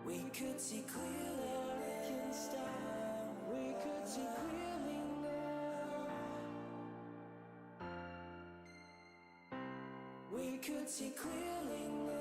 We could see clearly, can stop. We could see clearly now. We could see clearly now.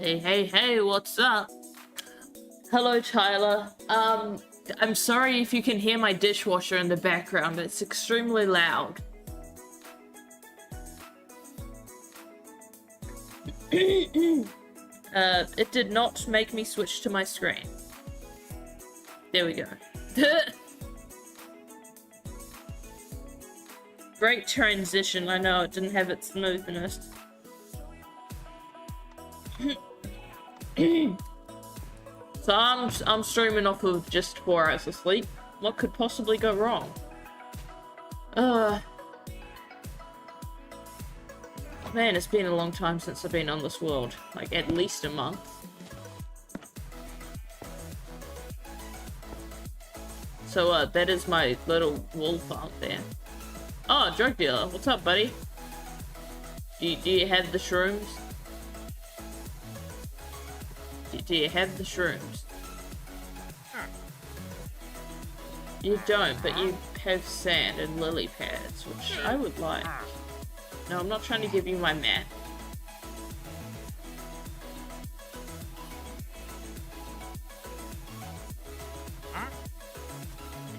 Hey, what's up? Hello, Tyler. I'm sorry if you can hear my dishwasher in the background. It's extremely loud. It did not make me switch to my screen. There we go. Great transition. I know it didn't have its smoothness. So I'm streaming off of just 4 hours of sleep. What could possibly go wrong? Man, it's been a long time since I've been on this world. Like, at least a month. So, that is my little wolf out there. Oh, drug dealer. What's up, buddy? Do you have the shrooms? Do you have the shrooms? You don't, but you have sand and lily pads, which I would like. No, I'm not trying to give you my mat.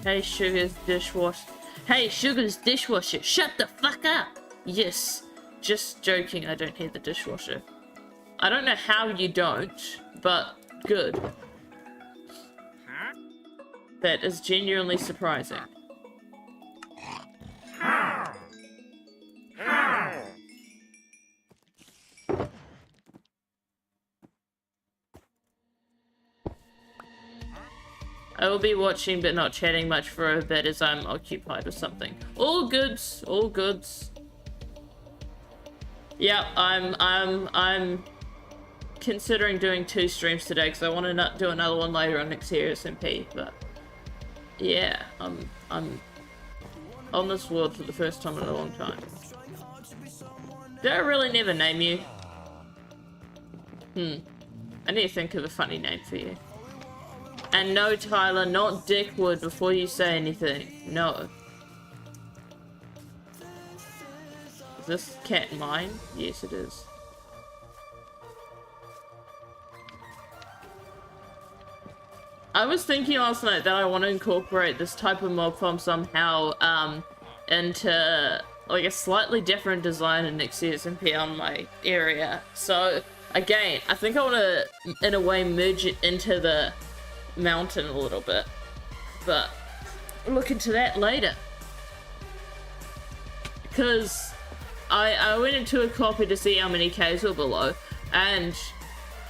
Hey, Sugar's dishwasher. Hey, Sugar's dishwasher, shut the fuck up! Yes, just joking, I don't hear the dishwasher. I don't know how you don't, but good. That is genuinely surprising. I will be watching but not chatting much for a bit as I'm occupied with something. All goods, all goods. Yeah, I'm considering doing 2 streams today because I want to do another one later on next year SMP, but yeah, I'm on this world for the first time in a long time. Did I really never name you? I need to think of a funny name for you. And no, Tyler, not Dickwood before you say anything. No. Is this cat mine? Yes, it is. I was thinking last night that I want to incorporate this type of mob farm somehow, into, like, a slightly different design in next year's MP on my area. So, again, I think I want to, in a way, merge it into the mountain a little bit. But, look into that later. Because I went into a copy to see how many caves were below, and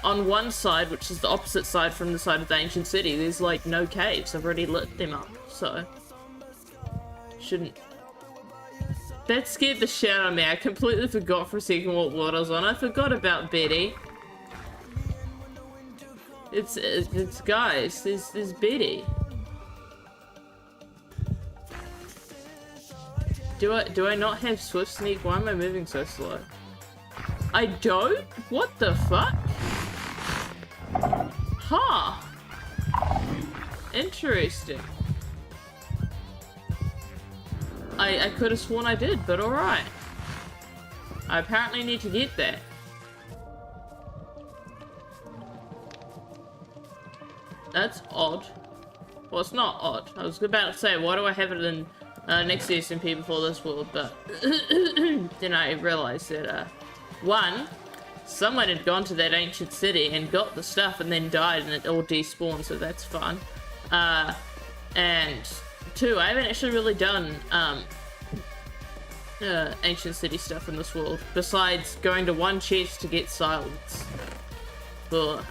on one side, which is the opposite side from the side of the ancient city, there's like no caves. I've already lit them up, so shouldn't. That scared the shit out of me. I completely forgot for a second what ward I was on. I forgot about Betty. It's guys. There's Betty. Do I not have swift sneak? Why am I moving so slow? I don't? What the fuck? Huh. Interesting. I could have sworn I did, but alright. I apparently need to get that. That's odd. Well, it's not odd. I was about to say, why do I have it in next to SMP before this world? But then I realized that, one, someone had gone to that ancient city and got the stuff and then died and it all despawned, so that's fun. And two, I haven't actually really done ancient city stuff in this world, besides going to one chest to get silence for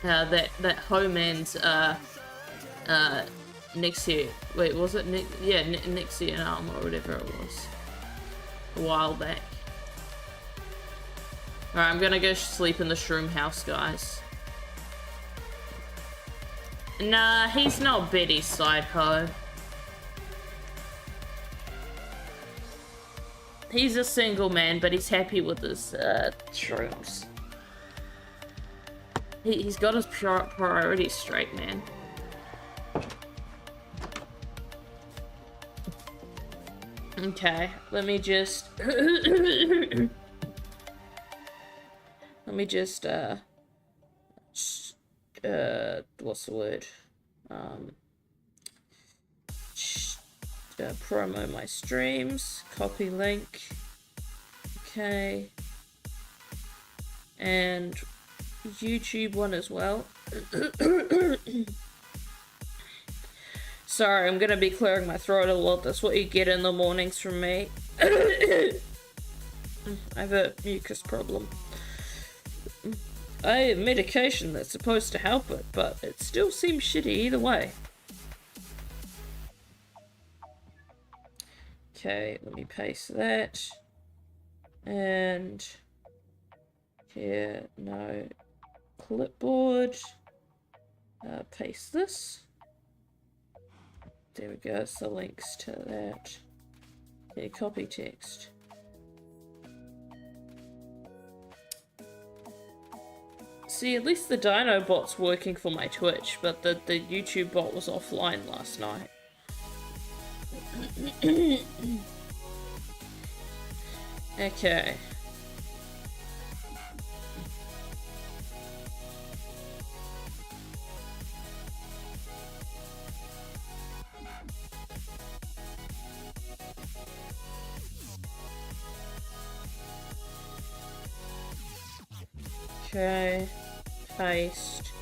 that Homeman's Nixie. Wait, was it Nixie and armor or whatever it was a while back. Alright, I'm gonna go sleep in the shroom house, guys. Nah, he's not Betty's side hoe. He's a single man, but he's happy with his shrooms. He's got his priorities straight, man. Okay, let me just what's the word? Promo my streams, copy link. Okay. And YouTube one as well. Sorry, I'm gonna be clearing my throat a lot. That's what you get in the mornings from me. I have a mucus problem. I have medication that's supposed to help it, but it still seems shitty either way. Okay, let me paste that. And here, no. Clipboard. Paste this. There we go, it's the links to that. Okay, copy text. See, at least the Dino bot's working for my Twitch, but the YouTube bot was offline last night. Okay. Okay, paste.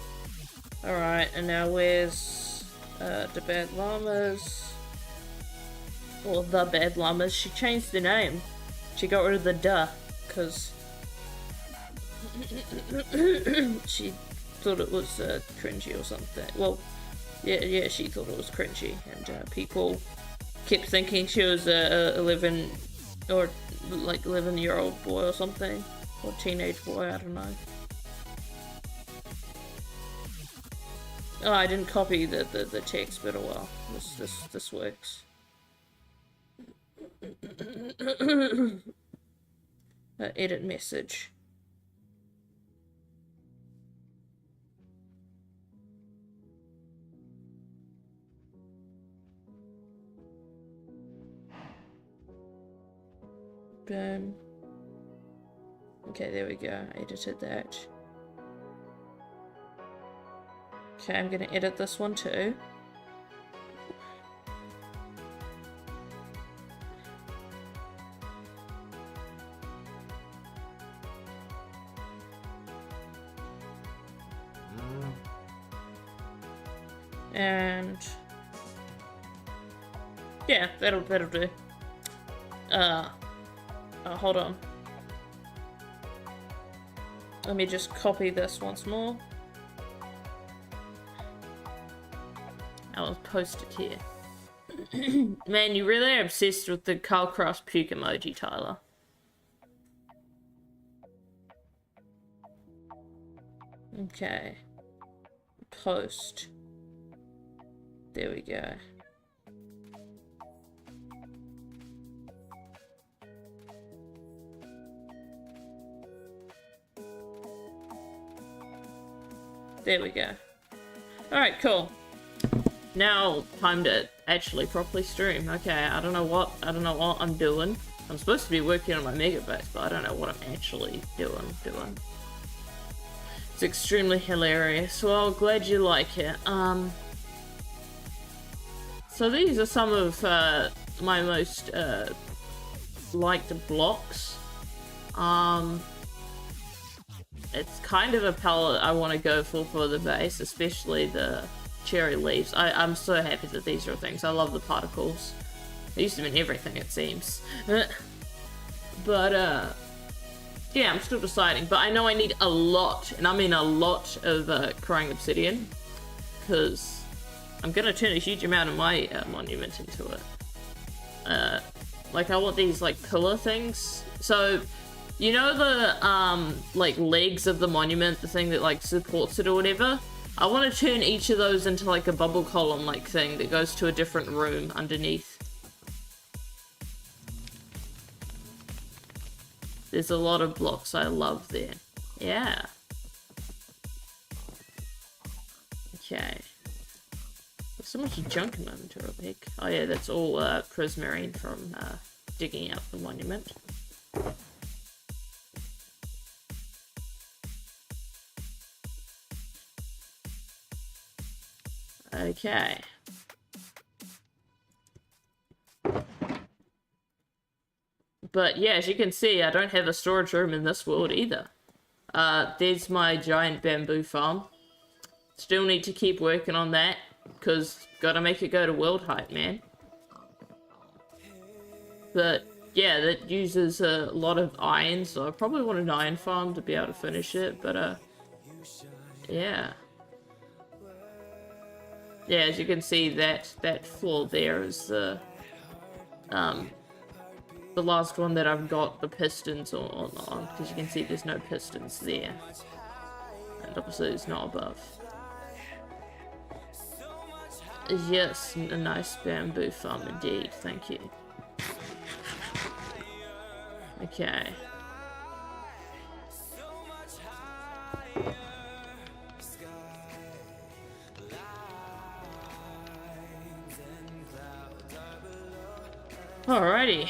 Alright, and now where's the Bad Llamas? Or the Bad Llamas? She changed the name. She got rid of the duh, because she thought it was cringy or something. Well, yeah, she thought it was cringy, and people kept thinking she was a 11 or like 11-year-old boy or something, or teenage boy. I don't know. Oh, I didn't copy the text, but oh well. This works. Edit message. Boom. Okay, there we go. I edited that. Okay, I'm gonna edit this one too. And yeah, that'll do. Hold on. Let me just copy this once more. I'll post it here. Man, you really are obsessed with the Carl Cross puke emoji, Tyler. Okay. Post. There we go. There we go. Alright, cool. Now, time to actually properly stream. Okay, I don't know what I'm doing. I'm supposed to be working on my megabase, but I don't know what I'm actually doing. It's extremely hilarious. Well, glad you like it. So these are some of my most liked blocks. It's kind of a palette I want to go for the base, especially the cherry leaves. I'm so happy that these are things. I love the particles. They used to be in everything, it seems. But, yeah, I'm still deciding. But I know I need a lot, and I mean a lot of crying obsidian, because I'm going to turn a huge amount of my monument into it. Like, I want these, like, pillar things. So, you know the, like, legs of the monument, the thing that, like, supports it or whatever? I want to turn each of those into, like, a bubble column-like thing that goes to a different room underneath. There's a lot of blocks I love there. Yeah. Okay. There's so much junk in my inventory, heck. Oh yeah, that's all prismarine from digging out the monument. Okay. But yeah, as you can see, I don't have a storage room in this world either. There's my giant bamboo farm. Still need to keep working on that, because gotta make it go to world height, man. But yeah, that uses a lot of iron, so I probably want an iron farm to be able to finish it, but yeah. Yeah, as you can see, that floor there is the last one that I've got the pistons on, because you can see there's no pistons there. And obviously there's not above. Yes, a nice bamboo farm indeed, thank you. Okay. Alrighty.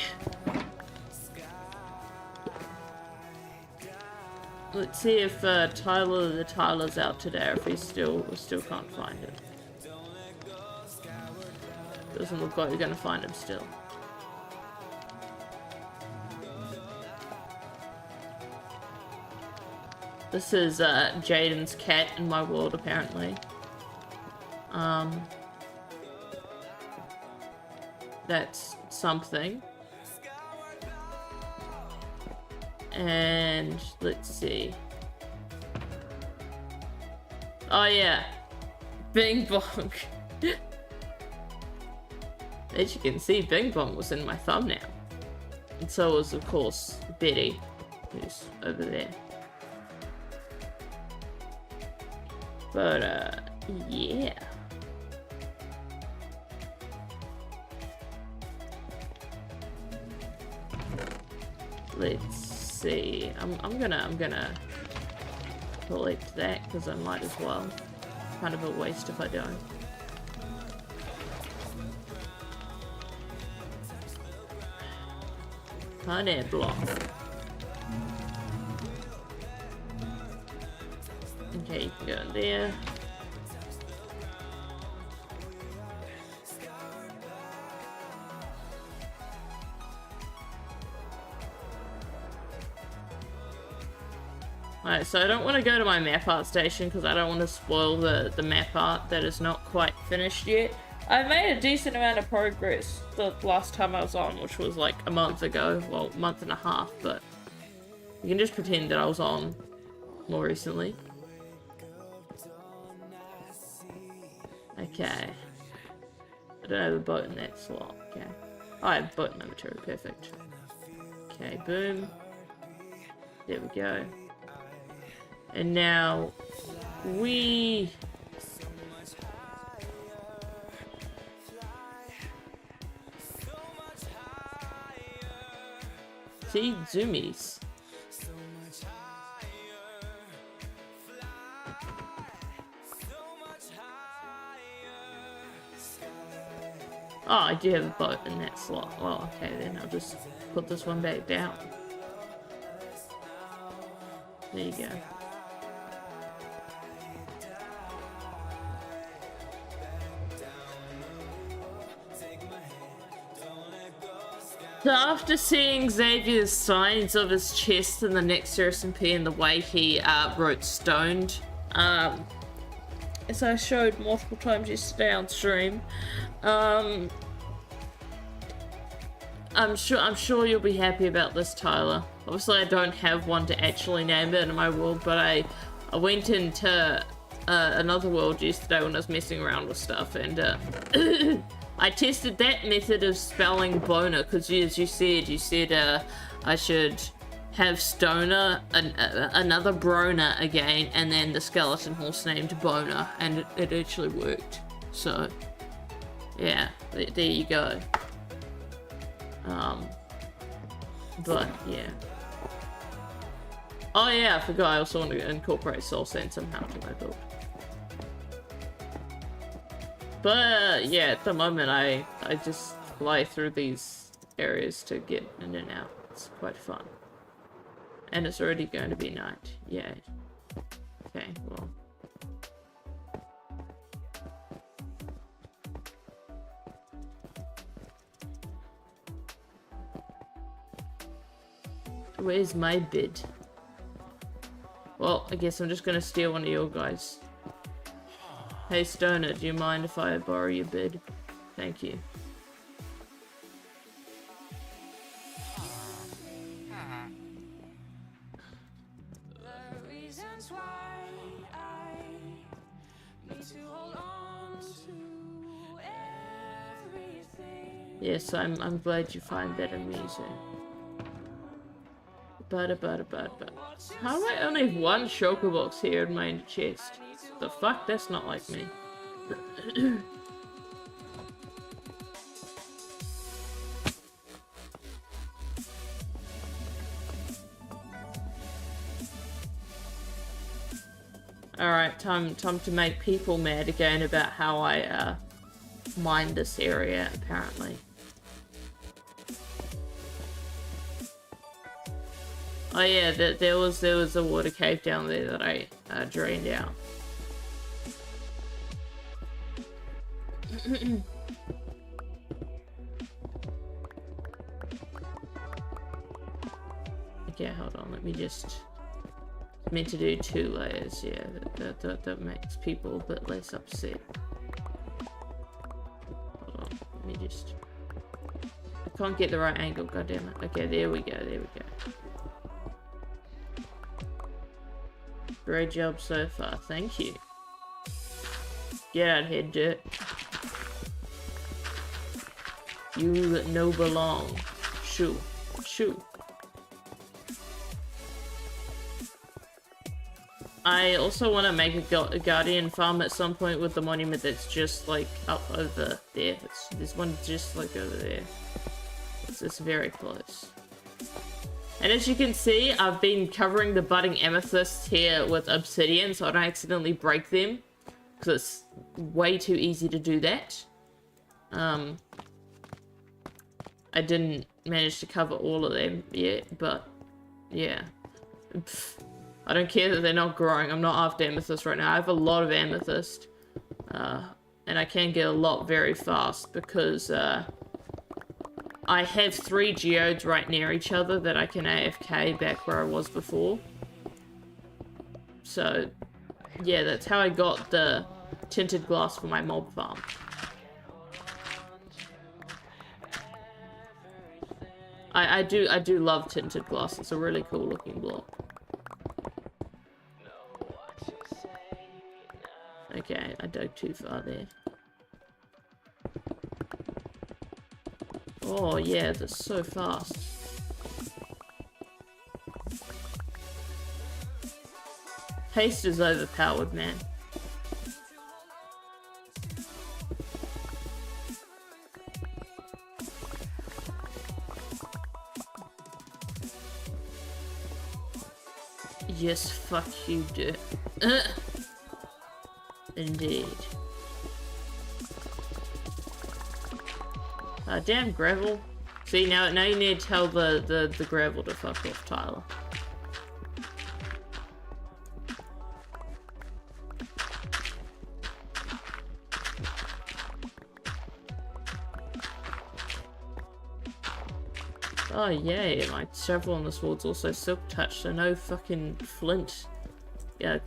Let's see if Tyler's out today, or if we still can't find him. Doesn't look like we're gonna find him still. This is Jaden's cat in my world, apparently. That's something. And let's see. Oh yeah, Bing Bong. As you can see, Bing Bong was in my thumbnail. And so was, of course, Betty, who's over there. But, yeah. Let's see. I'm gonna collect that because I might as well. Kind of a waste if I don't. Honey block. Okay, you can go in there. Alright, so I don't want to go to my map art station because I don't want to spoil the map art that is not quite finished yet. I made a decent amount of progress the last time I was on, which was like a month ago. Well, a month and a half, but you can just pretend that I was on more recently. Okay. I don't have a boat in that slot. Okay. Oh, I have boat number 2. Perfect. Okay, boom. There we go. And now we see zoomies. Oh, I do have a boat in that slot. Well, okay then, I'll just put this one back down. There you go. So after seeing Xavier's signs of his chest in the next SMP and the way he wrote stoned, as I showed multiple times yesterday on stream, I'm sure you'll be happy about this, Tyler. Obviously I don't have one to actually name it in my world, but I went into another world yesterday when I was messing around with stuff, and I tested that method of spelling boner, because as you said I should have stoner, another broner again, and then the skeleton horse named Boner, and it actually worked. So, yeah, there you go. But, yeah. Oh yeah, I forgot I also want to incorporate Soul Sand somehow to my build. But yeah, at the moment I just fly through these areas to get in and out. It's quite fun. And it's already going to be night. Yeah. Okay, well. Where's my bid? Well, I guess I'm just gonna steal one of your guys. Hey Stoner, do you mind if I borrow your bid? Thank you. Yes, I'm glad you find that amusing. But. How do I only have one shulker box here in my chest? The fuck? That's not like me. Alright, time to make people mad again about how I mined this area, apparently. Oh yeah, there was a water cave down there that I drained out. Okay, hold on, let me just... meant to do 2 layers, yeah, that makes people a bit less upset. Hold on, let me just... I can't get the right angle, goddammit. Okay, there we go. Great job so far, thank you. Get out here, dirt. You no belong. Shoo. I also want to make a guardian farm at some point with the monument that's just like up over there. There's one just like over there. It's very close. And as you can see, I've been covering the budding amethysts here with obsidian so I don't accidentally break them. Because it's way too easy to do that. I didn't manage to cover all of them yet, but yeah. Pfft. I don't care that they're not growing. I'm not after amethyst right now. I have a lot of amethyst. And I can get a lot very fast because I have 3 geodes right near each other that I can AFK back where I was before. So, yeah, that's how I got the tinted glass for my mob farm. I do love tinted glass. It's a really cool looking block. Okay, I dug too far there. Oh yeah, that's so fast. Haste is overpowered, man. Yes, fuck you, dirt. Indeed. Damn gravel. See, now you need to tell the gravel to fuck off, Tyler. Oh yay, my shovel on this wall's also silk touch, so no fucking flint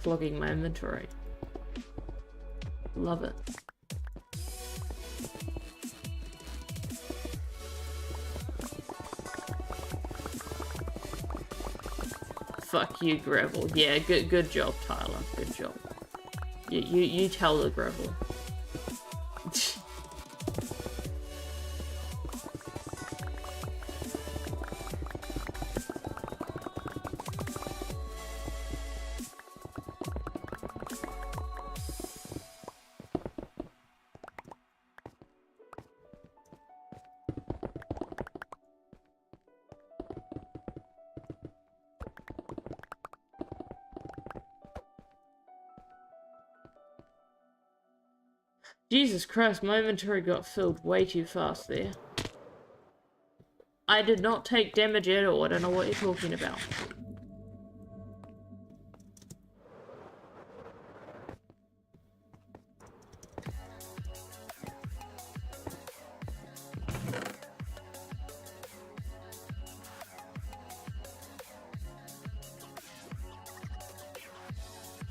clogging my inventory. Love it. Fuck you, gravel. Yeah, good job, Tyler. Good job. You tell the gravel. Jesus Christ, my inventory got filled way too fast there. I did not take damage at all. I don't know what you're talking about.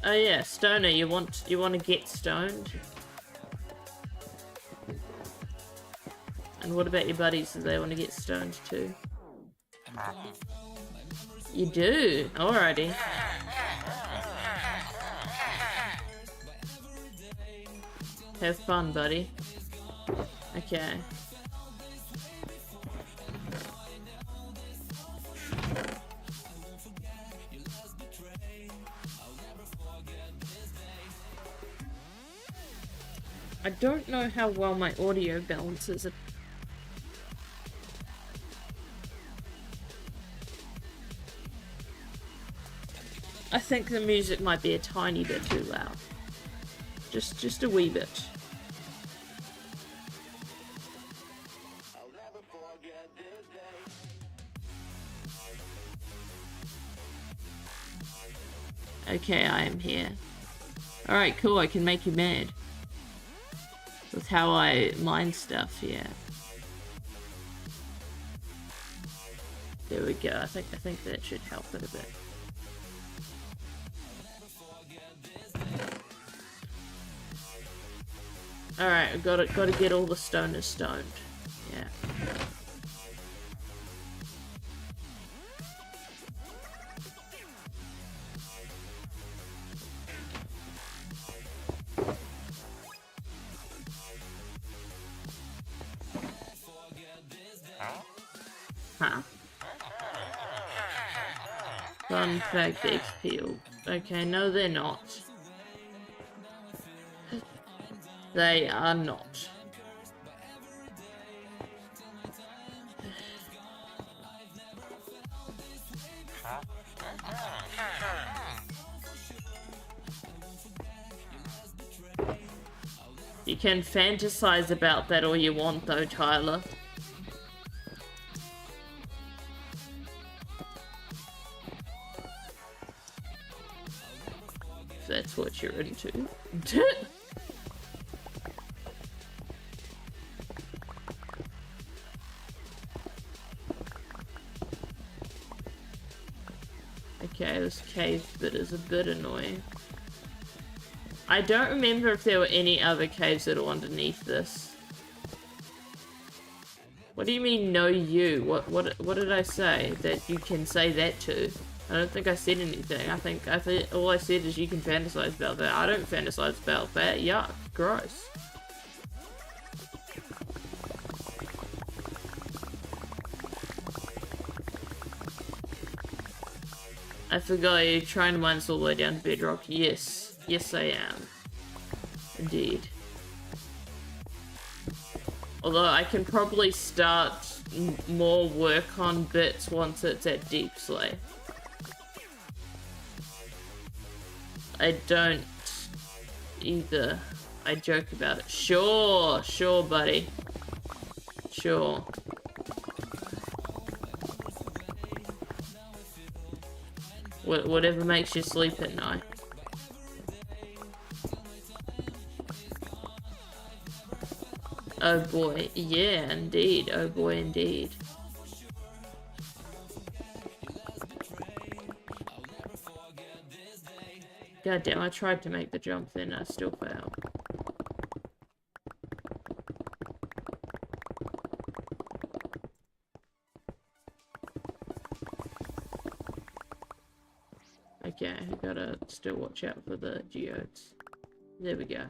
Oh yeah, stoner, you want to get stoned? And what about your buddies? Do they want to get stoned too? You do? Alrighty. Have fun, buddy. Okay. I don't know how well my audio balances it. I think the music might be a tiny bit too loud. Just a wee bit. Okay, I am here. Alright, cool, I can make you mad. With how I mine stuff, yeah. There we go, I think that should help it a bit. Alright, I've gotta get all the stoners stoned. Yeah. Huh? Fun fact XP. Okay, no they're not. They are not. You can fantasize about that all you want though, Tyler. If that's what you're into. Okay, this cave bit is a bit annoying. I don't remember if there were any other caves that are underneath this. What do you mean, no you? What did I say that you can say that to? I don't think I said anything. I think all I said is you can fantasize about that. I don't fantasize about that. Yuck, gross. I forgot you're trying to mine this all the way down to bedrock. Yes. Yes, I am. Indeed. Although I can probably start more work on bits once it's at deep slay. I don't either. I joke about it. Sure, sure, buddy. Sure. Whatever makes you sleep at night. Oh boy, yeah, indeed. Oh boy, indeed. God damn, I tried to make the jump then, I still failed. Okay, I gotta still watch out for the geodes. There we go.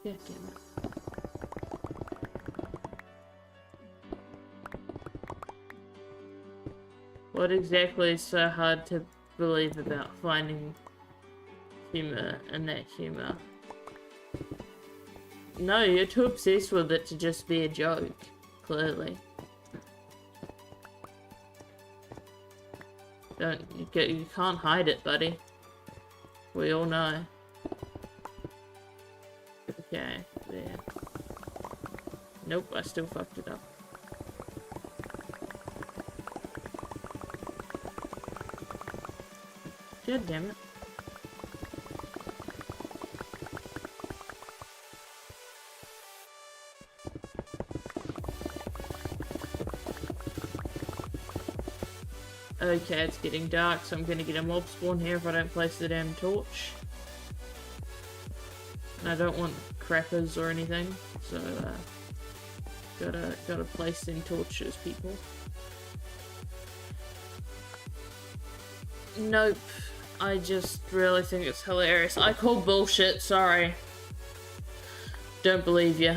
God damn it. What exactly is so hard to believe about finding humor in that humor? No, you're too obsessed with it to just be a joke, clearly. You can't hide it, buddy. We all know. Okay, there. Nope, I still fucked it up. God damn it. Okay, it's getting dark, so I'm gonna get a mob spawn here if I don't place the damn torch. And I don't want crackers or anything, so gotta place some torches, people. Nope. I just really think it's hilarious. I call bullshit, sorry. Don't believe you.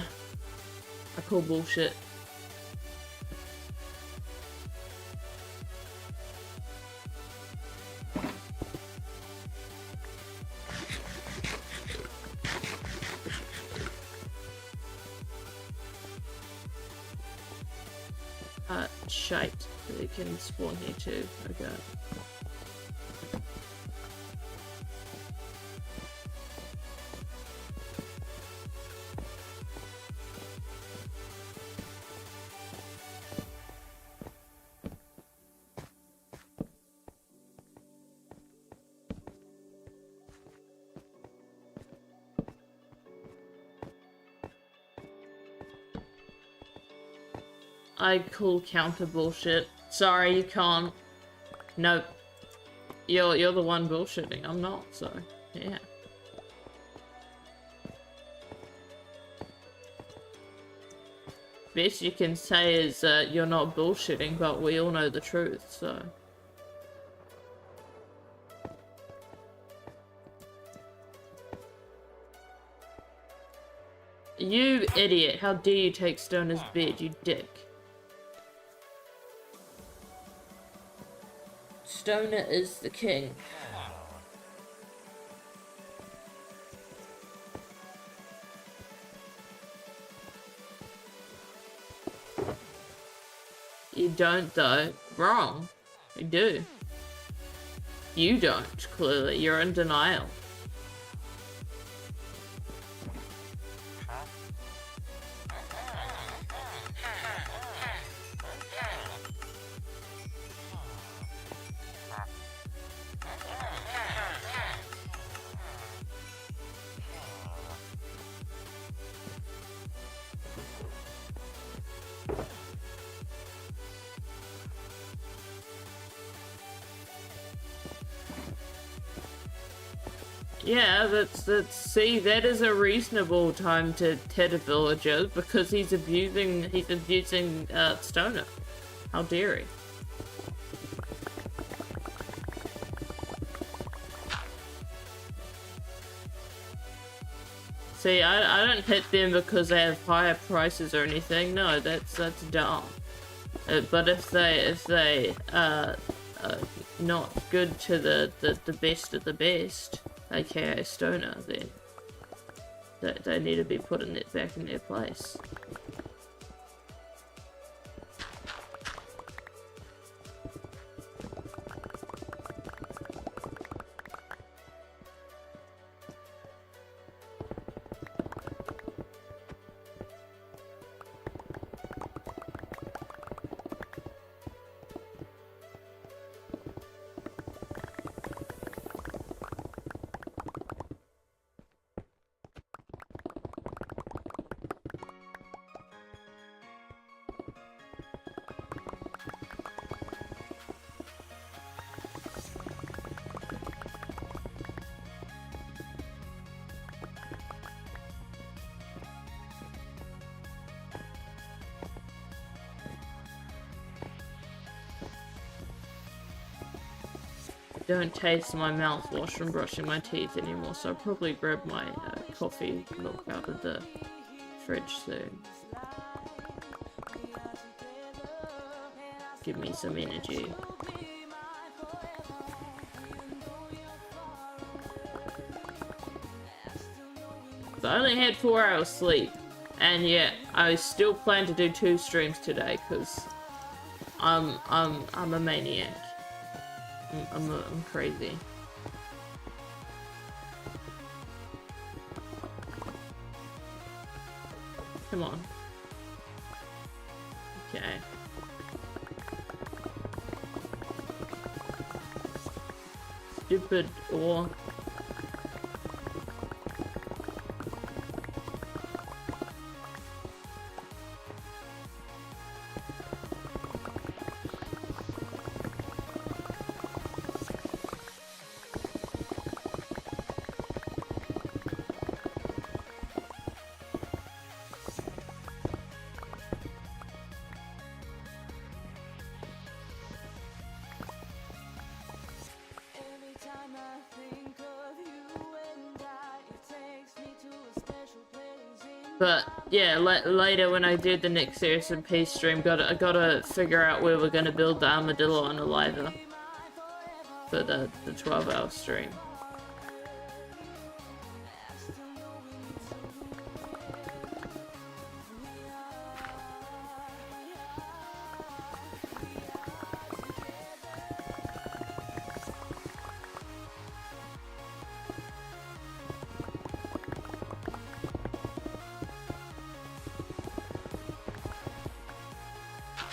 I call bullshit. Shite. They can spawn here too. Okay. I call counter bullshit. Sorry, you can't. Nope. You're the one bullshitting. I'm not, so yeah. Best you can say is you're not bullshitting, but we all know the truth, so. You idiot, how dare you take Stoner's bed, you dick. Stoner is the king. You don't though. Wrong. You do. You don't, clearly. You're in denial. Yeah, see, that is a reasonable time to hit a villager because he's abusing Stoner. How dare he? See, I don't hit them because they have higher prices or anything. No, that's dumb. But if they not good to the best of the best, aka Stoner, then they need to be put back in their place. Don't taste my mouthwash from brushing my teeth anymore, so I'll probably grab my coffee milk out of the fridge soon. Give me some energy. I only had 4 hours sleep, and yet I still plan to do 2 streams today because I'm a maniac. I'm crazy. Come on. Okay. Stupid ore. But yeah, later when I do the next SMP stream, I gotta figure out where we're gonna build the armadillo on Eliza for the 12-hour stream.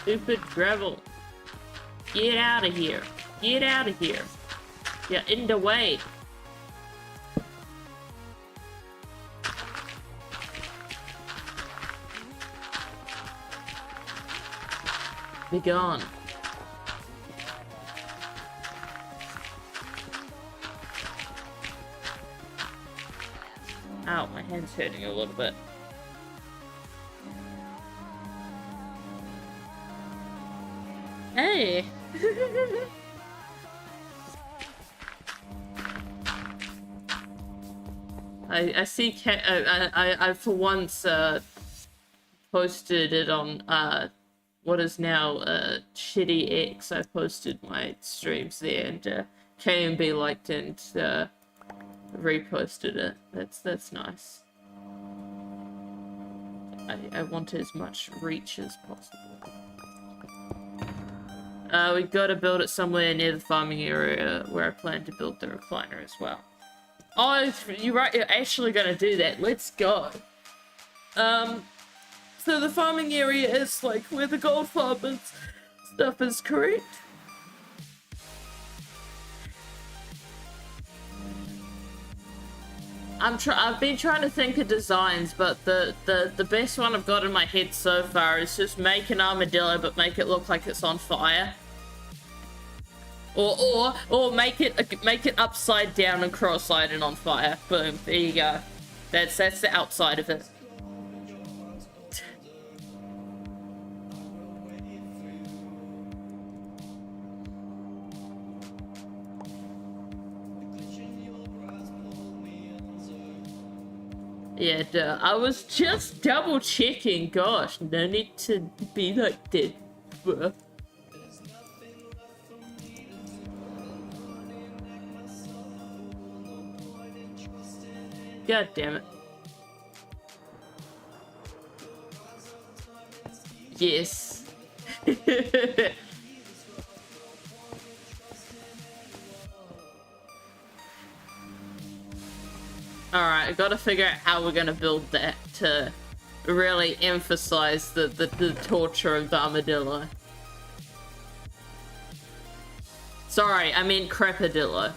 Stupid gravel. Get out of here. Get out of here. You're in the way. Be gone. Ow, my hand's hurting a little bit. Hey! I see I for once posted it on what is now Shitty X. I posted my streams there, and KMB liked it and reposted it. That's nice. I want as much reach as possible. We gotta build it somewhere near the farming area where I plan to build the recliner as well. Oh, you're right, you're actually gonna do that. Let's go. So the farming area is like where the gold farmers stuff is, correct? I've been trying to think of designs, but the best one I've got in my head so far is just make an armadillo but make it look like it's on fire. Or make it upside down and cross-eyed and on fire. Boom, there you go. That's the outside of it. Yeah, duh. I was just double checking. Gosh, no need to be like that, bruh. God damn it. Yes. Alright, I gotta figure out how we're gonna build that to really emphasize the torture of the armadillo. Sorry, I meant crapadillo.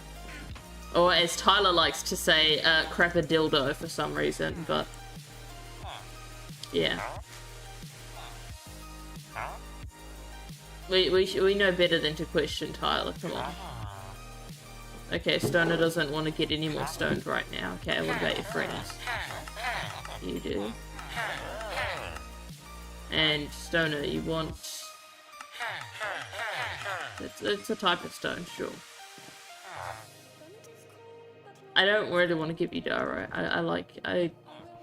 Or as Tyler likes to say, crapadildo for some reason, but... yeah. We know better than to question Tyler, come on. Okay, Stoner doesn't want to get any more stoned right now. Okay, what about your friends? You do. And Stoner, you want... It's a type of stone, sure. I don't really want to give you diorite. I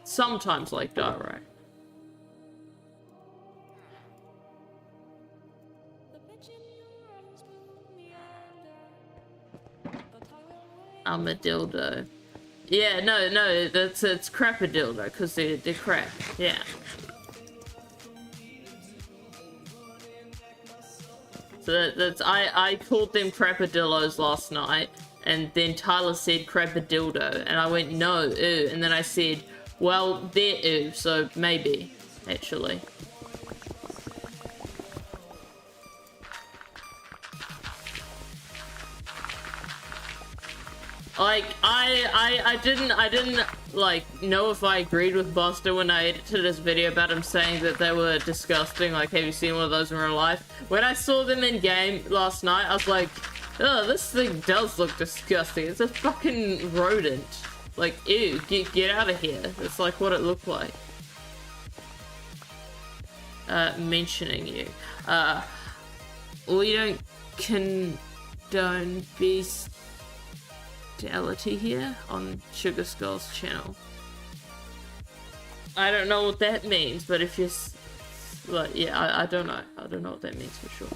sometimes like diorite. Armadillo. Yeah, no, it's crapadildo, because they're crap, yeah. So I called them crapadillos last night, and then Tyler said crapadildo, and I went, no, ew, and then I said, well, they're ew, so maybe, actually. Like, I didn't, like, know if I agreed with Buster when I edited this video about him saying that they were disgusting, like, have you seen one of those in real life? When I saw them in game last night, I was like, oh, this thing does look disgusting. It's a fucking rodent. Like, ew, get out of here. That's like what it looked like. Mentioning you. We don't condone bestiality here on Sugar Skull's channel. I don't know what that means, but if you're... like, yeah, I don't know. I don't know what that means for sure.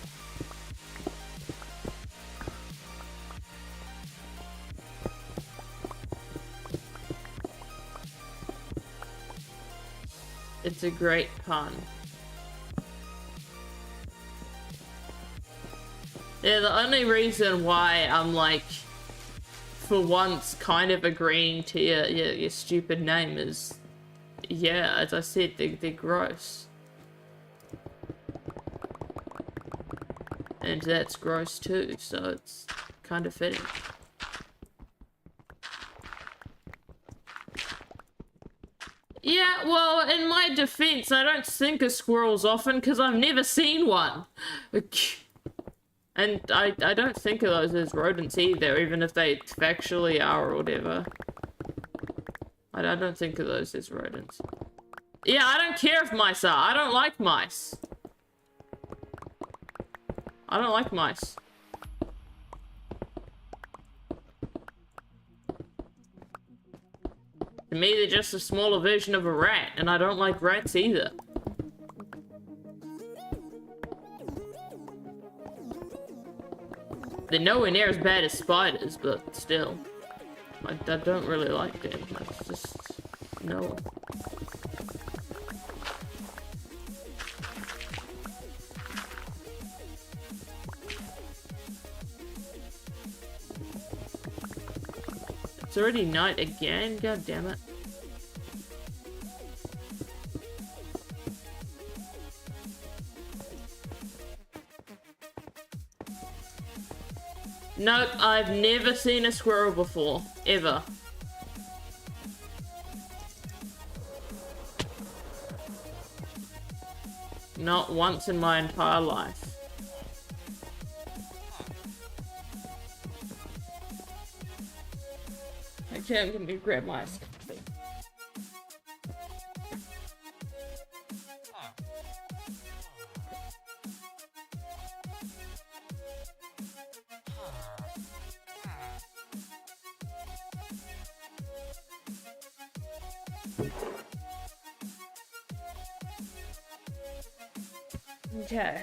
It's a great pun. Yeah, the only reason why I'm like, for once, kind of agreeing to your stupid name is, yeah, as I said, they're gross. And that's gross too, so it's kind of fitting. Yeah, well, in my defense, I don't think of squirrels often because I've never seen one. And I don't think of those as rodents either, even if they factually are or whatever. I don't think of those as rodents. Yeah, I don't care if mice are. I don't like mice. I don't like mice. To me, they're just a smaller version of a rat, and I don't like rats either. They're nowhere near as bad as spiders, but still. I don't really like them. It's just... no. already night again? God damn it. Nope, I've never seen a squirrel before. Ever. Not once in my entire life. Okay, I'm gonna grab my ice coffee. Okay.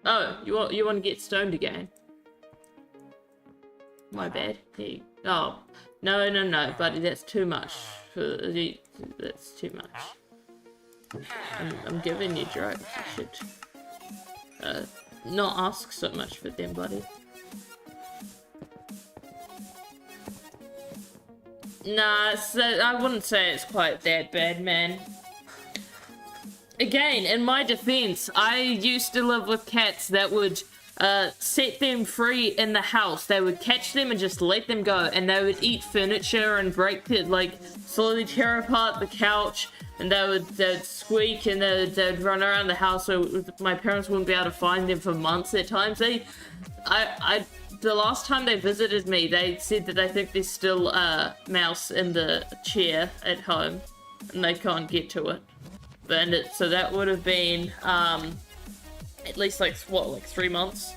Oh, you want to get stoned again? My bad. Hey. Oh, no, buddy, that's too much. That's too much. I'm giving you drugs. You should not ask so much for them, buddy. Nah, I wouldn't say it's quite that bad, man. Again, in my defense, I used to live with cats that would set them free in the house. They would catch them and just let them go, and they would eat furniture and break it, like slowly tear apart the couch, and they'd squeak and they'd run around the house, so my parents wouldn't be able to find them for months at times. The last time they visited me, they said that they think there's still a mouse in the chair at home, and they can't get to it. So that would have been at least like 3 months.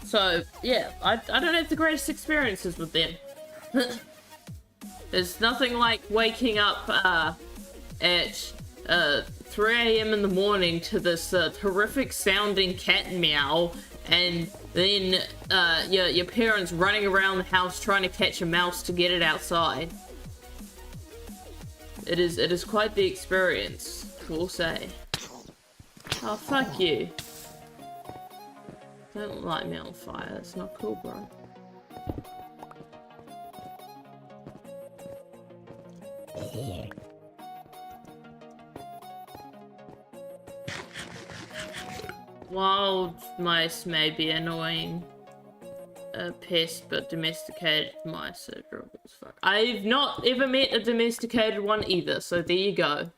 So yeah, I don't have the greatest experiences with them. There's nothing like waking up at 3 a.m. in the morning to this horrific sounding cat meow, and then your parents running around the house trying to catch a mouse to get it outside. It is quite the experience, we'll say. Oh, fuck you. Don't light me on fire, that's not cool, bro. Wild mice may be annoying pest, but domesticated mice are adorable as fuck. I've not ever met a domesticated one either, so there you go.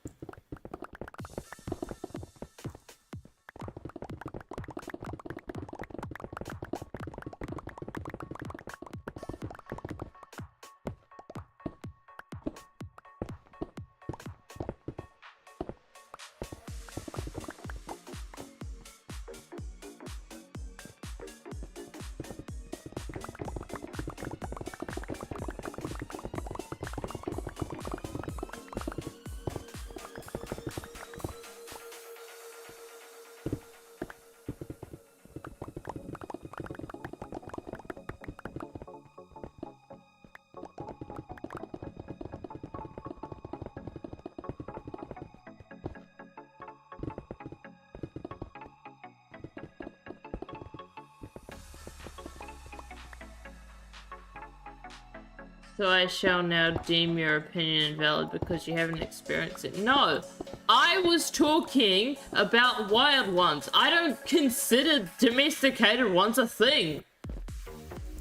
So I shall now deem your opinion invalid because you haven't experienced it. No, I was talking about wild ones. I don't consider domesticated ones a thing.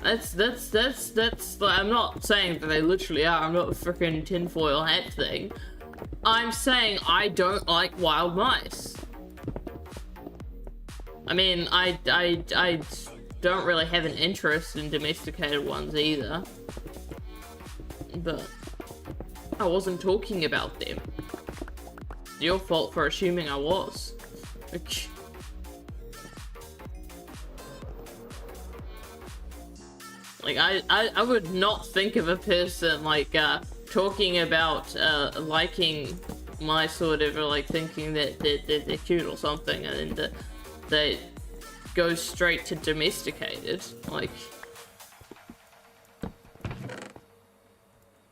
That's I'm not saying that they literally are. I'm not a freaking tinfoil hat thing. I'm saying I don't like wild mice. I mean, I don't really have an interest in domesticated ones either. But I wasn't talking about them. It's your fault for assuming I was. Like, I would not think of a person, like, talking about, liking mice or whatever, like, thinking that they're cute or something, and then go straight to domesticated. Like,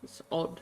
it's odd.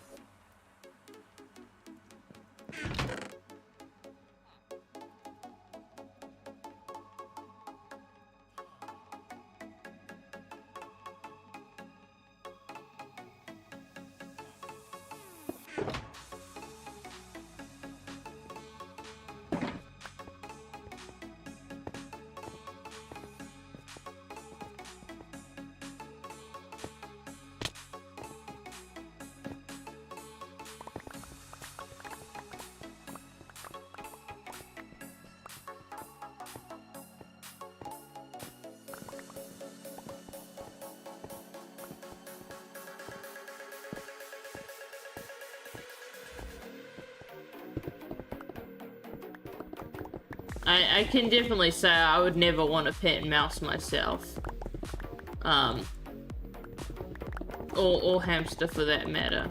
I can definitely say I would never want a pet mouse myself. Or hamster for that matter.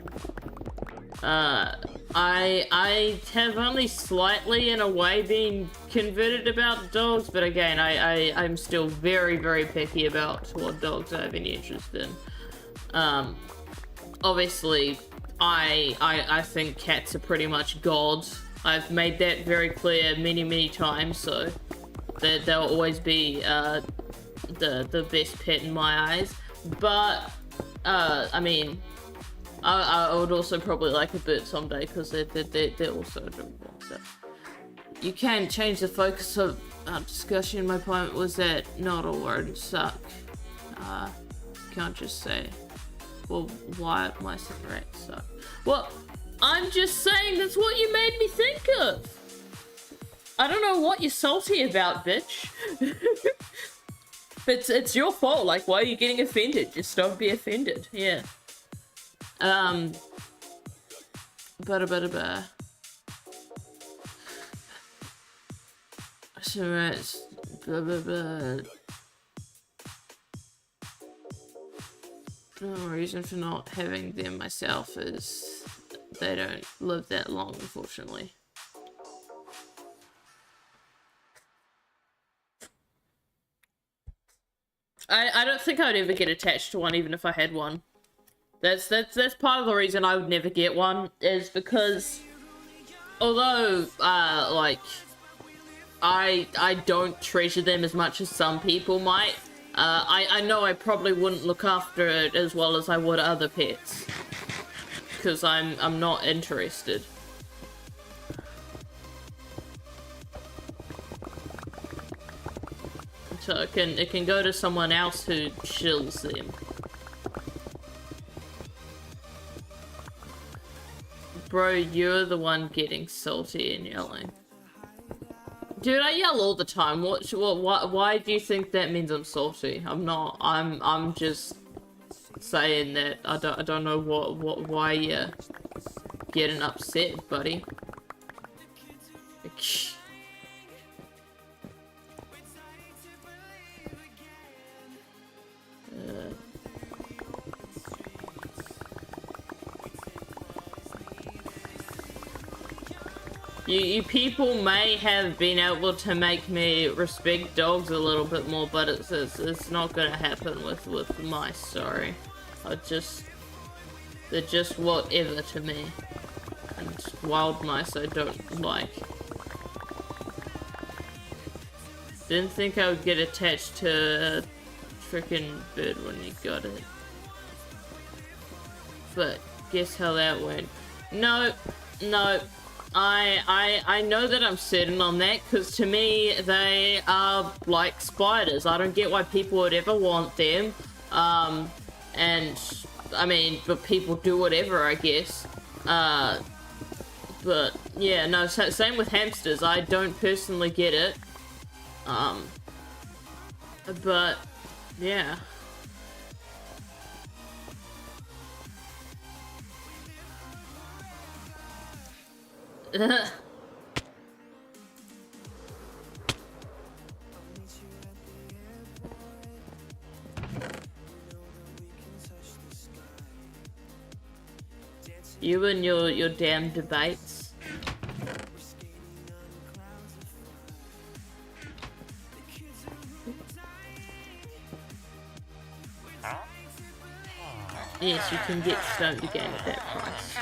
I have only slightly in a way been converted about dogs, but again, I'm still very, very picky about what dogs I have any interest in. Obviously, I think cats are pretty much gods. I've made that very clear many, many times, so that they'll always be the best pet in my eyes. But I mean, I would also probably like a bird someday because they're also adorable. So you can change the focus of our discussion. My point was that not all rodents suck. Can't just say, well, why mice and rats suck? Well, I'm just saying that's what you made me think of. I don't know what you're salty about, bitch. It's your fault. Like, why are you getting offended? Just don't be offended. Yeah. So it's blah blah blah. No reason for not having them myself is they don't live that long, unfortunately. I don't think I'd ever get attached to one, even if I had one. That's part of the reason I would never get one, is because although like I don't treasure them as much as some people might, I know I probably wouldn't look after it as well as I would other pets, because I'm not interested. So it can go to someone else who chills them. Bro, you're the one getting salty and yelling. Dude, I yell all the time. Why do you think that means I'm salty? I'm not. I'm just saying that I don't know why you're getting upset, buddy. You people may have been able to make me respect dogs a little bit more, but it's not gonna happen with mice, sorry. They're just whatever to me. And wild mice I don't like. Didn't think I would get attached to a freaking bird when you got it. But guess how that went. No. I know that I'm certain on that, because to me, they are like spiders. I don't get why people would ever want them. And, I mean, but people do whatever, I guess. But, yeah, no, same with hamsters. I don't personally get it. But, yeah. You and your damn debates. Yes, you can get stone again at that price.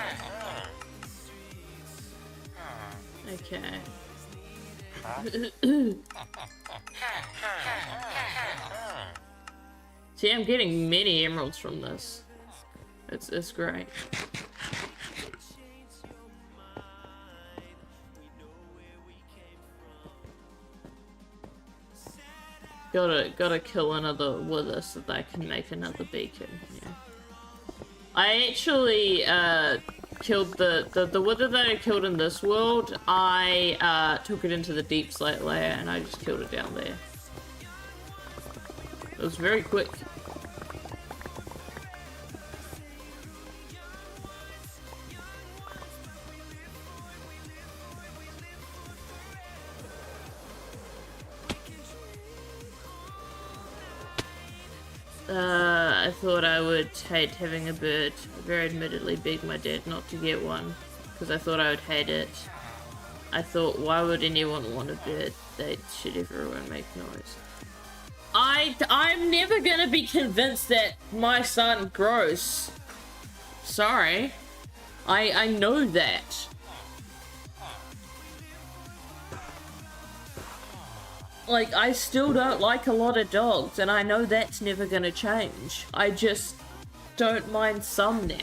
Okay. See, I'm getting many emeralds from this. It's great. Gotta kill another wither so that I can make another beacon. Yeah. I actually killed the wither that I killed in this world. I took it into the deep slate layer and I just killed it down there. It was very quick. I thought I would hate having a bird. I very admittedly begged my dad not to get one, because I thought I would hate it. I thought, why would anyone want a bird? They should everyone make noise. I'm never gonna be convinced that my son grows. Sorry. I know that. Like, I still don't like a lot of dogs, and I know that's never gonna change. I just don't mind some now.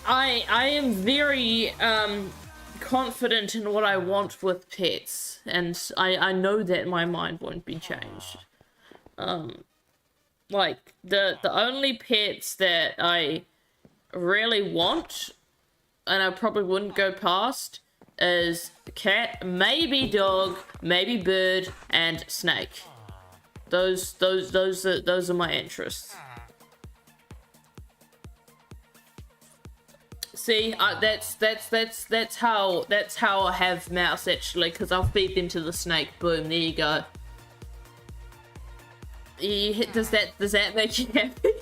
I am very confident in what I want with pets, and I know that my mind won't be changed. Like, the only pets that I really want, and I probably wouldn't go past, is cat, maybe dog, maybe bird, and snake. Those are my interests. See, that's how I have mouse actually, because I'll feed them to the snake. Boom, there you go. Does that make you happy?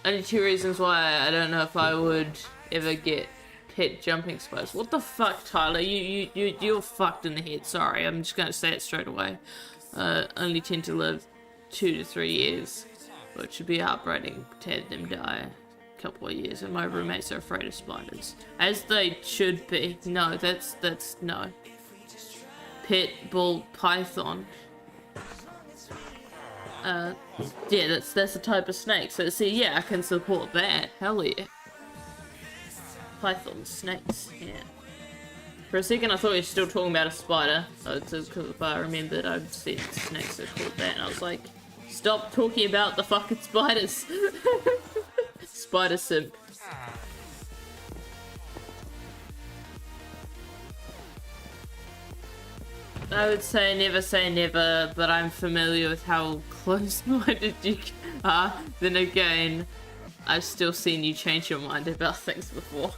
Only two reasons why I don't know if I would ever get pet jumping spiders. What the fuck, Tyler? You're fucked in the head. Sorry, I'm just gonna say it straight away. Only tend to live 2 to 3 years, which would be heartbreaking to have them die a couple of years. And my roommates are afraid of spiders, as they should be. No, that's no. Pet bull python. Yeah, that's the type of snake. So see, yeah, I can support that. Hell yeah. Pythons, snakes, yeah. For a second I thought you were still talking about a spider. Because if I remembered I'd said snakes are called that, and I was like, stop talking about the fucking spiders. Spider simp. I would say never, but I'm familiar with how close-minded you are. Then again, I've still seen you change your mind about things before.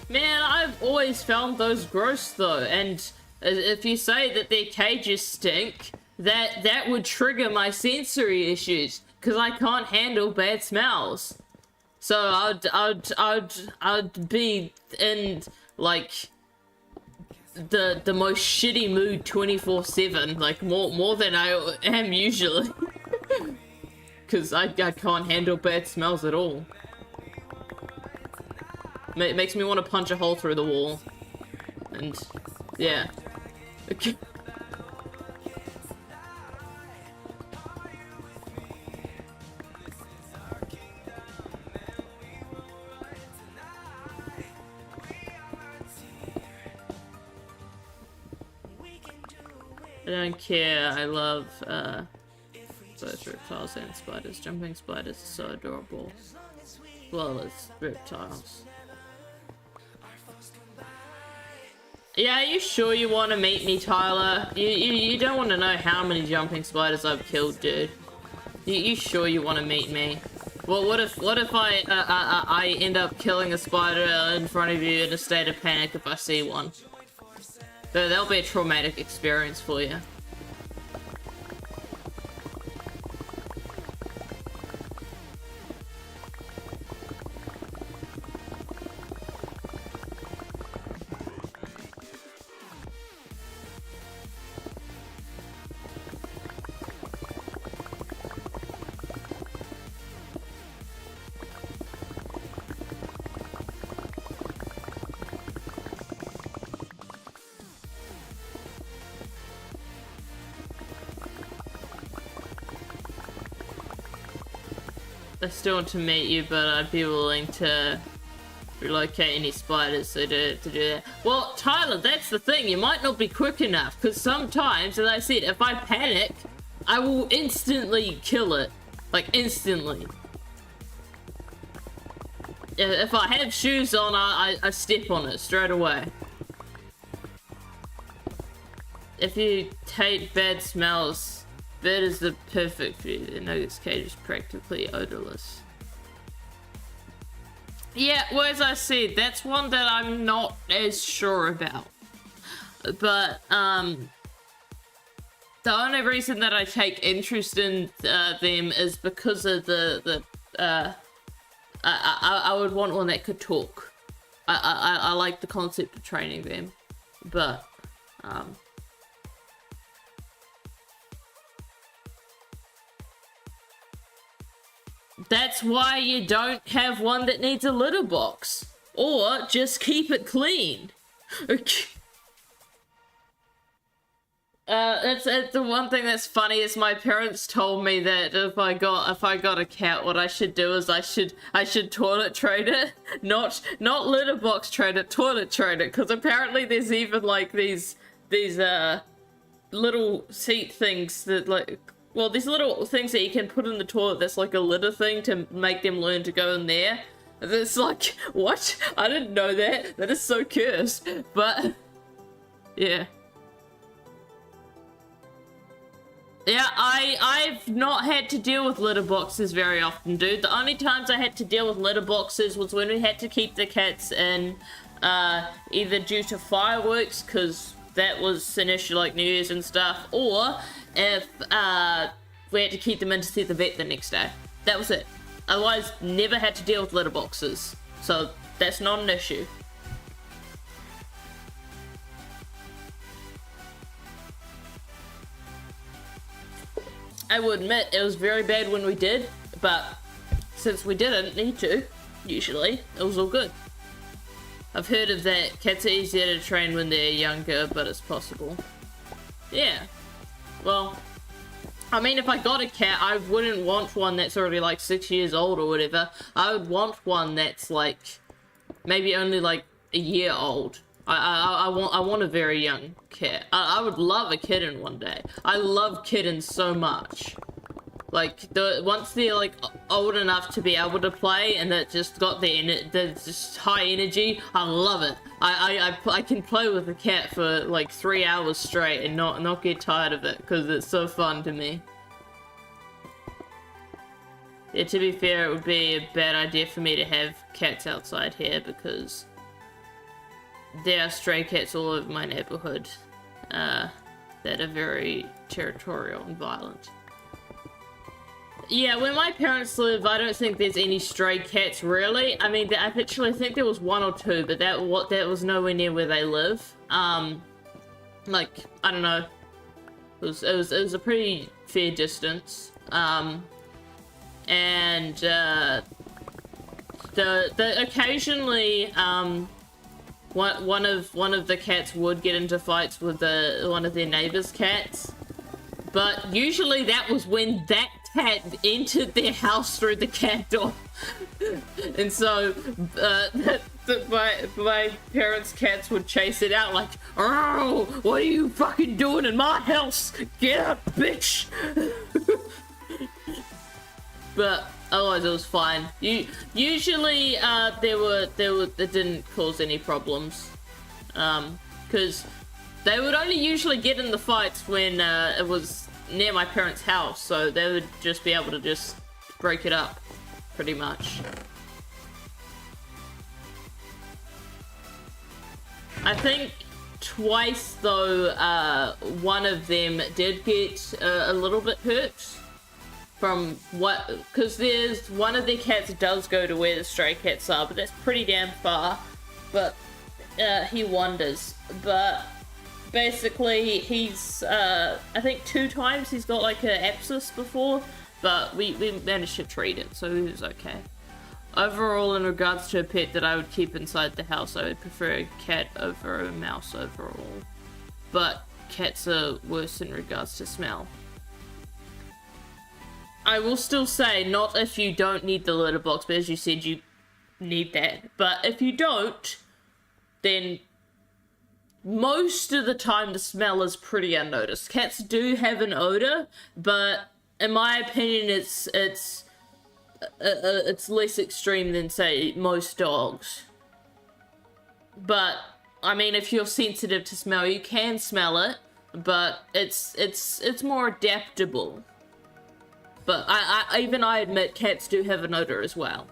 Man, I've always found those gross though, and if you say that their cages stink, that would trigger my sensory issues, because I can't handle bad smells. So I'd be in like the most shitty mood 24/7, like more than I am usually, because I can't handle bad smells at all. It makes me want to punch a hole through the wall, and yeah. Okay. I don't care, I love both reptiles and spiders. Jumping spiders are so adorable. Well, as reptiles. Yeah, are you sure you want to meet me, Tyler? You don't want to know how many jumping spiders I've killed, dude. You sure you want to meet me? Well, what if I end up killing a spider in front of you in a state of panic if I see one? That'll be a traumatic experience for you. I still want to meet you, but I'd be willing to relocate any spiders to do that. Well, Tyler, that's the thing. You might not be quick enough, because sometimes, as I said, if I panic, I will instantly kill it. Like, instantly. If I have shoes on, I step on it straight away. If you hate bad smells, bed is the perfect for you. The Nuggets cage is practically odorless. Yeah, well, as I said, that's one that I'm not as sure about. But, the only reason that I take interest in them is because of I would want one that could talk. I like the concept of training them, but that's why you don't have one that needs a litter box, or just keep it clean. It's the one thing that's funny is my parents told me that if I got a cat, what I should do is I should toilet trade it, not litter box trade it, toilet trade it, because apparently there's even like these little seat things that these little things that you can put in the toilet that's like a litter thing to make them learn to go in there. It's like, what? I didn't know that. That is so cursed. But yeah. Yeah, I've not had to deal with litter boxes very often, dude. The only times I had to deal with litter boxes was when we had to keep the cats in, either due to fireworks, because that was an issue like New Year's and stuff, or if we had to keep them in to see the vet the next day. That was it. Otherwise, never had to deal with litter boxes. So that's not an issue. I will admit it was very bad when we did, but since we didn't need to, usually, it was all good. I've heard of that. Cats are easier to train when they're younger, but it's possible. Yeah. Well, I mean, if I got a cat, I wouldn't want one that's already like 6 years old or whatever. I would want one that's like maybe only like a year old. I want a very young cat. I would love a kitten one day. I love kittens so much. Like, once they're like old enough to be able to play and that just got the just high energy, I love it. I can play with a cat for like 3 hours straight and not get tired of it because it's so fun to me. Yeah, to be fair, it would be a bad idea for me to have cats outside here because there are stray cats all over my neighborhood that are very territorial and violent. Yeah, where my parents live, I don't think there's any stray cats, really. I mean, I actually think there was one or two, but that was nowhere near where they live. Like, I don't know. It was a pretty fair distance. And the occasionally, one of the cats would get into fights with one of their neighbors' cats, but usually that was when that cat entered their house through the cat door. And so my parents' cats would chase it out like, "Oh, what are you fucking doing in my house? Get out, bitch!" But otherwise, it was fine. Usually, it didn't cause any problems, because they would only usually get in the fights when it was near my parents' house, so they would just be able to just break it up, pretty much. I think twice, though, one of them did get a little bit hurt. From what, because there's one of their cats does go to where the stray cats are, but that's pretty damn far. But he wanders. But basically, he's I think 2 times he's got like an abscess before, but we managed to treat it, so he was okay. Overall, in regards to a pet that I would keep inside the house, I would prefer a cat over a mouse overall. But cats are worse in regards to smell. I will still say, not if you don't need the litter box, but as you said, you need that. But if you don't, then most of the time the smell is pretty unnoticed. Cats do have an odor, but in my opinion, it's less extreme than, say, most dogs. But I mean, if you're sensitive to smell, you can smell it, but it's more adaptable. But I admit cats do have an odor as well.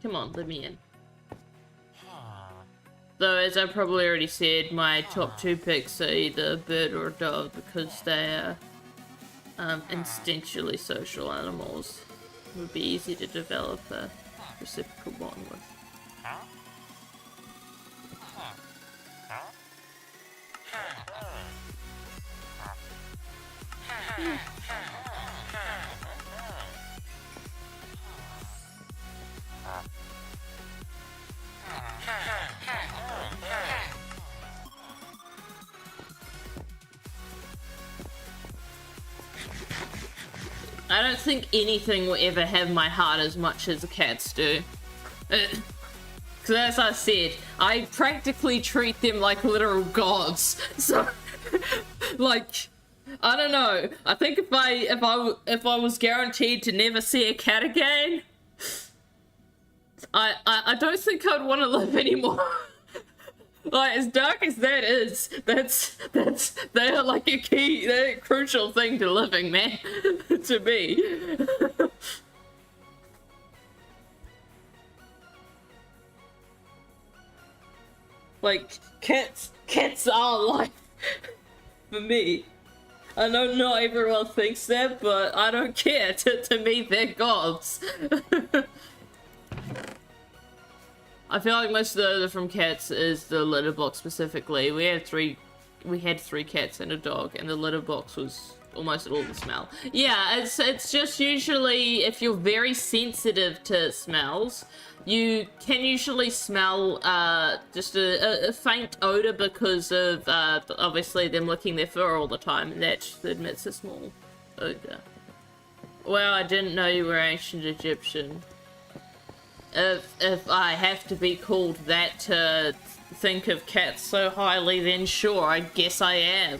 Come on, let me in. Though, as I probably already said, my top 2 picks are either bird or dog because they are instinctually social animals. It would be easy to develop a reciprocal bond with. I don't think anything will ever have my heart as much as the cats do. Because as I said, I practically treat them like literal gods. So, like, I don't know. I think if I was guaranteed to never see a cat again, I don't think I'd want to live anymore. Like, as dark as that is, they're like they're a crucial thing to living, man. To me. Like, cats are life. For me. I know not everyone thinks that, but I don't care. To me, they're gods. I feel like most of the odor from cats is the litter box specifically. We had three cats and a dog, and the litter box was almost all the smell. Yeah, it's just usually if you're very sensitive to smells, you can usually smell just a faint odor because of obviously them licking their fur all the time, and that admits a small odor. Well, I didn't know you were ancient Egyptian. If I have to be called that to think of cats so highly, then sure, I guess I am.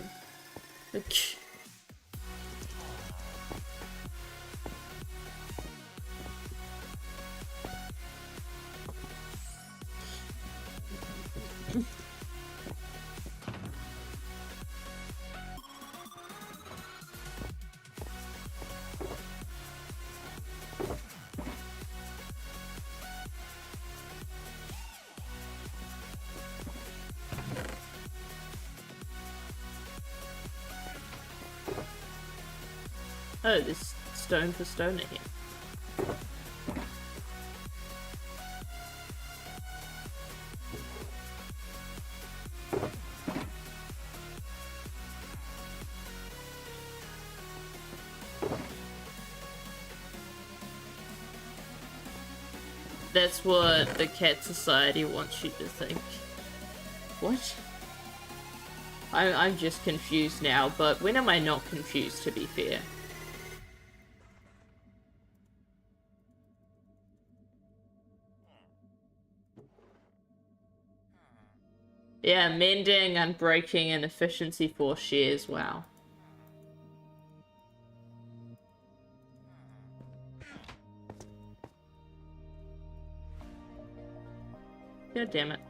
Oh, there's stone for stone in here. That's what the Cat Society wants you to think. What? I'm just confused now, but when am I not confused, to be fair? Yeah, mending, unbreaking, and efficiency 4 shares, wow. God damn it.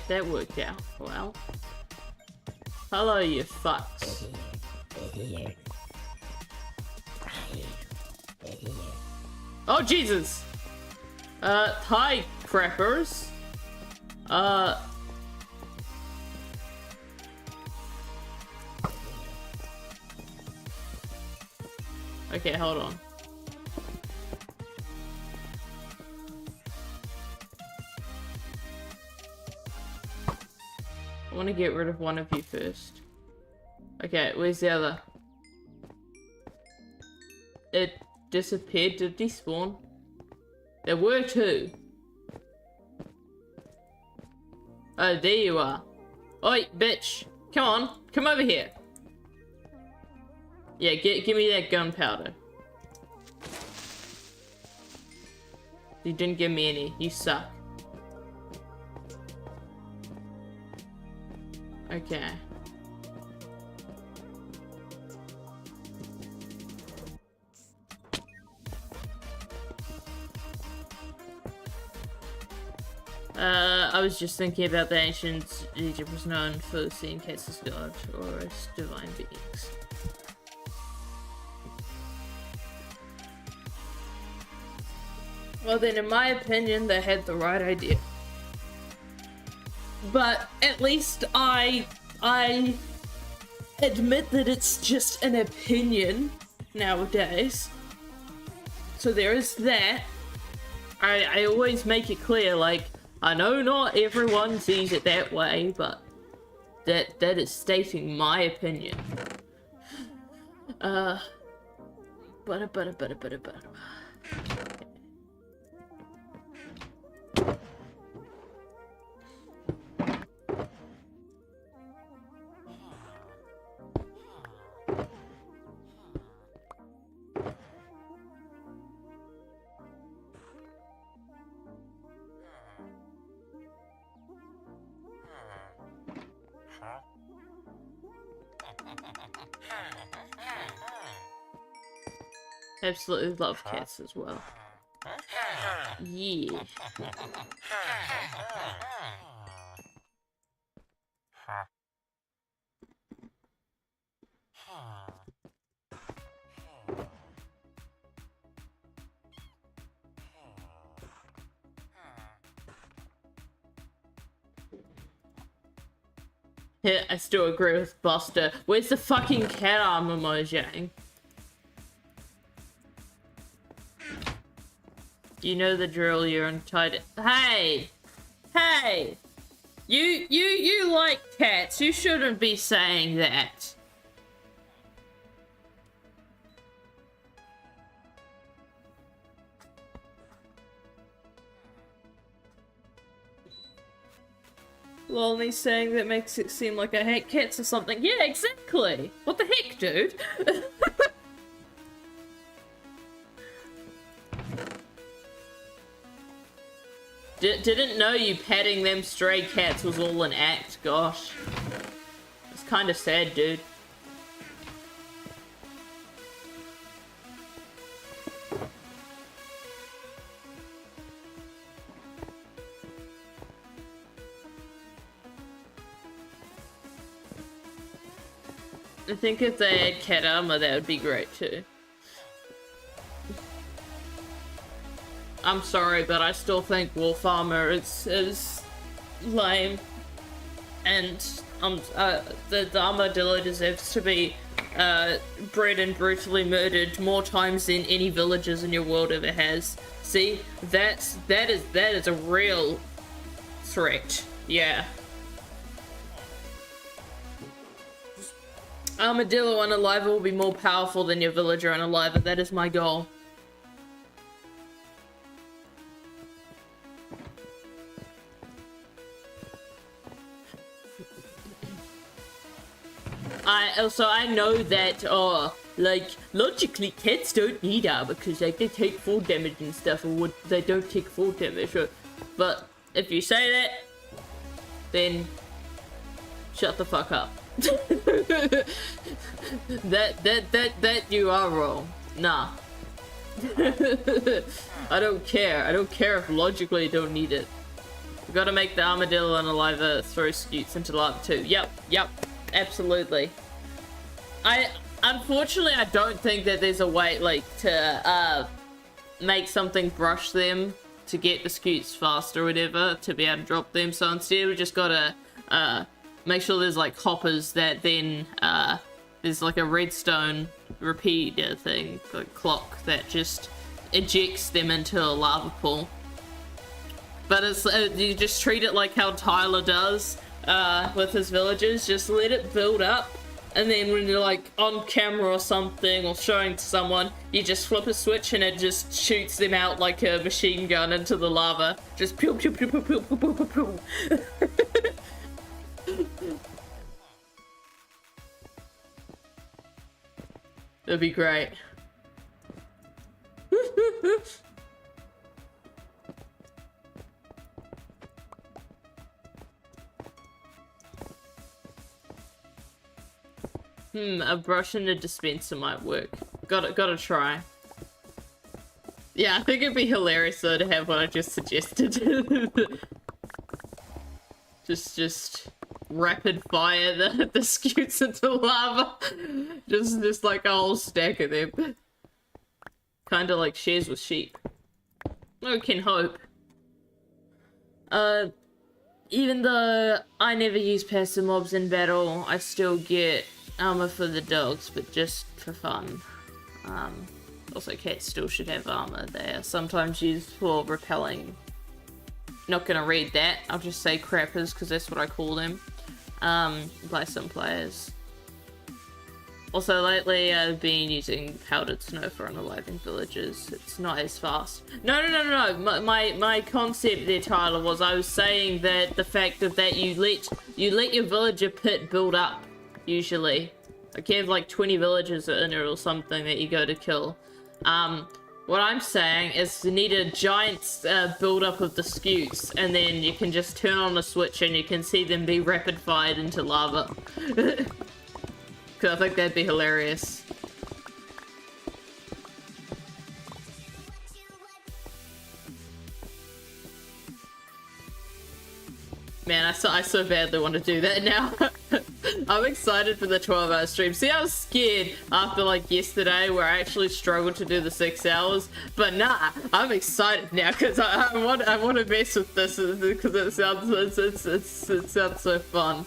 That worked out well. Hello, you fucks. Oh, Jesus! Hi, crappers. Okay, hold on. I want to get rid of one of you first. Okay, where's the other? It disappeared. Did it despawn? There were two. Oh, there you are. Oi, bitch. Come on. Come over here. Yeah, give me that gunpowder. You didn't give me any. You suck. Okay. I was just thinking about the ancient Egypt was known for seeing cats as gods or as divine beings. Well then, in my opinion, they had the right idea. But at least I admit that it's just an opinion nowadays. So there is that. I always make it clear, like, I know not everyone sees it that way, but that is stating my opinion. Absolutely love cats as well. Yeah. Yeah, I still agree with Buster. Where's the fucking cat armor, Mojang? You know the drill, you're untied. Hey! Hey! You like cats. You shouldn't be saying that. Lonely saying that makes it seem like I hate cats or something. Yeah, exactly! What the heck, dude? Didn't know you petting them stray cats was all an act, gosh. It's kind of sad, dude. I think if they had cat armor, that would be great too. I'm sorry, but I still think wolf armor is lame, and the armadillo deserves to be bred and brutally murdered more times than any villagers in your world ever has. See, that is a real threat. Yeah. Armadillo unaliver will be more powerful than your villager unaliver. That is my goal. I know that, like, logically cats don't need armor because, like, they take fall damage and stuff, or they don't take fall damage, but if you say that, then shut the fuck up. that you are wrong. Nah. I don't care. I don't care if logically you don't need it. We gotta make the armadillo unaliver throw scutes into lava too. Yep. Absolutely. Unfortunately, I don't think that there's a way, like, to, make something brush them to get the scutes faster or whatever, to be able to drop them, so instead we just gotta, make sure there's, like, hoppers that then, there's, like, a redstone repeater thing, the clock that just ejects them into a lava pool. But it's you just treat it like how Tyler does with his villagers. Just let it build up, and then when you're like on camera or something or showing to someone, you just flip a switch and it just shoots them out like a machine gun into the lava. Just pew pew pew pew pew pew pew pew. That'd be great. A brush and a dispenser might work. Gotta try. Yeah, I think it'd be hilarious though to have what I just suggested. just rapid fire the scutes into lava. Just like a whole stack of them. Kinda like shares with sheep. I can hope. Even though I never use passive mobs in battle, I still get armor for the dogs, but just for fun. Also cats still should have armor. They are sometimes used for repelling. Not gonna read that, I'll just say crappers because that's what I call them. By some players. Also lately I've been using powdered snow for unaliving villages. It's not as fast. No. My concept there, Tyler, was I was saying that the fact of that you let your villager pit build up. Usually. Like you have like 20 villagers in it or something that you go to kill. What I'm saying is you need a giant build up of the scutes, and then you can just turn on a switch and you can see them be rapid fired into lava. Cause I think that'd be hilarious. Man, I so badly want to do that now. I'm excited for the 12-hour stream. See, I was scared after like yesterday where I actually struggled to do the 6 hours, but nah, I'm excited now because I want to mess with this because it sounds so fun.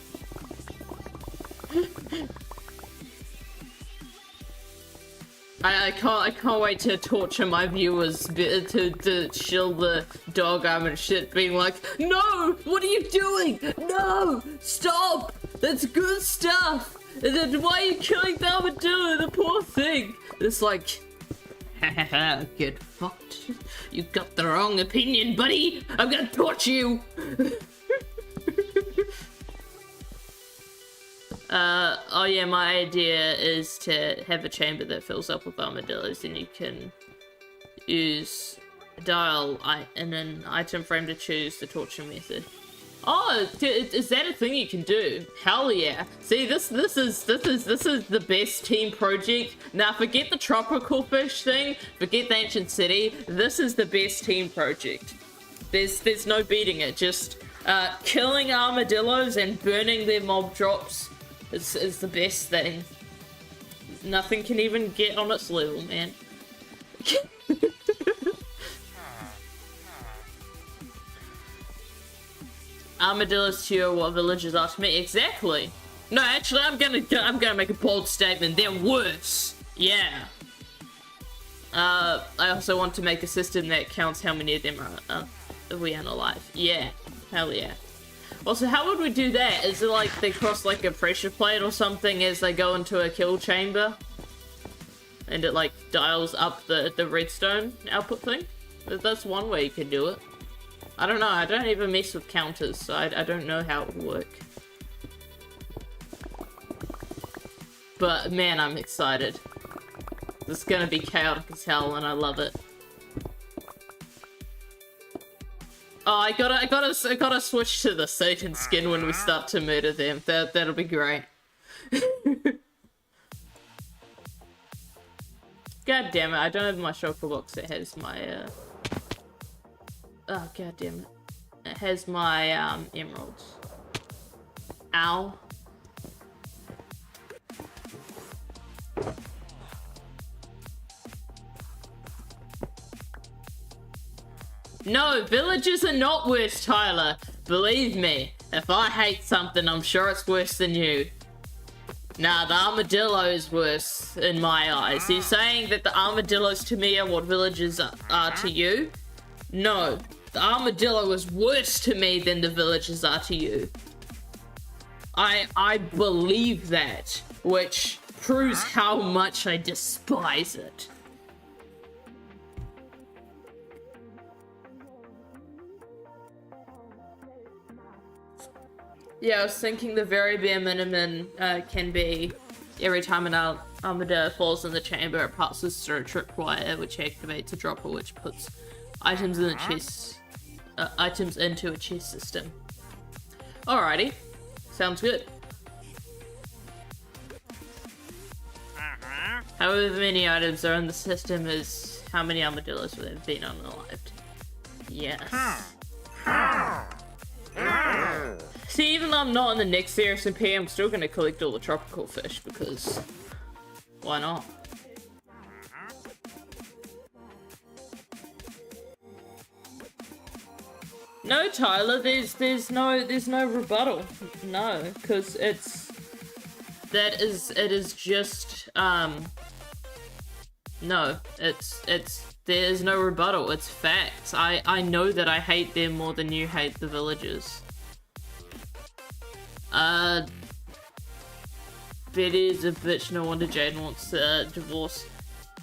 I can't wait to torture my viewers to shill the dog arm and shit, being like, no, what are you doing? No, stop, that's good stuff. And then why are you killing the armadillo, the poor thing? It's like, haha, get fucked. You got the wrong opinion, buddy. I'm gonna torture you. Oh yeah, my idea is to have a chamber that fills up with armadillos, and you can use dial in an item frame to choose the torture method. Oh, is that a thing you can do? Hell yeah! See, this is the best team project. Now, forget the tropical fish thing, forget the ancient city. This is the best team project. There's no beating it. Just killing armadillos and burning their mob drops. Is the best thing. Nothing can even get on its level, man. Armadillos to you what villagers are to me. Exactly. No, actually, I'm gonna make a bold statement. They're worse. Yeah. I also want to make a system that counts how many of them are we unalive. Yeah. Hell yeah. Also, how would we do that? Is it like they cross like a pressure plate or something as they go into a kill chamber? And it like dials up the redstone output thing? That's one way you could do it. I don't know, I don't even mess with counters, so I don't know how it would work. But man, I'm excited. This is gonna be chaotic as hell and I love it. Oh, I gotta switch to the Satan skin when we start to murder them. That'll be great. God damn it, I don't have my shulker box that has my, oh, god damn it. It has my, emeralds. Ow. No, villagers are not worse, Tyler. Believe me, if I hate something, I'm sure it's worse than you. Nah, the armadillo is worse. worse in my eyes. You're saying that the armadillos to me are what villagers are to you? No, the armadillo is worse to me than the villagers are to you. I believe that, which proves how much I despise it. Yeah, I was thinking the very bare minimum can be every time an armadillo falls in the chamber, it passes through a tripwire, which activates a dropper, which puts items in the chest, items into a chest system. Alrighty, sounds good. However many items are in the system is how many armadillos would have been unalived. Yes. See, even though I'm not in the next SMP, I'm still gonna collect all the tropical fish because why not? No, Tyler, there's no rebuttal. No, because it is just no, there's no rebuttal, it's facts. I know that I hate them more than you hate the villagers. Betty is a bitch, no wonder Jane wants a divorce.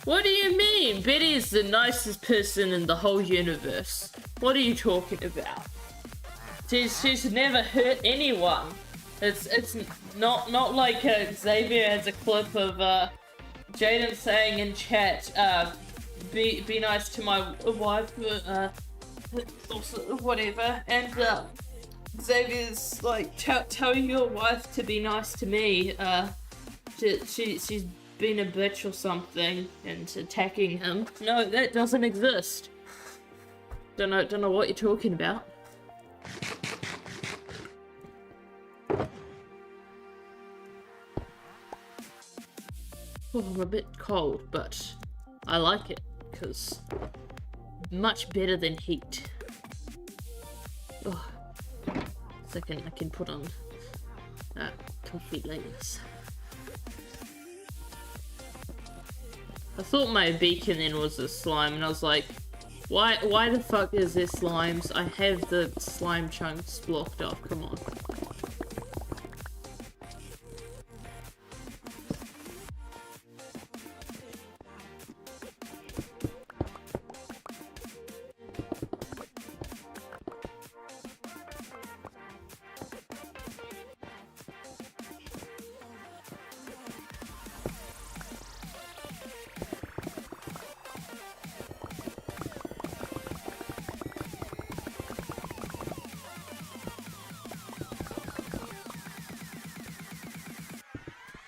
What do you mean? Betty is the nicest person in the whole universe. What are you talking about? She's never hurt anyone. It's not like Xavier has a clip of Jaden saying in chat, be nice to my wife, also whatever, and Xavier's like, tell your wife to be nice to me. She's been a bitch or something and attacking him. No, that doesn't exist. Don't know what you're talking about. Oh, I'm a bit cold, but I like it because much better than heat. Oh. Second, I can put on comfy layers. I thought my beacon then was a slime, and I was like, why the fuck is there slimes? I have the slime chunks blocked off, come on.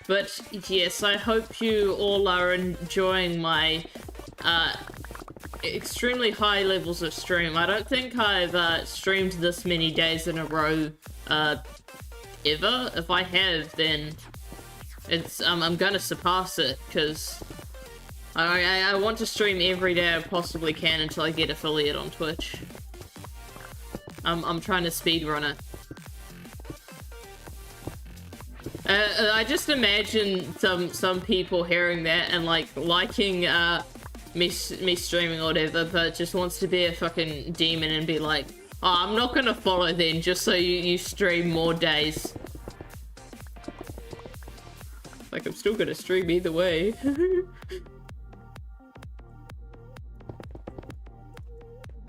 But yes, I hope you all are enjoying my extremely high levels of stream. I don't think I've streamed this many days in a row ever. If I have, then it's I'm gonna surpass it because I want to stream every day I possibly can until I get affiliate on Twitch. I'm trying to speedrun it. I just imagine some people hearing that and like liking me streaming or whatever, but just wants to be a fucking demon and be like, oh, I'm not gonna follow then just so you stream more days. Like, I'm still gonna stream either way.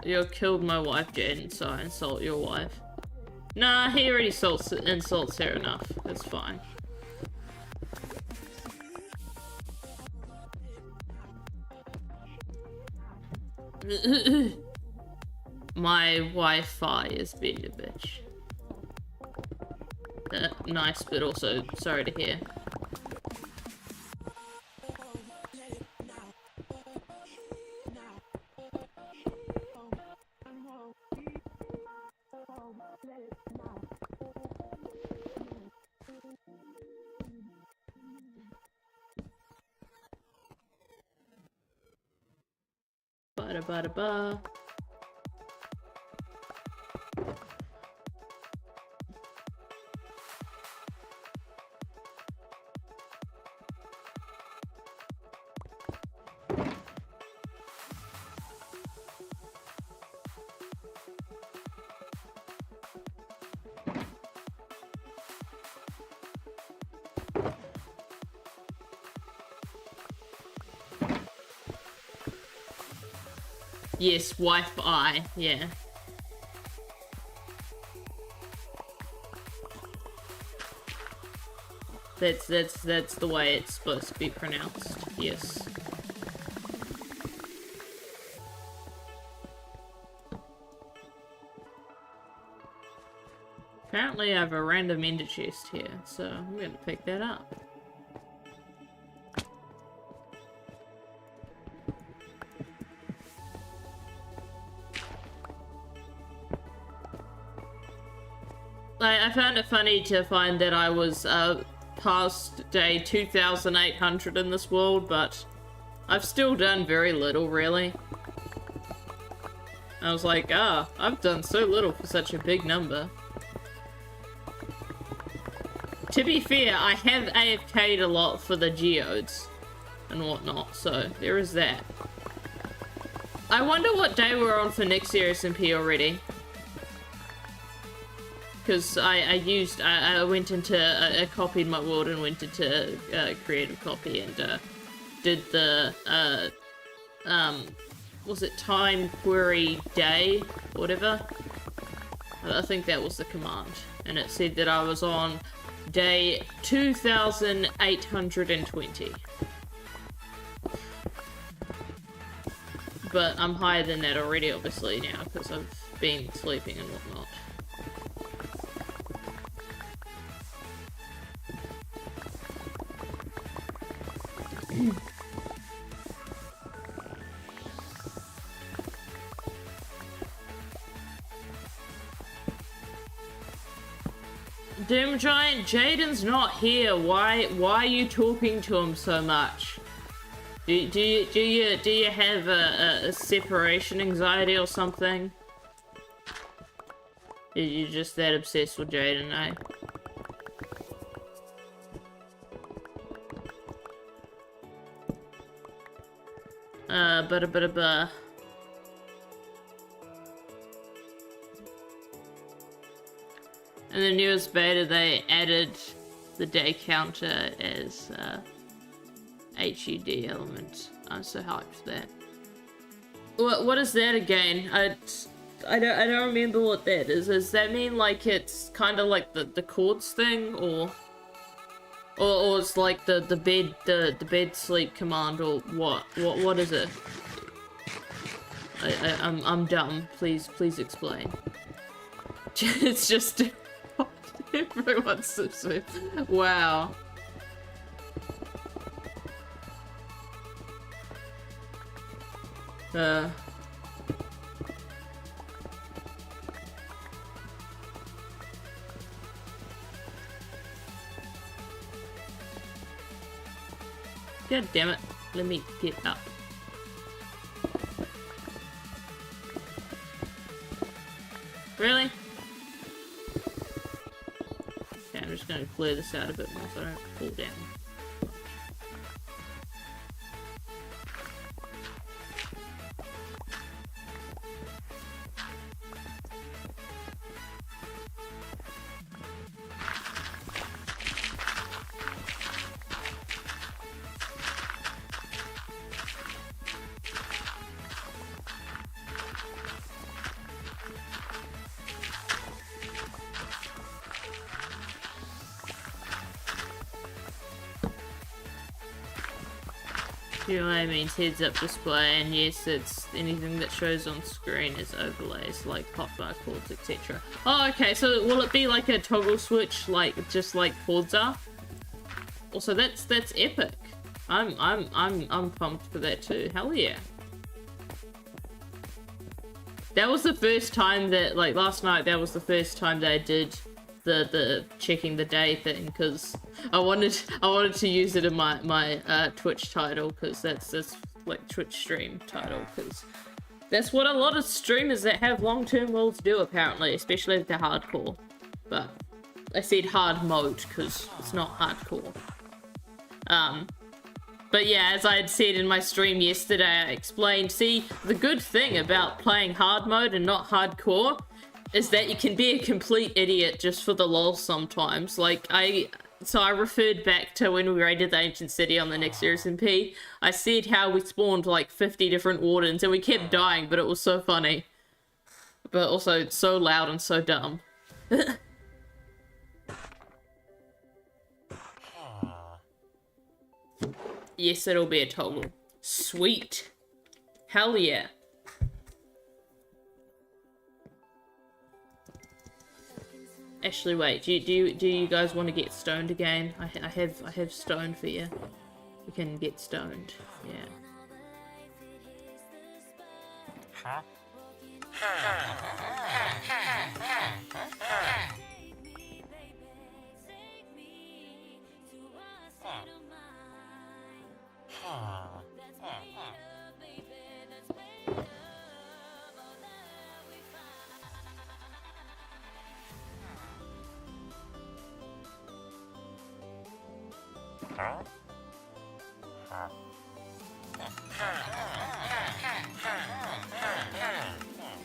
You killed my wife, Jaden, so I insult your wife. Nah, he already insults her enough. It's fine. My Wi-Fi is being a bitch. Nice, but also sorry to hear. Ba-da-ba-da-ba. Yes, Wi-Fi, yeah. That's the way it's supposed to be pronounced, yes. Apparently I have a random ender chest here, so I'm gonna pick that up. I found it funny to find that I was past day 2,800 in this world, but I've still done very little, really. I was like, I've done so little for such a big number. To be fair, I have AFK'd a lot for the geodes and whatnot, so there is that. I wonder what day we're on for next year SMP already. Because I went into, I copied my world and went into creative copy and did the, was it time query day, or whatever? I think that was the command. And it said that I was on day 2,820. But I'm higher than that already, obviously, now, because I've been sleeping and whatnot. Doom Giant, Jaden's not here. Why are you talking to him so much? Do you have a separation anxiety or something? Are you just that obsessed with Jaden, eh? Ba-da-ba-da-ba. In the newest beta, they added the day counter as HUD element. I'm so hyped for that. What is that again? I don't remember what that is. Does that mean like it's kind of like the chords thing, or it's like the bed sleep command, or what is it? I'm dumb. Please explain. It's just everyone's so sweet. Wow. God damn it. Let me get up. Really? Okay, I'm just gonna clear this out a bit more so I don't fall down. UI means heads up display, and yes, it's anything that shows on screen is overlays like hotbar chords, etc. Oh, okay, so will it be like a toggle switch, like just like chords are? Also, that's epic. I'm pumped for that too. Hell yeah. That was the first time that, like last night, that was the first time that I did the checking the day thing, because I wanted to use it in my Twitch title, because that's like Twitch stream title, because that's what a lot of streamers that have long-term worlds do apparently, especially if they're hardcore. But I said hard mode because it's not hardcore. But yeah, as I had said in my stream yesterday, I explained, see, the good thing about playing hard mode and not hardcore is that you can be a complete idiot just for the lol sometimes. Like, So I referred back to when we raided the ancient city on the next SMP. I said how we spawned like 50 different wardens and we kept dying, but it was so funny. But also so loud and so dumb. Yes, it'll be a toggle. Sweet. Hell yeah. Actually, wait. Do you guys want to get stoned again? I have stone for you. You can get stoned. Yeah.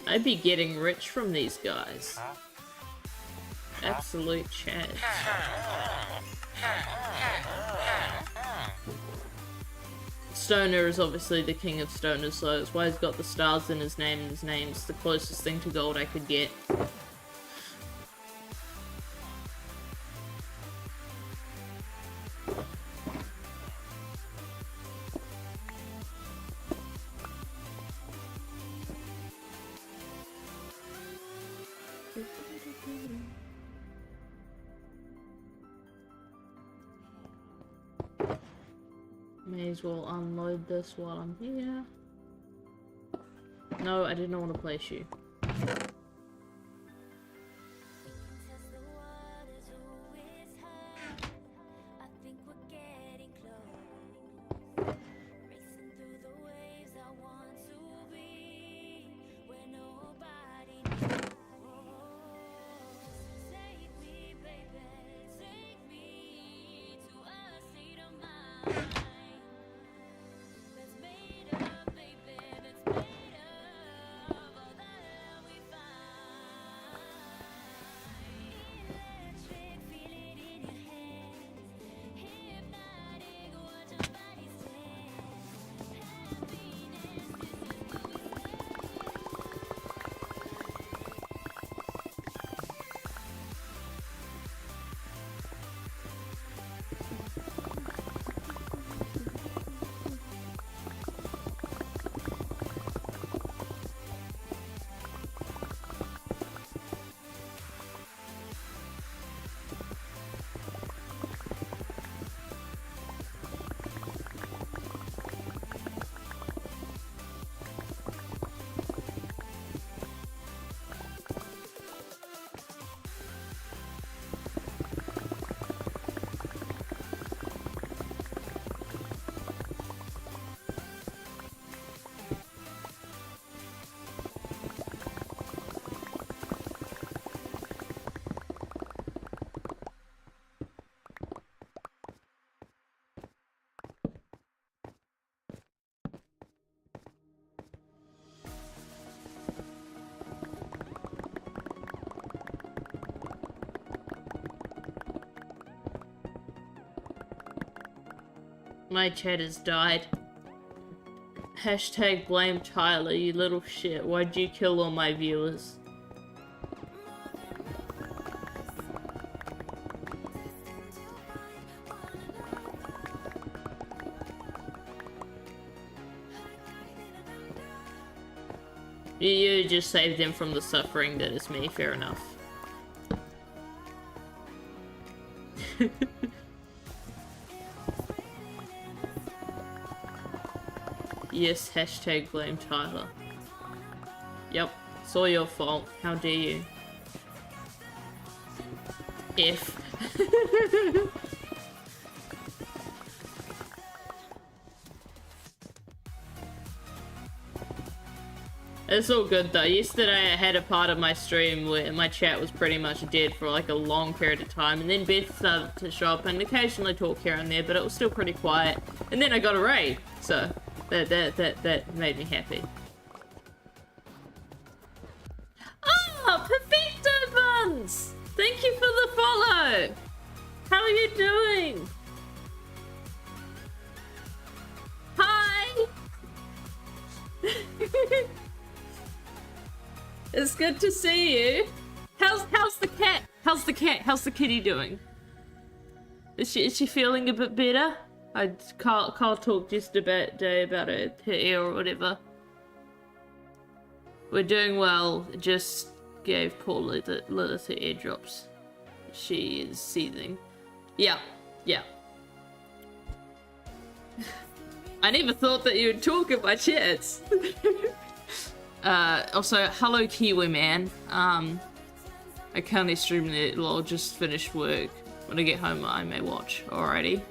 I'd be getting rich from these guys. Absolute Chad. Stoner is obviously the king of stoners, so that's why he's got the stars in his name, and his name's the closest thing to gold I could get. May as well unload this while I'm here. No, I didn't want to place you. My chat has died. Hashtag blame Tyler, you little shit. Why'd you kill all my viewers? You just saved them from the suffering that is me, fair enough. Yes, hashtag blame Tyler. Yep, it's all your fault. How dare you? F. It's all good though. Yesterday I had a part of my stream where my chat was pretty much dead for like a long period of time, and then Beth started to show up and occasionally talk here and there, but it was still pretty quiet. And then I got a raid, so that made me happy. Oh, Perfecto Buns! Thank you for the follow! How are you doing? Hi! It's good to see you. How's the cat? How's the cat? How's the kitty doing? Is she feeling a bit better? Carl talked yesterday about her ear or whatever. We're doing well. Just gave poor Lilith her eardrops. She is seething. Yeah. I never thought that you would talk in my chats. Also, hello Kiwi man. I currently stream it. I'll just finished work. When I get home, I may watch. Alrighty.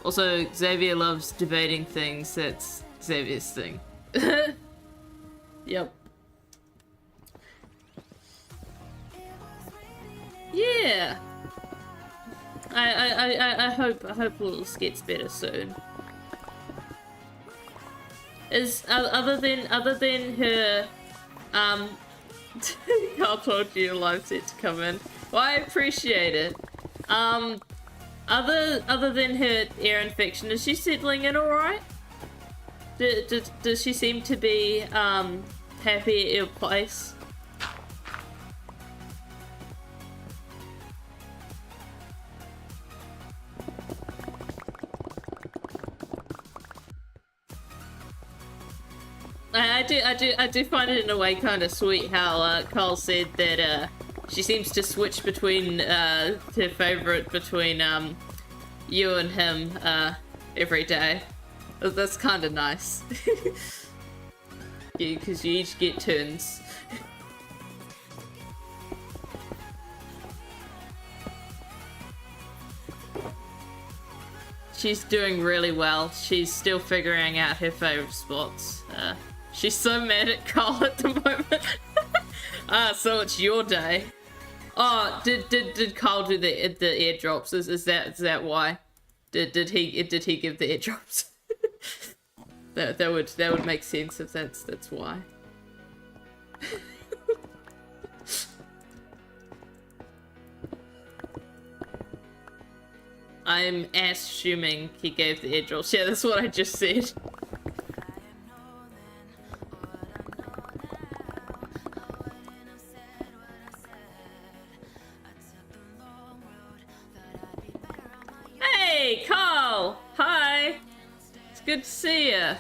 Also, Xavier loves debating things. That's Xavier's thing. Yep. Yeah. I hope Lilith gets better soon. Is other than her Carl told you your live set to come in. Well, I appreciate it. Other than her ear infection, is she settling in alright? Does she seem to be happy at your place? I do find it in a way kind of sweet how Carl said that she seems to switch between her favorite between you and him every day. That's kind of nice. Yeah, because you each get turns. She's doing really well. She's still figuring out her favorite spots. She's so mad at Carl at the moment. So it's your day. Oh, did Carl do the airdrops? Is that why? Did he give the airdrops? that would make sense if that's why. I'm assuming he gave the airdrops. Yeah, that's what I just said. Hey, Carl! Hi! It's good to see you.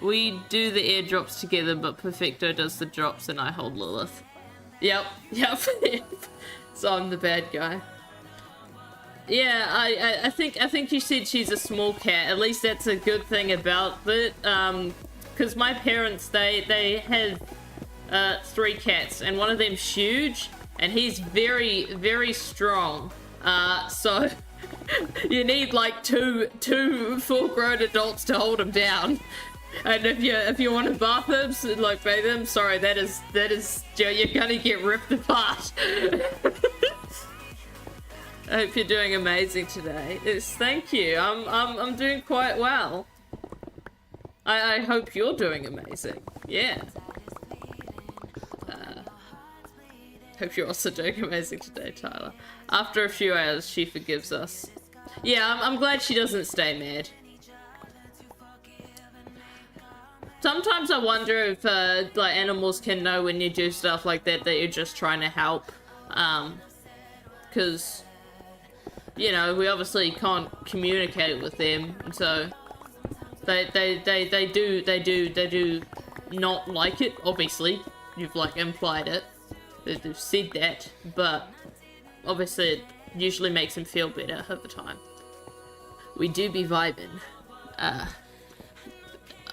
We do the airdrops together, but Perfecto does the drops and I hold Lilith. Yep. So I'm the bad guy. Yeah, I think you said she's a small cat. At least that's a good thing about it. Because my parents, they had 3 cats, and one of them's huge, and he's very, very strong. So you need like two full-grown adults to hold him down. And if you want to bath him, like bathe him, sorry, that is you're gonna get ripped apart. I hope you're doing amazing today. Yes, thank you. I'm doing quite well. I hope you're doing amazing. Yeah. Hope you're also doing amazing today, Tyler. After a few hours, she forgives us. Yeah, I'm glad she doesn't stay mad. Sometimes I wonder if like animals can know when you do stuff like that you're just trying to help. Because you know, we obviously can't communicate with them, so they do not like it. Obviously, you've like implied it. They've said that, but obviously it usually makes them feel better over time. We do be vibing.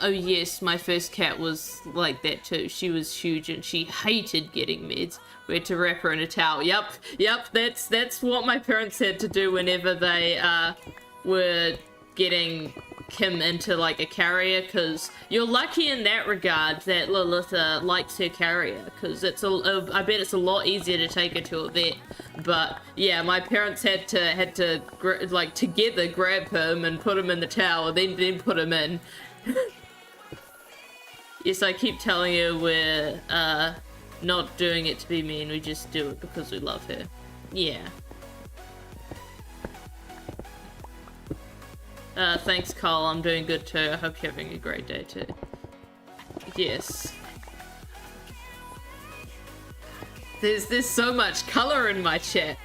Oh yes, my first cat was like that too. She was huge and she hated getting meds. We had to wrap her in a towel. Yep, that's what my parents had to do whenever they were getting Kim into like a carrier, because you're lucky in that regard that Lilith likes her carrier, because it's I bet it's a lot easier to take her to a vet. But yeah, my parents had to like together grab him and put him in the towel, then put him in. Yes, I keep telling you we're not doing it to be mean, we just do it because we love her. Yeah. Thanks, Carl. I'm doing good too. I hope you're having a great day too. Yes. There's so much color in my chat.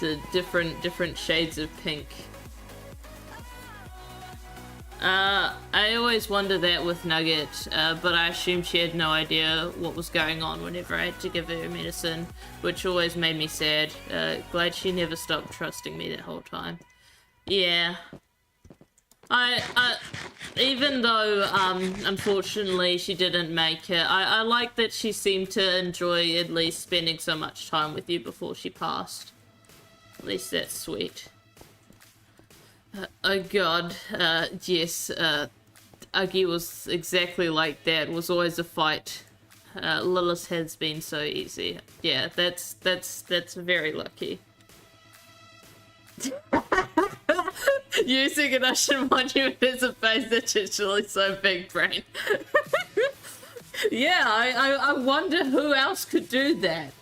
The different shades of pink. I always wonder that with Nugget, but I assumed she had no idea what was going on whenever I had to give her medicine, which always made me sad. Glad she never stopped trusting me that whole time. Yeah. I even though, unfortunately she didn't make it, I like that she seemed to enjoy at least spending so much time with you before she passed. At least that's sweet. Oh god, yes, Uggy was exactly like that. It was always a fight. Lilith has been so easy. Yeah, that's very lucky. Using an ocean monument as a base, that's actually so big brain. Yeah, I wonder who else could do that.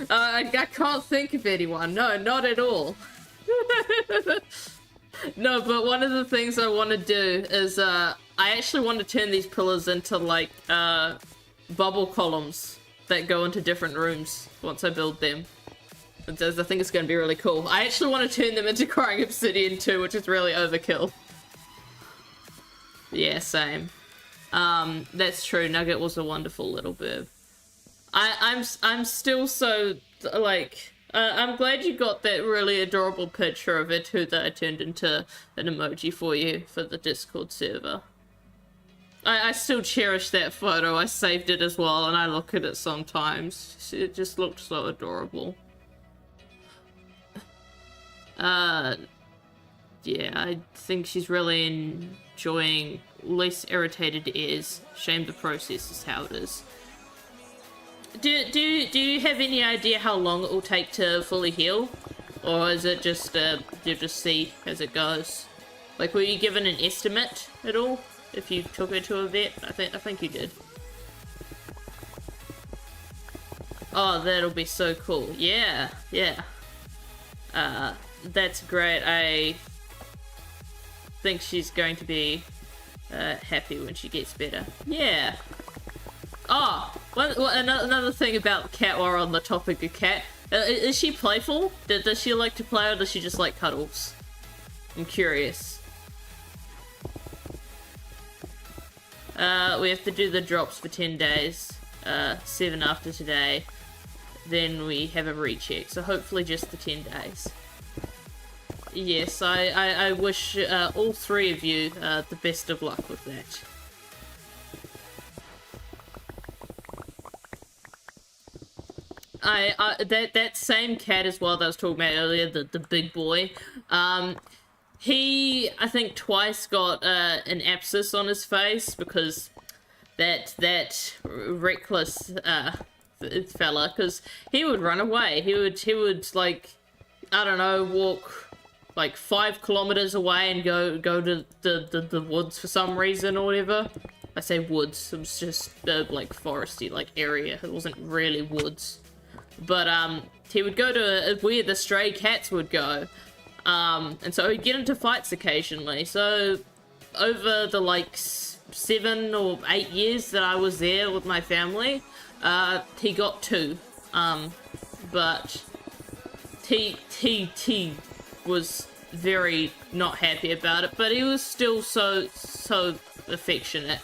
I can't think of anyone. No, not at all. No, but one of the things I want to do is, I actually want to turn these pillars into, like, bubble columns that go into different rooms once I build them. I think it's going to be really cool. I actually want to turn them into crying obsidian too, which is really overkill. Yeah, same. That's true. Nugget was a wonderful little bird. I'm still so, like... I'm glad you got that really adorable picture of it too that I turned into an emoji for you for the Discord server. I still cherish that photo. I saved it as well and I look at it sometimes. It just looked so adorable. Yeah, I think she's really enjoying less irritated ears. Shame the process is how it is. Do you have any idea how long it will take to fully heal? Or is it just, you just see as it goes? Like, were you given an estimate at all? If you took her to a vet? I think you did. Oh, that'll be so cool. Yeah, yeah. That's great. I think she's going to be, happy when she gets better. Yeah. Oh, another thing about Cat while we're on the topic of Cat. Is she playful? Does she like to play or does she just like cuddles? I'm curious. We have to do the drops for 10 days. 7 after today. Then we have a recheck. So hopefully just the 10 days. Yes, I wish all 3 of you the best of luck with that. That same cat as well that I was talking about earlier, the big boy, he, I think twice got an abscess on his face because that reckless fella, because he would run away. He would like, I don't know, walk like 5 kilometers away and go to the woods for some reason or whatever. I say woods, it was just like foresty like area. It wasn't really woods. But, he would go to where the stray cats would go. And so he'd get into fights occasionally. So, over the, like, 7 or 8 years that I was there with my family, he got 2. But he was very not happy about it, but he was still so affectionate.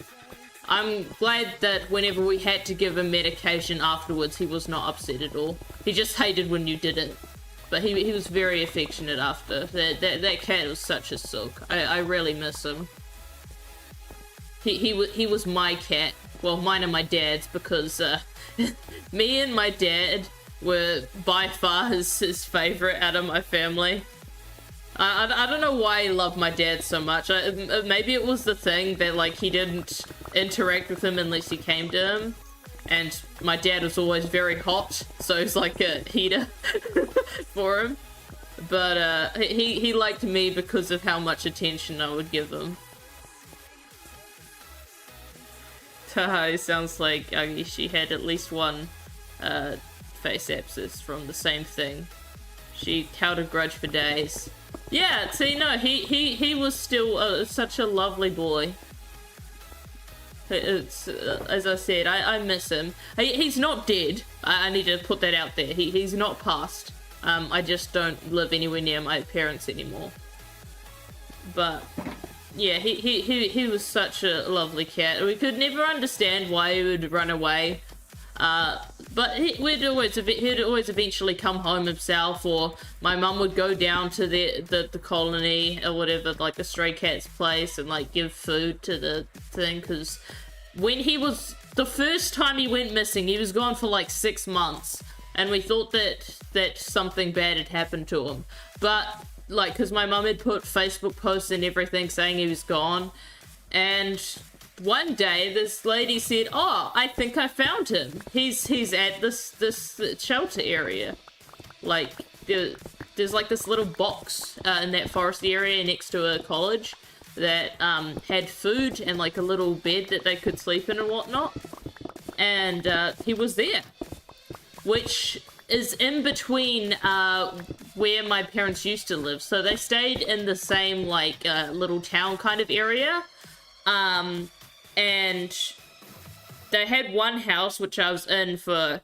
I'm glad that whenever we had to give him medication afterwards, he was not upset at all. He just hated when you did it. But he was very affectionate after. That cat was such a sook. I really miss him. He was my cat. Well, mine and my dad's, because me and my dad were by far his favorite out of my family. I don't know why he loved my dad so much. Maybe it was the thing that, like, he didn't interact with him unless he came to him. And my dad was always very hot, so he's like a heater for him. But he liked me because of how much attention I would give him. Haha, it sounds like she had at least one face abscess from the same thing. She held a grudge for days. Yeah, see, no, he was still such a lovely boy. It's as I said, I miss him. He's not dead. I need to put that out there. He's not passed. I just don't live anywhere near my parents anymore. But yeah, he was such a lovely cat. We could never understand why he would run away. But he'd always eventually come home himself, or my mum would go down to the colony or whatever, like the stray cat's place, and like give food to the thing. Because when the first time he went missing, he was gone for like 6 months, and we thought that something bad had happened to him. But like, because my mum had put Facebook posts and everything saying he was gone, and one day this lady said, "Oh, I think I found him. He's at this shelter area. Like there's like this little box in that forest area next to a college that had food and like a little bed that they could sleep in and whatnot. And he was there, which is in between where my parents used to live. So they stayed in the same like little town kind of area. And they had one house which I was in for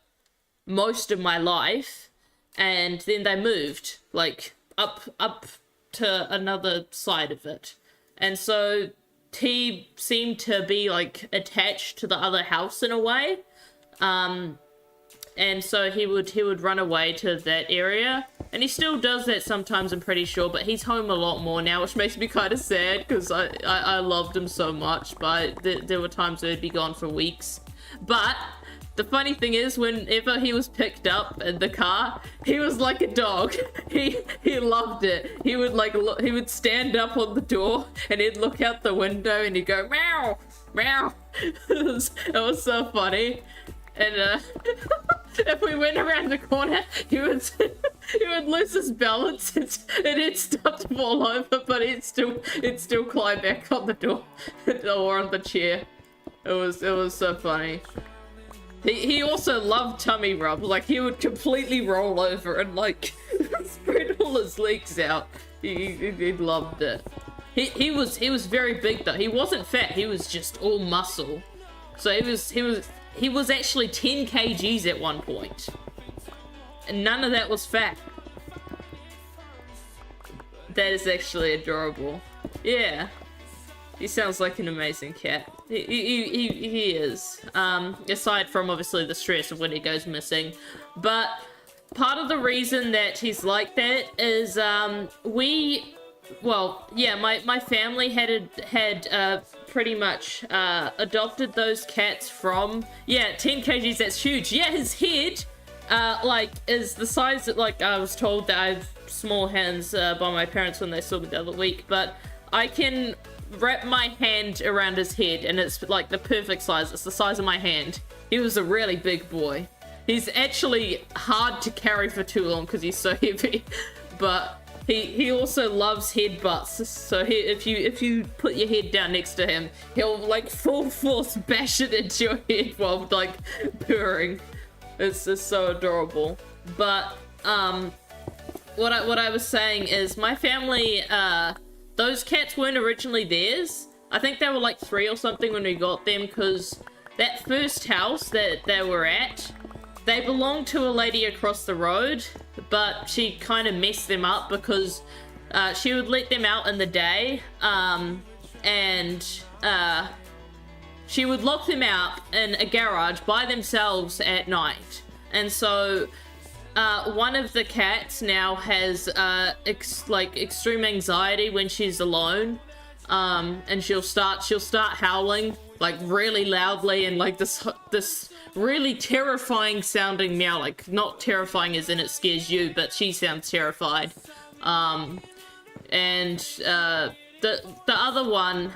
most of my life, and then they moved like up to another side of it. And so he seemed to be like attached to the other house in a way. And so he would run away to that area, and he still does that sometimes, I'm pretty sure, but he's home a lot more now, which makes me kind of sad, because I loved him so much, but there were times where he'd be gone for weeks. But the funny thing is, whenever he was picked up in the car, he was like a dog. He loved it. He would like he would stand up on the door, and he'd look out the window, and he'd go meow, meow. It was so funny. And if we went around the corner, he would lose his balance and he'd start to fall over, but he'd still climb back on the door or on the chair. It was so funny. He also loved tummy rub. Like, he would completely roll over and like spread all his legs out. He loved it. He was very big though. He wasn't fat. He was just all muscle. So he was actually 10 kgs at one point. And none of that was fat. That is actually adorable. Yeah. He sounds like an amazing cat. He is. Aside from obviously the stress of when he goes missing. But part of the reason that he's like that is well, yeah, my family had pretty much adopted those cats from, yeah, 10 kgs, that's huge. Yeah, his head like is the size that, like, I was told that I have small hands by my parents when they saw me the other week, but I can wrap my hand around his head and it's like the perfect size. It's the size of my hand. He was a really big boy. He's actually hard to carry for too long because he's so heavy, but he also loves headbutts. So if you put your head down next to him, he'll like full force bash it into your head while like purring. It's just so adorable. But what I was saying is my family, those cats weren't originally theirs. I think they were like 3 or something when we got them, because that first house that they were at, they belonged to a lady across the road, but she kind of messed them up because she would let them out in the day, and she would lock them out in a garage by themselves at night. And so one of the cats now has extreme anxiety when she's alone, and she'll start howling like really loudly and like this really terrifying sounding meow, like not terrifying as in it scares you, but she sounds terrified. And the other one,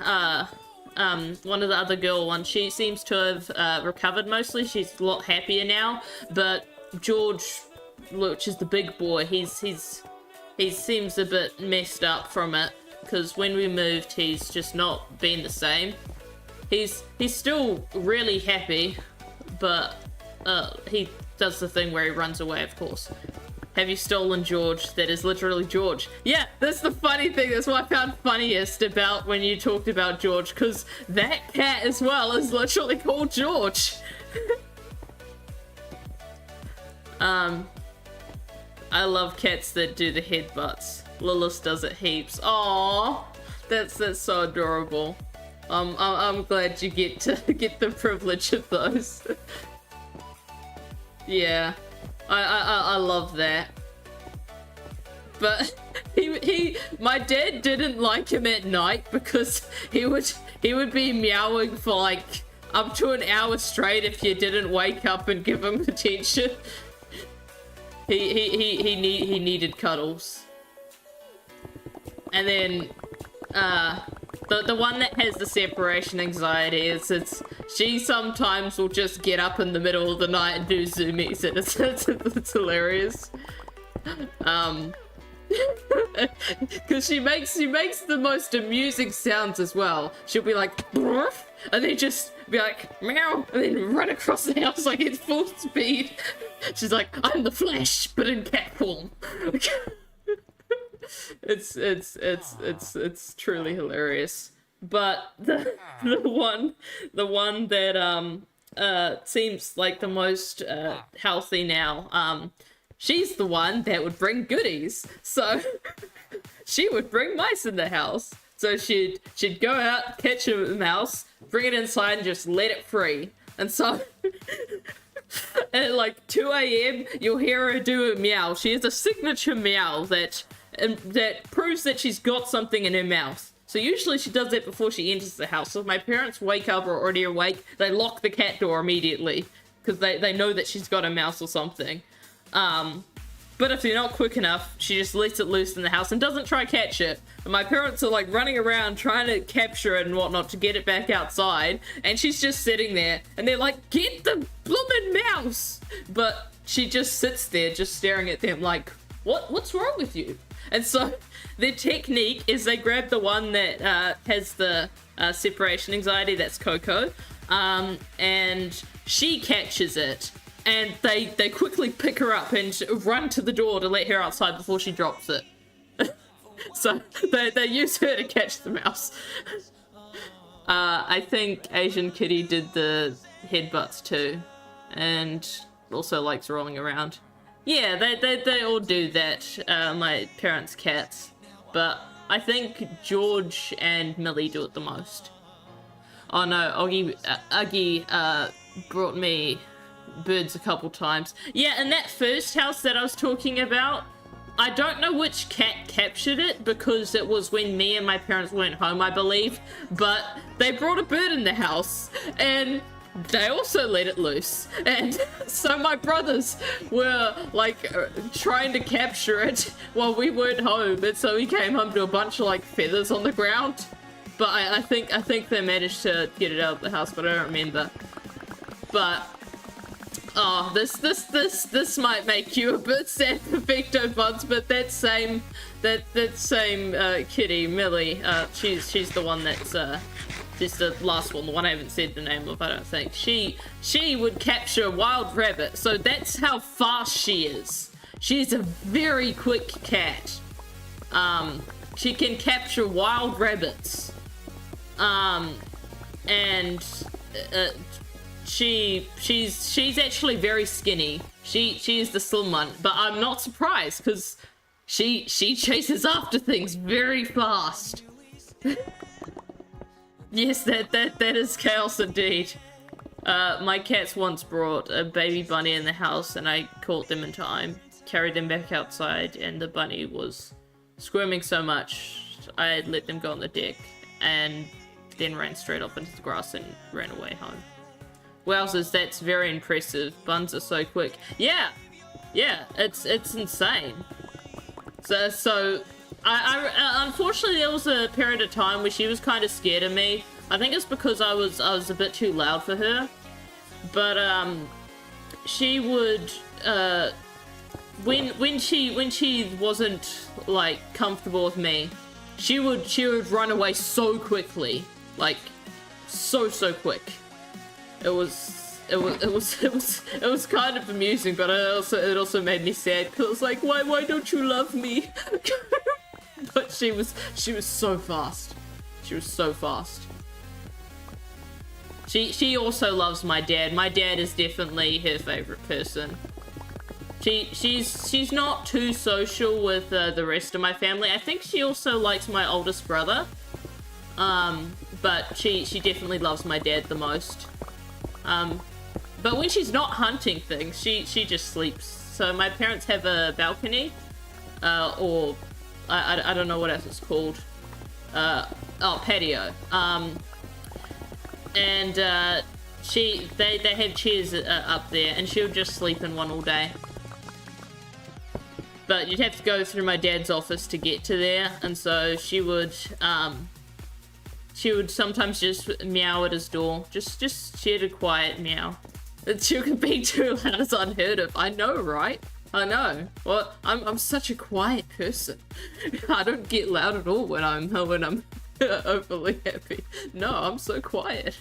one of the other girl ones, she seems to have recovered mostly. She's a lot happier now, but George, which is the big boy, he he seems a bit messed up from it, because when we moved, he's just not been the same. He's still really happy, but he does the thing where he runs away, of course. Have you stolen George? That is literally George. Yeah, that's the funny thing. That's what I found funniest about when you talked about George, because that cat as well is literally called George. I love cats that do the headbutts. Lilith does it heaps. Aww, that's so adorable. I'm glad you get to get the privilege of those. Yeah. I love that. But my dad didn't like him at night because he would be meowing for like up to an hour straight if you didn't wake up and give him attention. He needed cuddles. And then the one that has the separation anxiety is she sometimes will just get up in the middle of the night and do zoomies, and it's hilarious. Because she makes the most amusing sounds as well. She'll be like, "Brrf," and then just be like, "Meow," and then run across the house like it's full speed. She's like, "I'm the Flash, but in cat form." It's truly hilarious. But the one that seems like the most healthy now, she's the one that would bring goodies. So she would bring mice in the house. So she'd go out, catch a mouse, bring it inside, and just let it free. And so at like 2 a.m. you'll hear her do a meow. She has a signature meow that proves that she's got something in her mouth. So usually she does that before she enters the house. So if my parents wake up or already awake, they lock the cat door immediately because they know that she's got a mouse or something. But if they're not quick enough, she just lets it loose in the house and doesn't try catch it. And my parents are like running around trying to capture it and whatnot to get it back outside. And she's just sitting there and they're like, "Get the bloomin' mouse!" But she just sits there just staring at them like, what's wrong with you? And so their technique is they grab the one that has the separation anxiety, that's Coco, and she catches it. And they quickly pick her up and run to the door to let her outside before she drops it. So they use her to catch the mouse. I think Asian Kitty did the headbutts too, and also likes rolling around. Yeah, they all do that, my parents' cats. But I think George and Millie do it the most. Oh no, Uggy brought me birds a couple times. Yeah, in that first house that I was talking about, I don't know which cat captured it because it was when me and my parents weren't home, I believe, but they brought a bird in the house and they also let it loose. And so my brothers were like trying to capture it while we weren't home, and so we came home to a bunch of like feathers on the ground. But I think they managed to get it out of the house, but I don't remember. But oh, this might make you a bit sad, Perfecto Buds, but that same kitty, Millie, she's the one that's just the last one, the one I haven't said the name of, I don't think. She would capture a wild rabbit, so that's how fast she is. She's a very quick cat. She can capture wild rabbits. And she's actually very skinny. She's the slim one, but I'm not surprised because she chases after things very fast. Yes, that is chaos indeed. My cats once brought a baby bunny in the house and I caught them in time, carried them back outside, and the bunny was squirming so much I let them go on the deck and then ran straight off into the grass and ran away home. Wowzers, that's very impressive. Buns are so quick. Yeah, it's insane. So I unfortunately there was a period of time where she was kind of scared of me. I think it's because I was a bit too loud for her. But she would when she wasn't like comfortable with me, she would run away so quickly, like so quick. It was kind of amusing, but it also made me sad because it was like, why don't you love me? But she was so fast. She was so fast. She also loves my dad. My dad is definitely her favorite person. She's not too social with the rest of my family. I think she also likes my oldest brother. But she definitely loves my dad the most. But when she's not hunting things, she just sleeps. So my parents have a balcony, or I don't know what else it's called. Patio. And they have chairs up there, and she'll just sleep in one all day. But you'd have to go through my dad's office to get to there, and so she would sometimes just meow at his door. She had a quiet meow. She could be too loud is unheard of. I know, right? I know. Well, I'm such a quiet person. I don't get loud at all when I'm overly happy. No, I'm so quiet.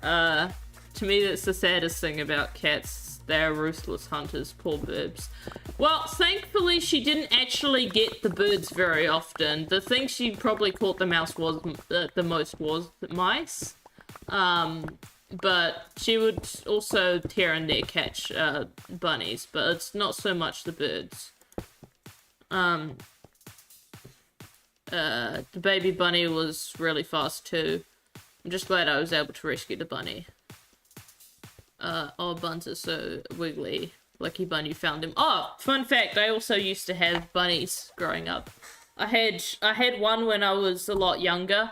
To me, that's the saddest thing about cats. They're ruthless hunters, poor birds. Well, thankfully, she didn't actually get the birds very often. The thing she probably caught the most was the mice. But she would also here and there catch bunnies, but it's not so much the birds. The baby bunny was really fast too. I'm just glad I was able to rescue the bunny. Oh, buns are so wiggly. Lucky bunny found him. Oh, fun fact, I also used to have bunnies growing up. I had one when I was a lot younger.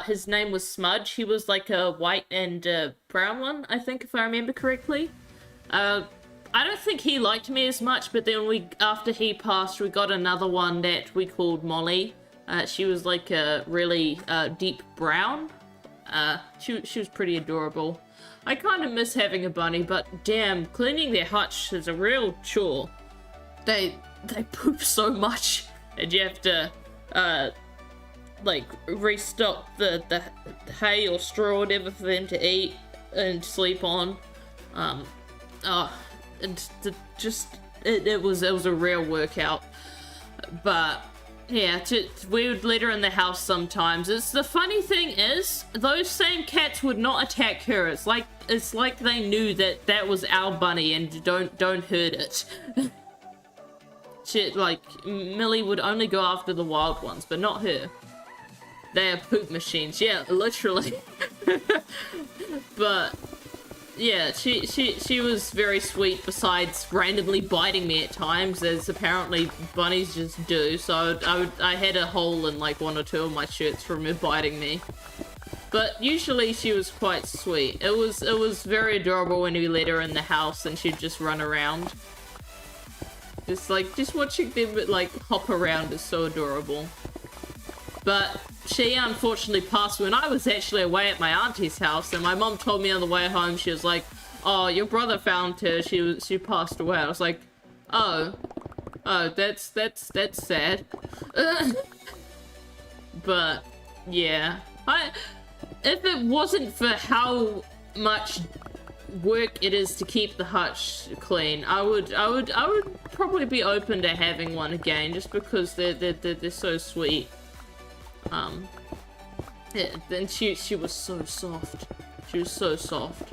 His name was Smudge. He was like a white and brown one, I think, if I remember correctly. I don't think he liked me as much, but then after he passed, we got another one that we called Molly. She was like a really deep brown. She was pretty adorable. I kind of miss having a bunny, but damn, cleaning their hutch is a real chore. They poop so much, and you have to like restock the hay or straw or whatever for them to eat and sleep on. It was a real workout. But yeah, we would let her in the house sometimes. The funny thing is, those same cats would not attack her. It's like they knew that was our bunny and don't hurt it. Millie would only go after the wild ones, but not her. They are poop machines. Yeah, literally. But yeah, she was very sweet, besides randomly biting me at times, as apparently bunnies just do. So I had a hole in like one or two of my shirts from her biting me. But usually she was quite sweet. It was very adorable when we let her in the house and she'd just run around. Just watching them like hop around is so adorable. But she unfortunately passed when I was actually away at my auntie's house, and my mom told me on the way home, she was like, "Oh, your brother found her. She passed away." I was like, "Oh, that's sad." But yeah, if it wasn't for how much work it is to keep the hutch clean, I would probably be open to having one again, just because they're so sweet. Yeah, then she was so soft. She was so soft.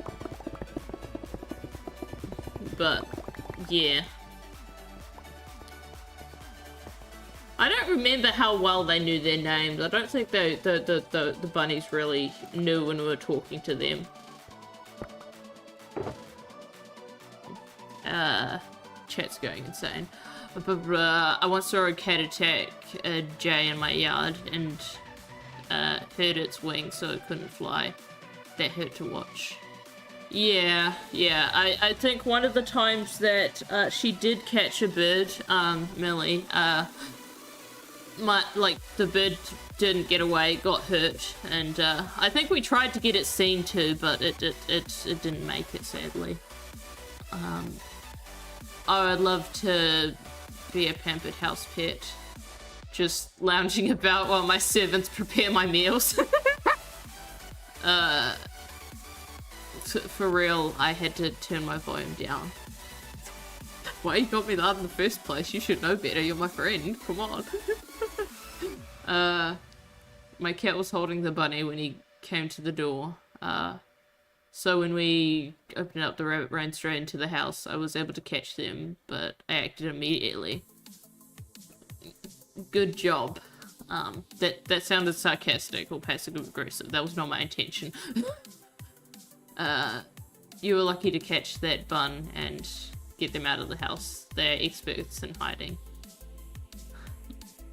But yeah, I don't remember how well they knew their names. I don't think the bunnies really knew when we were talking to them. Chat's going insane. I once saw a cat attack a jay in my yard and hurt its wings so it couldn't fly. That hurt to watch. Yeah. I think one of the times that she did catch a bird, Millie, the bird didn't get away, got hurt, and I think we tried to get it seen to, but it didn't make it, sadly. Oh, I'd love to be a pampered house pet. Just lounging about while my servants prepare my meals. For real, I had to turn my volume down. Why you got me that in the first place? You should know better, you're my friend, come on. My cat was holding the bunny when he came to the door. So when we opened up the rabbit ran straight into the house, I was able to catch them, but I acted immediately. Good job. That sounded sarcastic or passive aggressive. That was not my intention. You were lucky to catch that bun and get them out of the house. They're experts in hiding.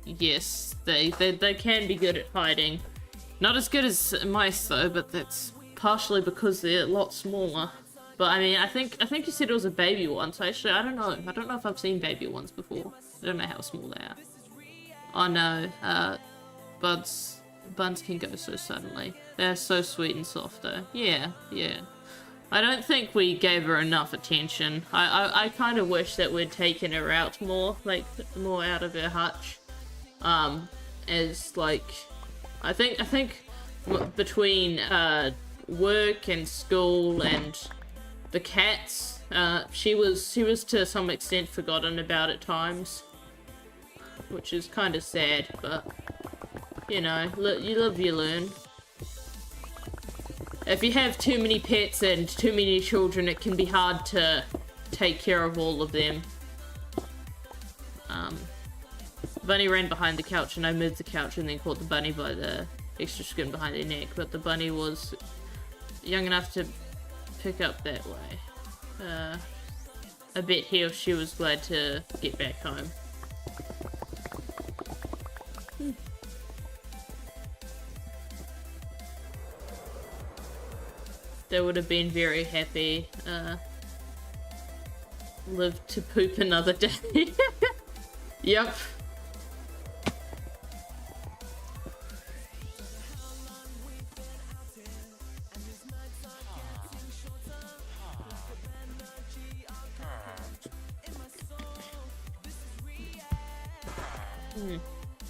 Yes, they can be good at hiding. Not as good as mice though, but that's partially because they're a lot smaller. But I mean, I think you said it was a baby one, so actually I don't know. I don't know if I've seen baby ones before. I don't know how small they are. Oh no, buns can go so suddenly. They're so sweet and soft though. Yeah. I don't think we gave her enough attention. I kind of wish that we'd taken her out more, like more out of her hutch. As like, I think between work and school and the cats, she was to some extent forgotten about at times, which is kind of sad. But you know, you live, you learn. If you have too many pets and too many children, it can be hard to take care of all of them. Bunny ran behind the couch and I moved the couch and then caught the bunny by the extra skin behind their neck, but the bunny was young enough to pick up that way. I bet he or she was glad to get back home. They would have been very happy. Live to poop another day. Yep.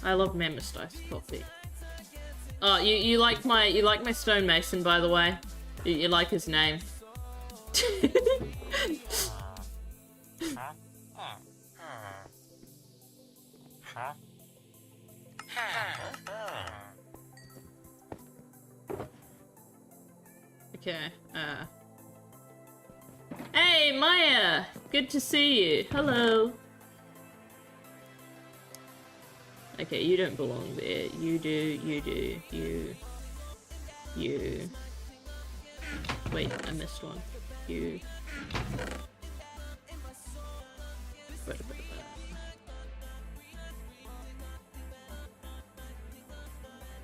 I love Mammoth iced coffee. Oh, you like my stonemason, by the way. You like his name. Okay, Hey, Maya! Good to see you. Hello. Okay, you don't belong there. You do, you. Wait, I missed one. You.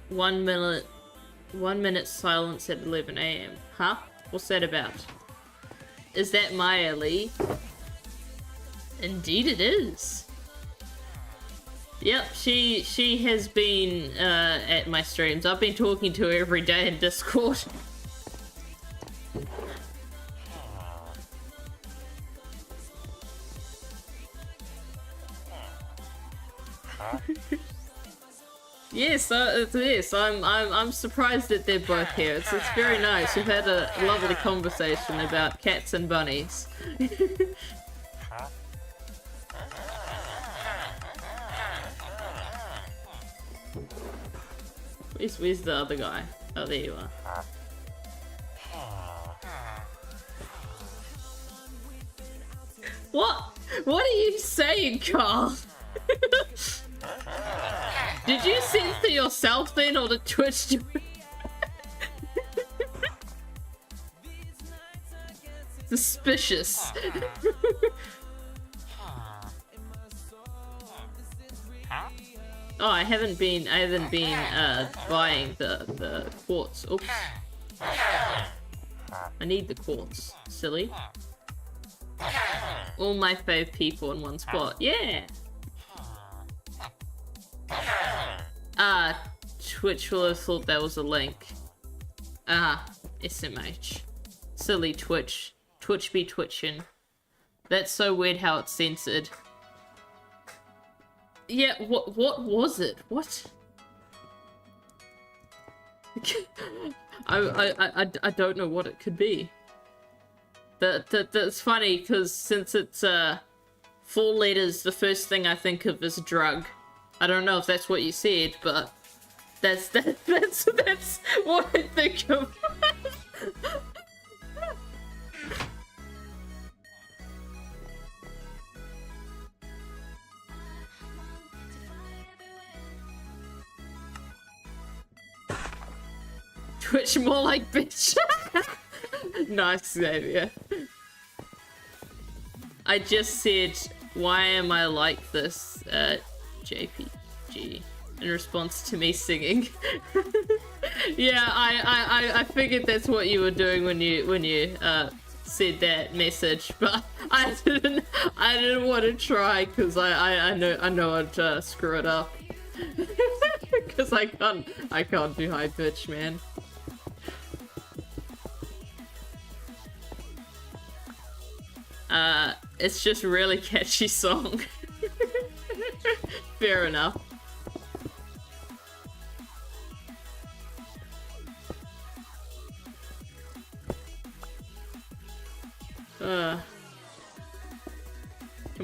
1 minute. 1 minute silence at 11 AM. Huh? What's that about? Is that Maya Lee? Indeed it is. Yep, she has been at my streams. I've been talking to her every day in Discord. Yes, yes. I'm surprised that they're both here. It's very nice. We've had a lovely conversation about cats and bunnies. Where's the other guy? Oh, there you are. What? What are you saying, Carl? Did you censor yourself then, or the Twitch? Suspicious. Oh, I haven't been buying the quartz. Oops. I need the quartz. Silly. All my fave people in one spot. Yeah. Twitch will have thought that was a link. SMH. Silly Twitch. Twitch be twitching. That's so weird how it's censored. Yeah, what was it? What? I don't know what it could be. That's funny, because since it's 4 letters, the first thing I think of is drug. I don't know if that's what you said, but that's what I think of. Twitch more like bitch. Nice, Xavier. I just said, why am I like this, JPG, in response to me singing. Yeah, I figured that's what you were doing when you said that message, but I didn't want to try because I know I'd screw it up. Because I can't do high pitch, man. It's just a really catchy song. Fair enough. Come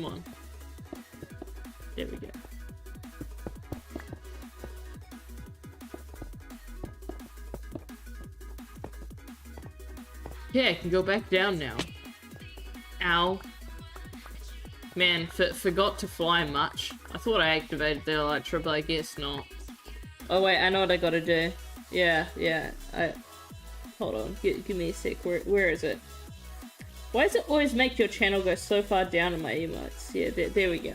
on. There we go. Yeah, I can go back down now. Ow. Man, forgot to fly much. I thought I activated the elytra, but I guess not. Oh wait, I know what I gotta do. Yeah, hold on, give me a sec. Where is it? Why does it always make your channel go so far down in my emotes? Yeah, there we go.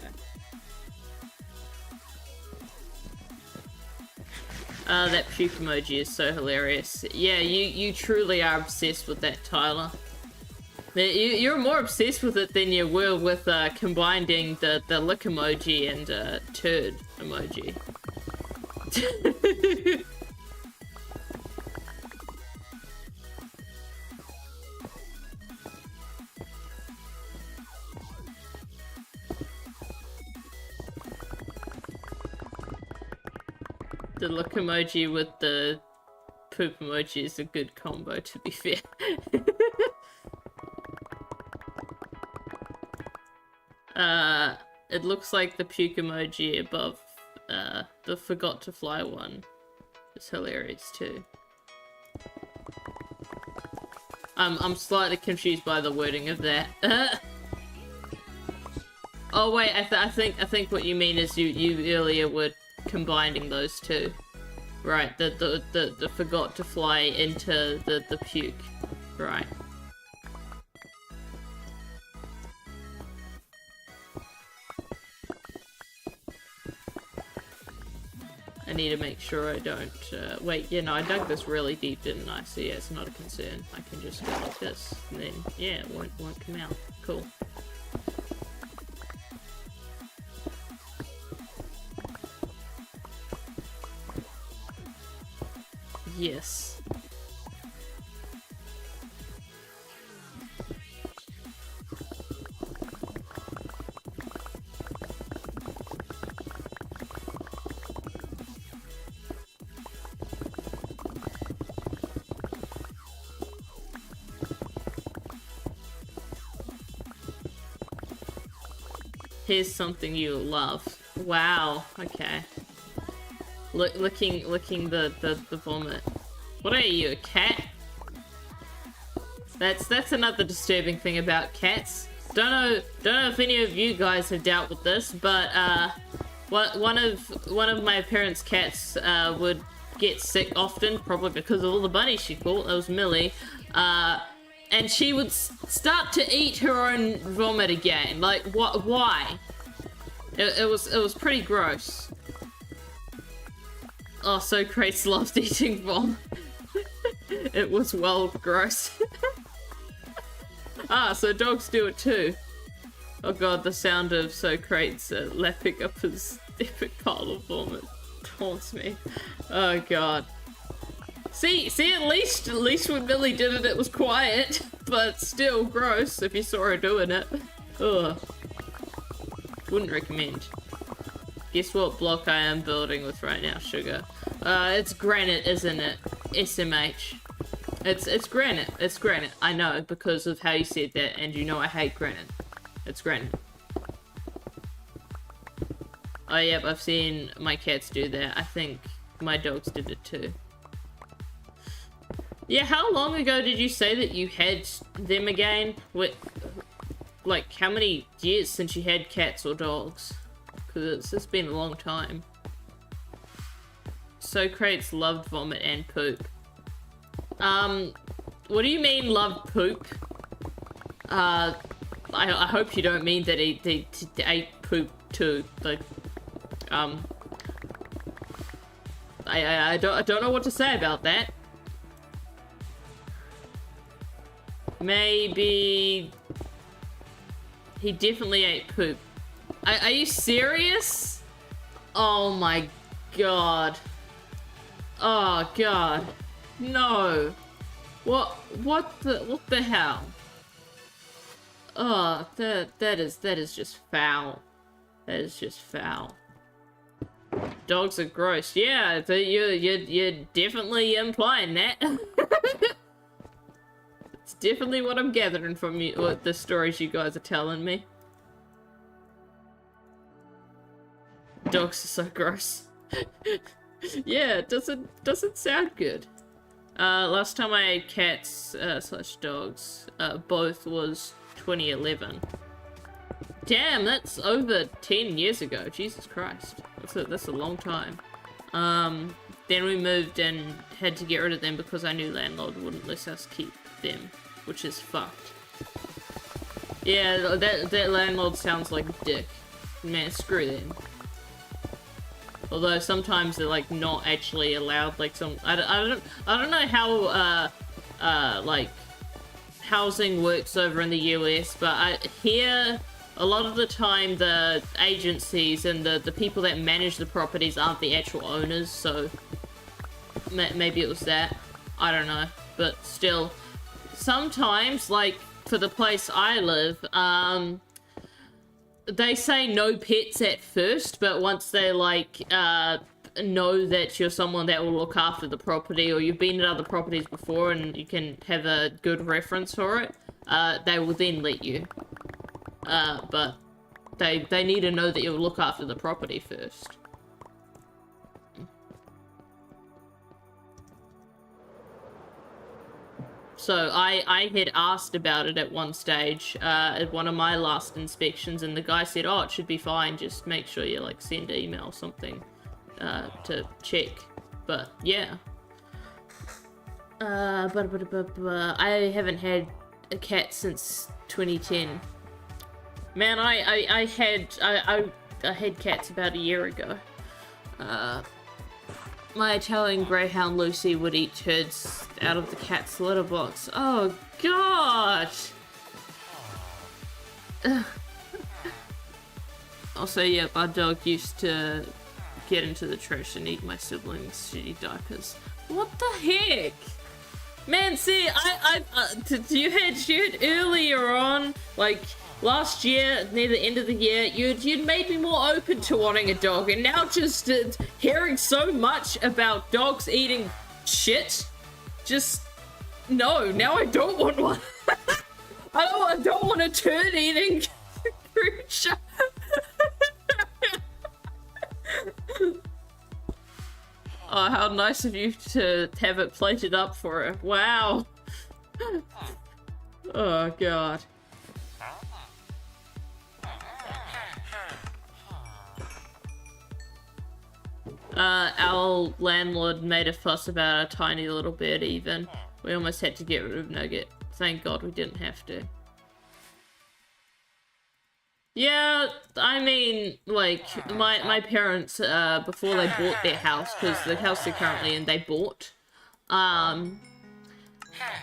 That puke emoji is so hilarious. Yeah, you truly are obsessed with that, Tyler. You're more obsessed with it than you were with combining the lick emoji and turd emoji. The look emoji with the poop emoji is a good combo, to be fair. It looks like the puke emoji above the forgot to fly one is hilarious too. I'm slightly confused by the wording of that. Oh wait, I think what you mean is you earlier were combining those two, right? The forgot to fly into the puke, right? I need to make sure I don't wait. Yeah, no, I dug this really deep, didn't I? So yeah, it's not a concern. I can just go like this, and then yeah, it won't come out. Cool. Yes. Here's something you'll love. Wow, okay. Licking the vomit. What are you, a cat? That's another disturbing thing about cats. Don't know if any of you guys have dealt with this, but one of my parents' cats would get sick often, probably because of all the bunnies she caught. That was Millie. And she would start to eat her own vomit again. Like, what? Why? It was pretty gross. Oh, so Grace loved eating vom. It was well gross. Ah, so dogs do it too. Oh god, the sound of Socrates lapping up his epic pile of vomit taunts me. Oh god. See, at least when Millie did it, it was quiet, but still gross if you saw her doing it. Ugh. Wouldn't recommend. Guess what block I am building with right now, Sugar? It's granite, isn't it? SMH. It's granite. It's granite. I know, because of how you said that, and you know I hate granite. It's granite. Oh, yep, I've seen my cats do that. I think my dogs did it too. Yeah, how long ago did you say that you had them again? What, like, how many years since you had cats or dogs? Because it's been a long time. Socrates loved vomit and poop. What do you mean loved poop? I hope you don't mean that he ate poop too. Like, I don't know what to say about that. Maybe he definitely ate poop. Are you serious? Oh my god. Oh god. No. What the hell? Oh, that is just foul. That is just foul. Dogs are gross. Yeah, you're definitely implying that. It's definitely what I'm gathering from you, what the stories you guys are telling me. Dogs are so gross. Yeah, it doesn't sound good. Last time I had cats slash dogs, both was 2011. Damn, that's over 10 years ago. Jesus Christ, that's a long time. Then we moved and had to get rid of them because our new landlord wouldn't let us keep them, which is fucked. Yeah, that landlord sounds like a dick. Man, screw them. Although sometimes they're like not actually allowed, like some I don't know how like housing works over in the US, but I hear a lot of the time the agencies and the people that manage the properties aren't the actual owners, so maybe it was that. I don't know, but still, sometimes, like for the place I live, they say no pets at first, but once they like know that you're someone that will look after the property, or you've been at other properties before and you can have a good reference for it, they will then let you. But they need to know that you'll look after the property first. So I had asked about it at one stage, at one of my last inspections, and the guy said, oh, it should be fine, just make sure you like send an email or something to check. But yeah. I haven't had a cat since 2010. Man, I had cats about a year ago. My Italian greyhound Lucy would eat turds out of the cat's litter box. Oh god! Also, yeah, our dog used to get into the trash and eat my siblings' shitty diapers. What the heck? Man, see, you had earlier on, like, last year, near the end of the year, you'd made me more open to wanting a dog, and now just hearing so much about dogs eating shit, just, no, now I don't want one. I don't want a turd eating creature. Oh, how nice of you to have it plated up for her. Wow. Oh, God. Our landlord made a fuss about a tiny little bird even. We almost had to get rid of Nugget. Thank God we didn't have to. Yeah, I mean, like, my parents, before they bought their house, because the house they're currently in, they bought,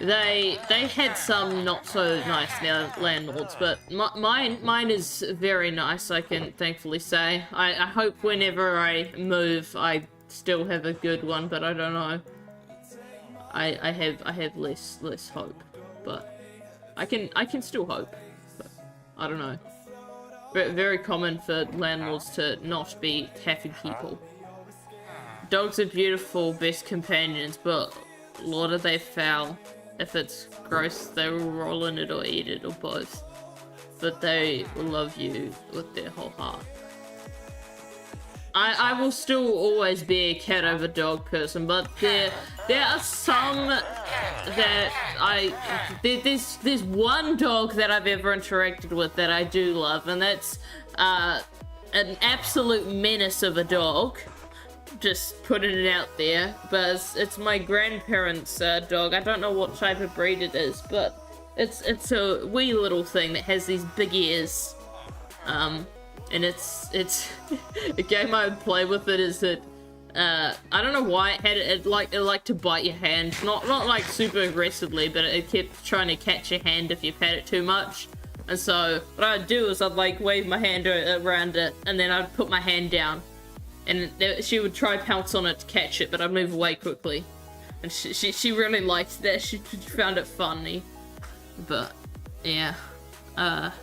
they had some not so nice landlords, but mine is very nice, I can thankfully say. I hope whenever I move, I still have a good one, but I don't know. I have less hope, but I can still hope. But. I don't know. Very common for landlords to not be happy people. Dogs are beautiful, best companions, but Lord are they foul. If it's gross, they will roll in it or eat it or both. But they will love you with their whole heart. I will still always be a cat over dog person, but there are some that there's one dog that I've ever interacted with that I do love, and that's an absolute menace of a dog. Just putting it out there, but it's my grandparents' dog. I don't know what type of breed it is, but it's a wee little thing that has these big ears. And it's a game I would play with it is that I don't know why it liked to bite your hand, not like super aggressively, but it kept trying to catch your hand if you pat it too much. And so what I'd do is I'd like wave my hand around it, and then I'd put my hand down. And she would try pounce on it to catch it, but I'd move away quickly. And she really liked that. She found it funny. But yeah, I've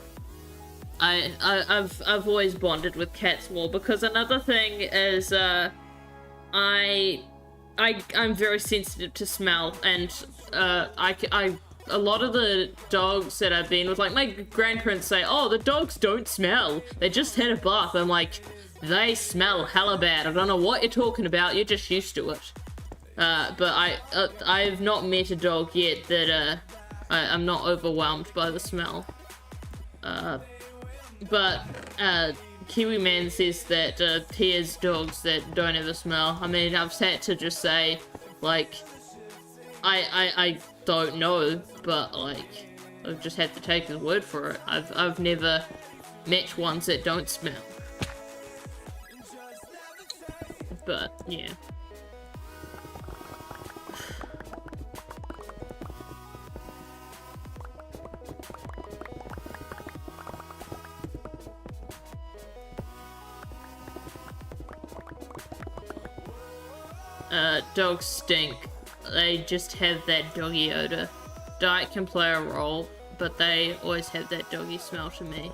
always bonded with cats more, because another thing is I'm very sensitive to smell, and a lot of the dogs that I've been with, like my grandparents say, oh, the dogs don't smell, they just had a bath. I'm like, they smell hella bad. I don't know what you're talking about. You're just used to it. But I've not met a dog yet that I'm not overwhelmed by the smell. But Kiwi Man says that he has dogs that don't ever smell. I mean, I've had to just say, like, I don't know, but like, I've just had to take his word for it. I've never met ones that don't smell. But yeah. Dogs stink. They just have that doggy odor. Diet can play a role, but they always have that doggy smell to me.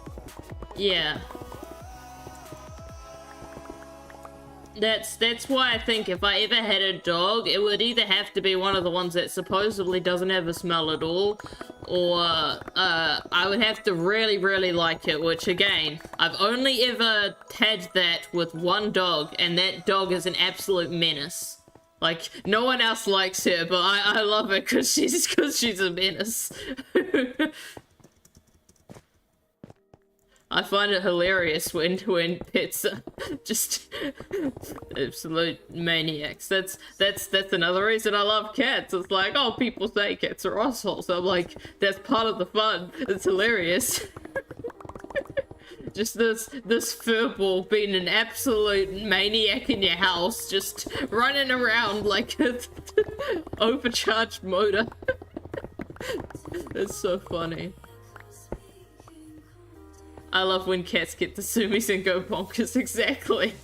Yeah. That's why I think if I ever had a dog, it would either have to be one of the ones that supposedly doesn't have a smell at all, or I would have to really, really like it, which again, I've only ever had that with one dog, and that dog is an absolute menace. Like, no one else likes her, but I love her because she's a menace. I find it hilarious when pets are just absolute maniacs. That's another reason I love cats. It's like, oh, people say cats are assholes. I'm like, that's part of the fun. It's hilarious. Just this furball being an absolute maniac in your house, just running around like an overcharged motor. It's so funny. I love when cats get the sumis and go bonkers. Exactly.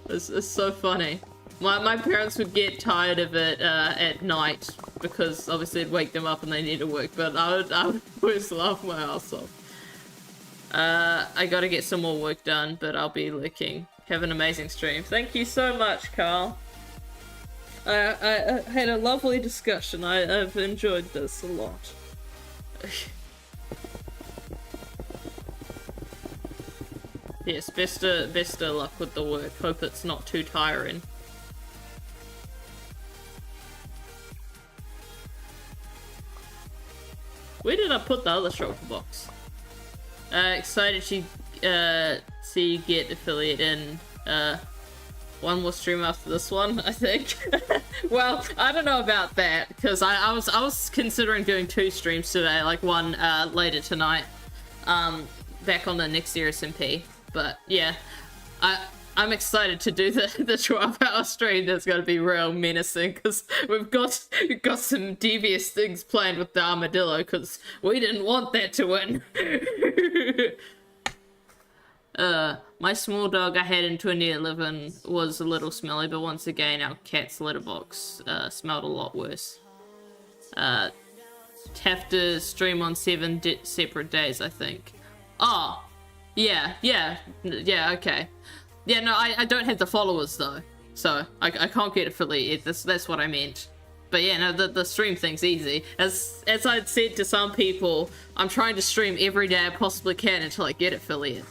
It's so funny. My parents would get tired of it at night, because obviously it'd wake them up and they need to work, but I would always laugh my ass off. I gotta get some more work done, but I'll be lurking. Have an amazing stream. Thank you so much, Carl. I had a lovely discussion. I've enjoyed this a lot. Yes, best of luck with the work. Hope it's not too tiring. Where did I put the other shulker box? Excited to see you get affiliate in one more stream after this one, I think. Well, I don't know about that, because I was considering doing 2 streams today, like one later tonight, back on the next year SMP. But yeah, I'm excited to do the 12-hour stream. That's going to be real menacing, because we've got some devious things planned with the armadillo, because we didn't want that to win. My small dog I had in 2011 was a little smelly, but once again our cat's litter box smelled a lot worse. have to stream on 7 separate days, I think. Oh, yeah, okay. Yeah, no, I don't have the followers though, so I can't get affiliate. That's what I meant. But yeah, no, the stream thing's easy. As I'd said to some people, I'm trying to stream every day I possibly can until I get affiliate.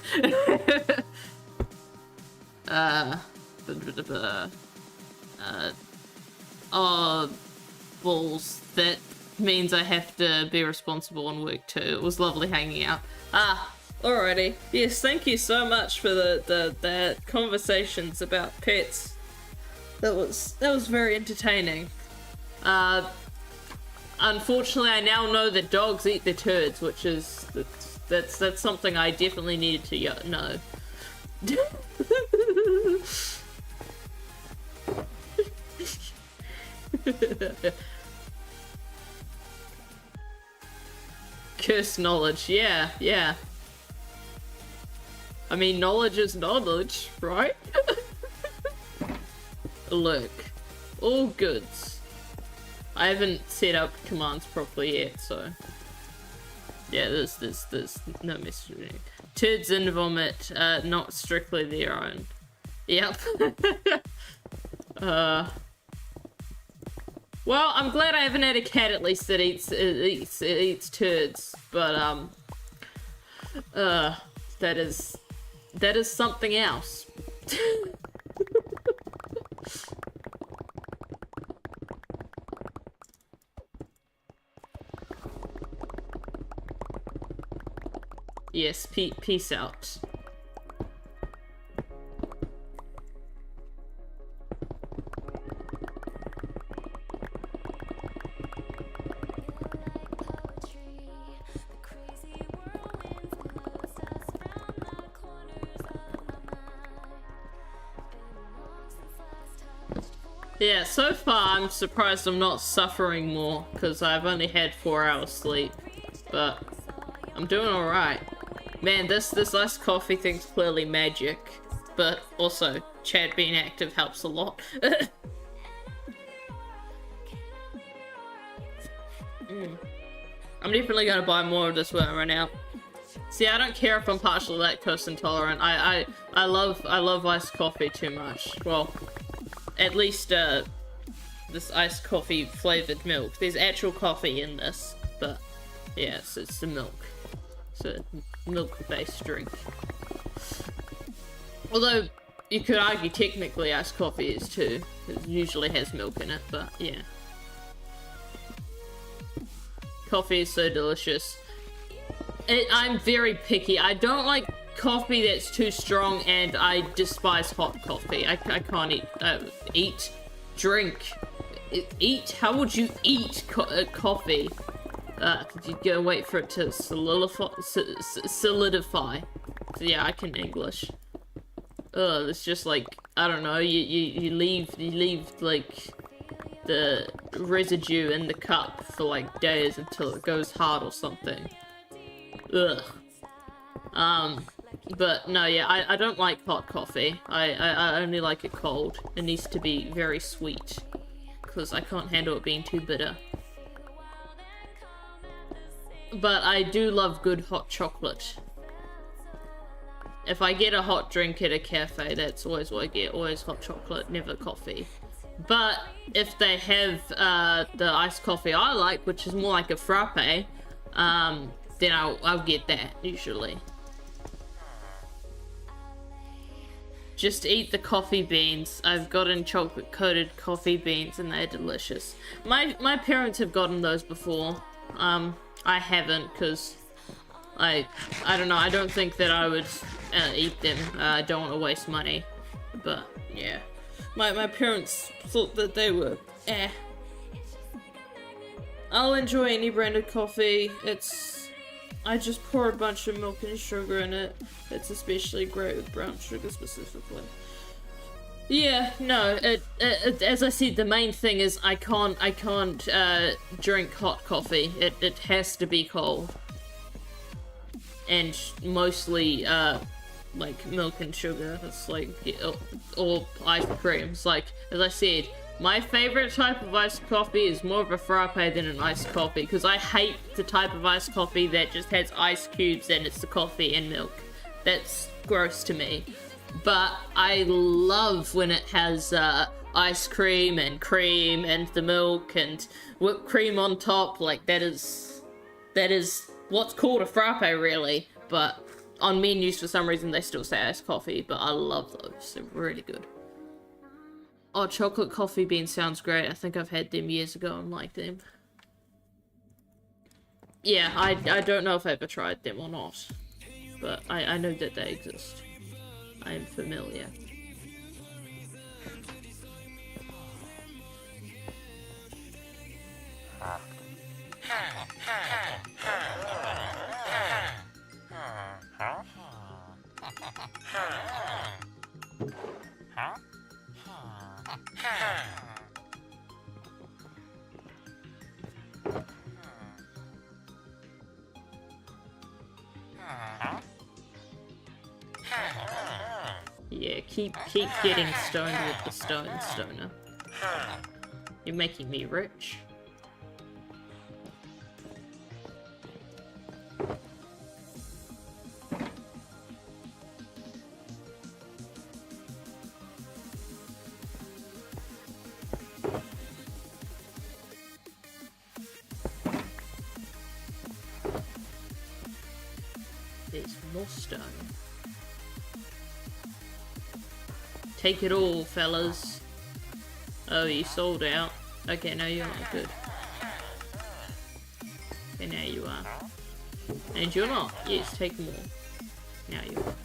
Oh, balls. That means I have to be responsible and work too. It was lovely hanging out. Alrighty. Yes, thank you so much for the conversations about pets. That was very entertaining. Unfortunately, I now know that dogs eat their turds, which is that's something I definitely needed to know. Cursed knowledge, yeah. I mean, knowledge is knowledge, right? Look, all goods. I haven't set up commands properly yet, so yeah, there's no messaging. Turds and vomit, not strictly their own. Yep. Well, I'm glad I haven't had a cat at least that eats turds, but that is something else. Yes, peace out. Yeah, so far I'm surprised I'm not suffering more, because I've only had 4 hours sleep, but I'm doing alright. Man, this iced coffee thing's clearly magic, but also Chad being active helps a lot. I'm definitely gonna buy more of this when I run out. See, I don't care if I'm partially lactose intolerant. I love iced coffee too much. Well, at least this iced coffee flavored milk. There's actual coffee in this, but yeah, it's the milk. It's a milk-based drink. Although you could argue technically iced coffee is too. It usually has milk in it, but yeah. Coffee is so delicious. I'm very picky. I don't like coffee that's too strong, and I despise hot coffee. I can't eat. How would you eat coffee? You gotta wait for it to solidify. So yeah, I can English. It's just like, I don't know, you leave like the residue in the cup for like days until it goes hard or something. Ugh. But no, yeah, I don't like hot coffee. I only like it cold. It needs to be very sweet, because I can't handle it being too bitter. But I do love good hot chocolate. If I get a hot drink at a cafe, that's always what I get. Always hot chocolate, never coffee. But if they have the iced coffee I like, which is more like a frappe, then I'll get that, usually. Just eat the coffee beans. I've gotten chocolate-coated coffee beans, and they're delicious. My parents have gotten those before. I haven't, because I don't know, I don't think that I would eat them. I don't want to waste money. But, yeah. My parents thought that they were I'll enjoy any branded coffee. I just pour a bunch of milk and sugar in it. It's especially great with brown sugar specifically. Yeah, no, as I said, the main thing is I can't drink hot coffee. It has to be cold. And mostly, like milk and sugar. It's like, or ice creams. Like, as I said, My favorite type of iced coffee is more of a frappe than an iced coffee, because I hate the type of iced coffee that just has ice cubes and it's the coffee and milk. That's gross to me. But I love when it has ice cream and the milk and whipped cream on top. Like, that is what's called a frappe, really. But on menus, for some reason, they still say iced coffee, but I love those. They're really good. Oh, chocolate coffee bean sounds great. I think I've had them years ago and liked them. Yeah, I don't know if I ever tried them or not, but I know that they exist. I am familiar. Yeah, keep getting stoned with the stoner. You're making me rich. There's more stone. Take it all, fellas. Oh, you sold out. Okay, no, you're not good. Okay, now you are. And you're not. Yes, take more. Now you are.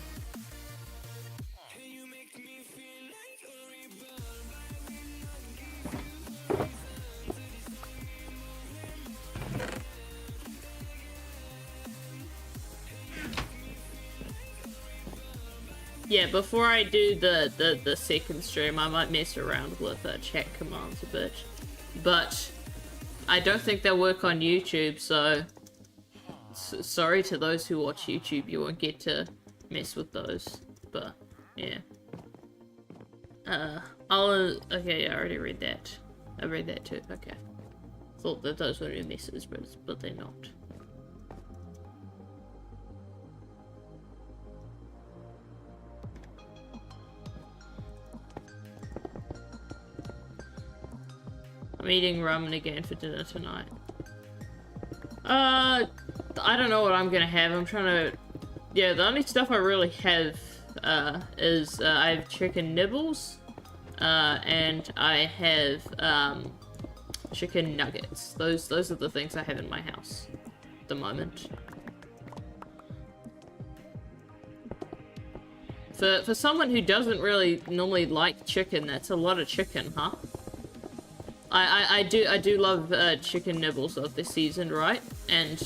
Yeah, before I do the second stream, I might mess around with chat commands a bit. But I don't think they'll work on YouTube, so sorry to those who watch YouTube, you won't get to mess with those. But, yeah. Okay, yeah, I already read that. I read that too, okay. Thought that those were new messes, but they're not. I'm eating ramen again for dinner tonight. I don't know what I'm gonna have. I'm trying to... Yeah, the only stuff I really have, is, I have chicken nibbles, and I have, chicken nuggets. Those are the things I have in my house at the moment. For someone who doesn't really normally like chicken, that's a lot of chicken, huh? I do love chicken nibbles of this season, right? And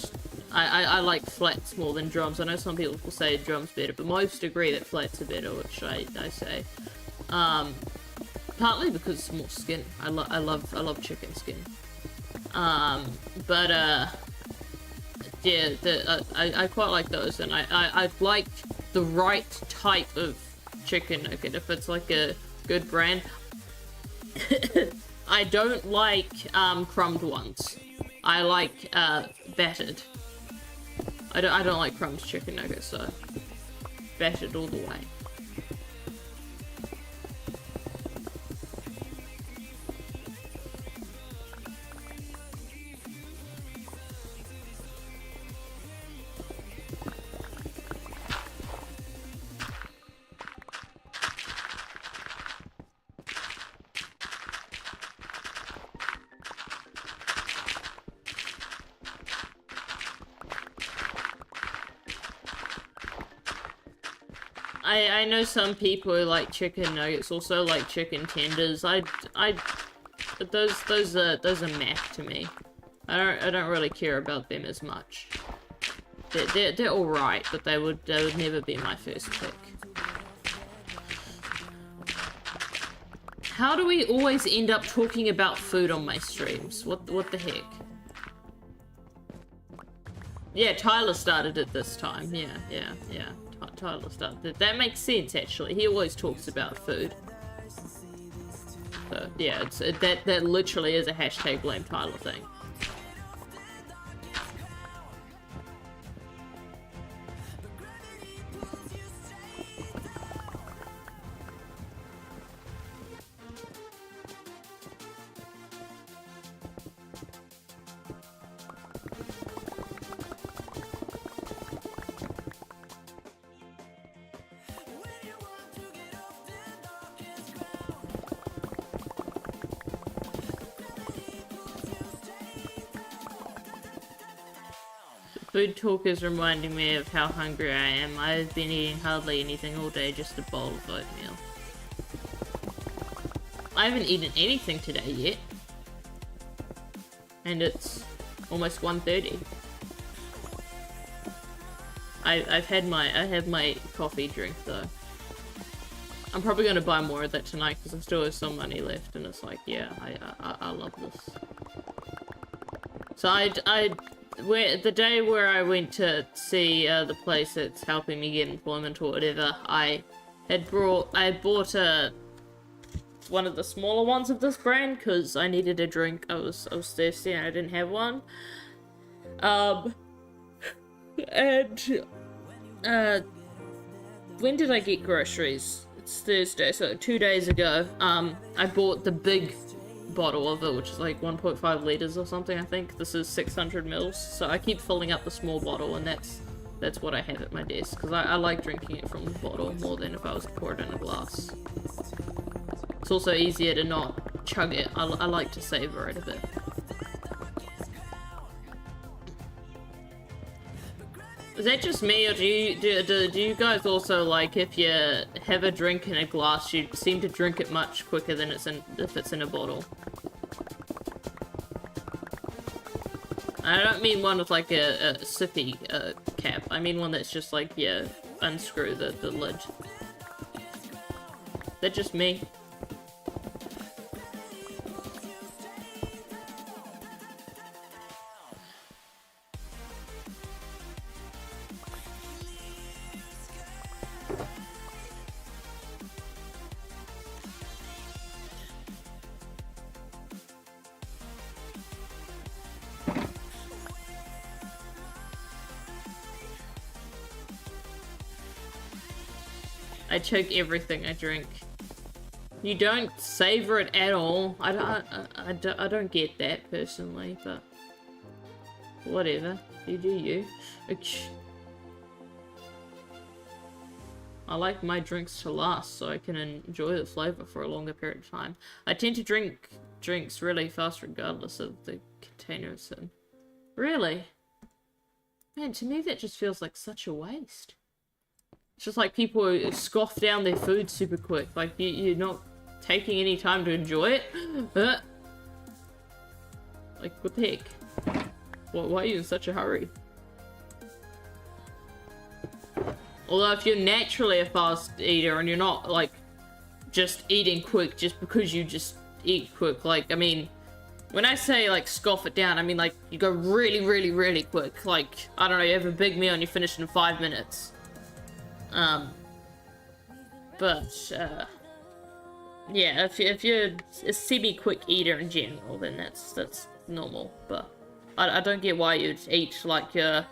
I like flats more than drums. I know some people will say drums better, but most agree that flats are better, which I say. Partly because it's more skin. I love chicken skin. Yeah, I quite like those, and I like the right type of chicken nugget. If it's like a good brand. I don't like crumbed ones. I like battered. I don't like crumbed chicken nuggets, so battered all the way. I know some people who like chicken nuggets also like chicken tenders. Those are meh to me. I don't really care about them as much. They're all right, but they would never be my first pick. How do we always end up talking about food on my streams? What the heck? Yeah, Tyler started it this time. Yeah. Tyler started it. That makes sense, actually. He always talks about food. So yeah, that literally is a hashtag blame Tyler thing. Food talk is reminding me of how hungry I am. I've been eating hardly anything all day, just a bowl of oatmeal. I haven't eaten anything today yet. And it's almost 1:30. I had my coffee drink though. I'm probably gonna buy more of that tonight because I still have some money left, and it's like, yeah, I love this. So the day where I went to see the place that's helping me get employment or whatever, I bought one of the smaller ones of this brand because I needed a drink. I was thirsty and I didn't have one. When did I get groceries? It's Thursday, so 2 days ago. I bought the big bottle of it, which is like 1.5 liters or something. I think this is 600 mils, so I keep filling up the small bottle, and that's what I have at my desk because I like drinking it from the bottle more than if I was to pour it in a glass. It's also easier to not chug it. I like to savor it a bit. Is that just me, or do you guys also, like, if you have a drink in a glass, you seem to drink it much quicker than if it's in a bottle? I don't mean one with like a sippy cap. I mean one that's just like, yeah, unscrew the lid. Is that just me? I choke everything I drink. You don't savor it at all. I don't get that personally, but whatever. You do you. I like my drinks to last so I can enjoy the flavor for a longer period of time. I tend to drink drinks really fast regardless of the container it's in. Really? Man, to me that just feels like such a waste. It's just like people who scoff down their food super quick. Like, you're not taking any time to enjoy it. Like, what the heck? Why are you in such a hurry? Although if you're naturally a fast eater and you're not, like, just eating quick just because you just eat quick, like, I mean, when I say, like, scoff it down, I mean, like, you go really, really, really quick. Like, I don't know, you have a big meal and you finish in 5 minutes. Yeah, if you're a semi-quick eater in general, then that's normal, but I don't get why you'd eat like you're,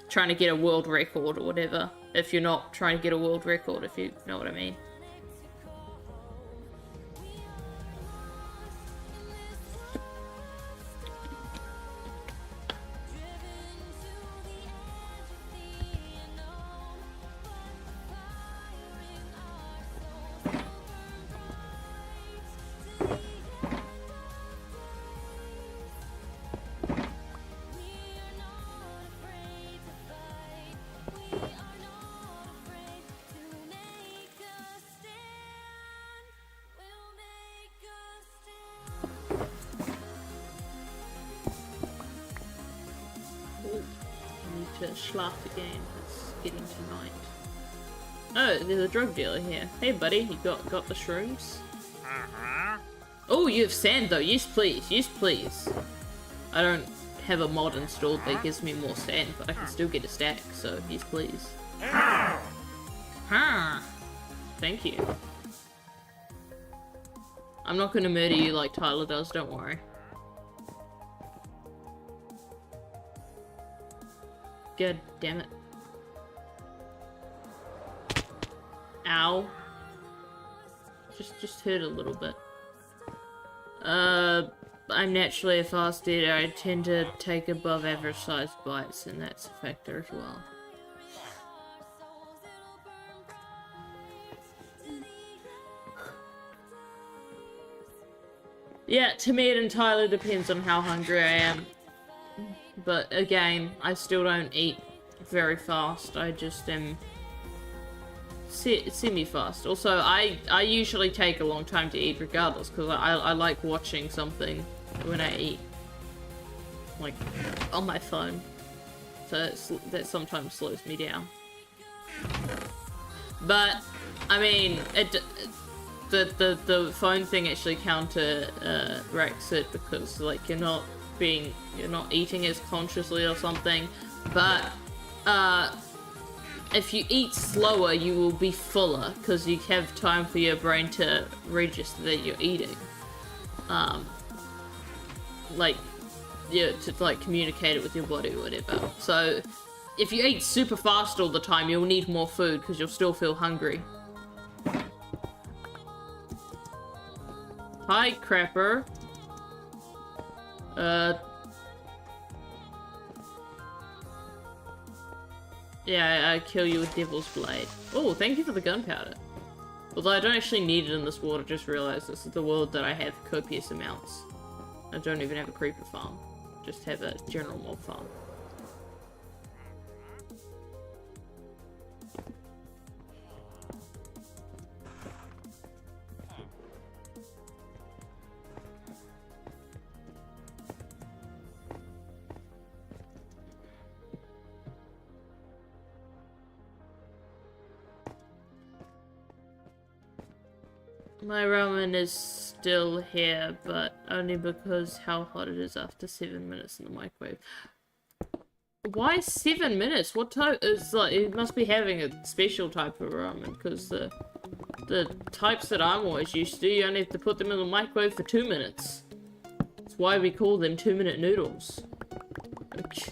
trying to get a world record or whatever, if you're not trying to get a world record, if you know what I mean. Schlaf again. It's getting to night. Oh, there's a drug dealer here. Hey, buddy, you got the shrooms? Oh, you have sand though. Yes, please. Yes, please. I don't have a mod installed that gives me more sand, but I can still get a stack. So yes, please. Thank you. I'm not gonna murder you like Tyler does, don't worry. God damn it. Ow. Just hurt a little bit. I'm naturally a fast eater. I tend to take above average sized bites, and that's a factor as well. Yeah, to me it entirely depends on how hungry I am. But again, I still don't eat very fast. I just am semi-fast. Also, I usually take a long time to eat regardless, because I like watching something when I eat. Like, on my phone. So that sometimes slows me down. But, I mean, the phone thing actually counteracts it, because like you're not eating as consciously or something. But if you eat slower, you will be fuller, because you have time for your brain to register that you're eating. Like, yeah, to like communicate it with your body or whatever. So if you eat super fast all the time, you'll need more food because you'll still feel hungry. Hi, Crapper. Yeah, I kill you with Devil's Blade. Oh, thank you for the gunpowder. Although I don't actually need it in this world, I just realized this is the world that I have copious amounts. I don't even have a creeper farm. Just have a general mob farm. My ramen is still here, but only because how hot it is after 7 minutes in the microwave. Why 7 minutes? What type? It's like, it must be having a special type of ramen, because the types that I'm always used to, you only have to put them in the microwave for 2 minutes. That's why we call them 2-minute noodles. Okay.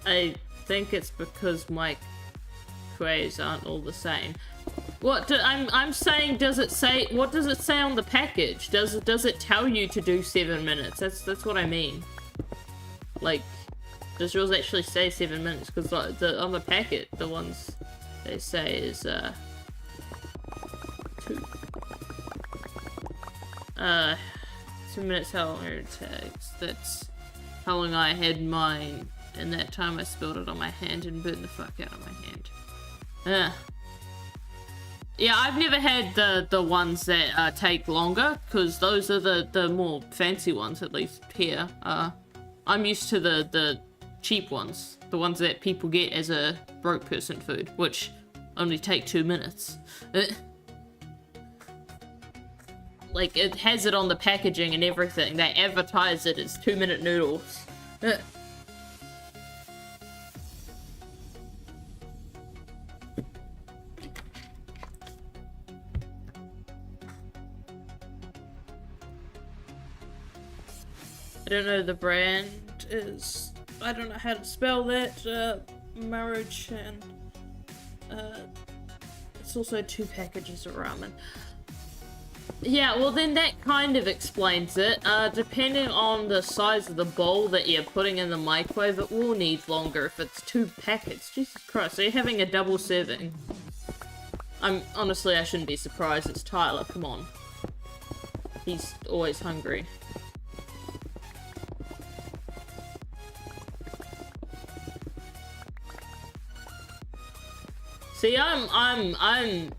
I think it's because my quays aren't all the same. What I'm saying, does it say, what does it say on the package? Does it tell you to do 7 minutes? That's what I mean. Like, does yours actually say 7 minutes? Because like, on the packet, the ones they say is 2. 2 minutes how long it takes. That's how long I had mine. And that time I spilled it on my hand and burned the fuck out of my hand. Yeah, I've never had the ones that take longer, because those are the more fancy ones, at least here. I'm used to the cheap ones, the ones that people get as a broke person food, which only take 2 minutes. Like, it has it on the packaging and everything. They advertise it as 2-minute noodles. I don't know the brand is, I don't know how to spell that, marriage, and it's also 2 packages of ramen. Yeah, well then that kind of explains it. Depending on the size of the bowl that you're putting in the microwave, it will need longer if it's 2 packets. Jesus Christ, so you're having a double serving. Honestly, I shouldn't be surprised. It's Tyler, come on. He's always hungry. See, I'm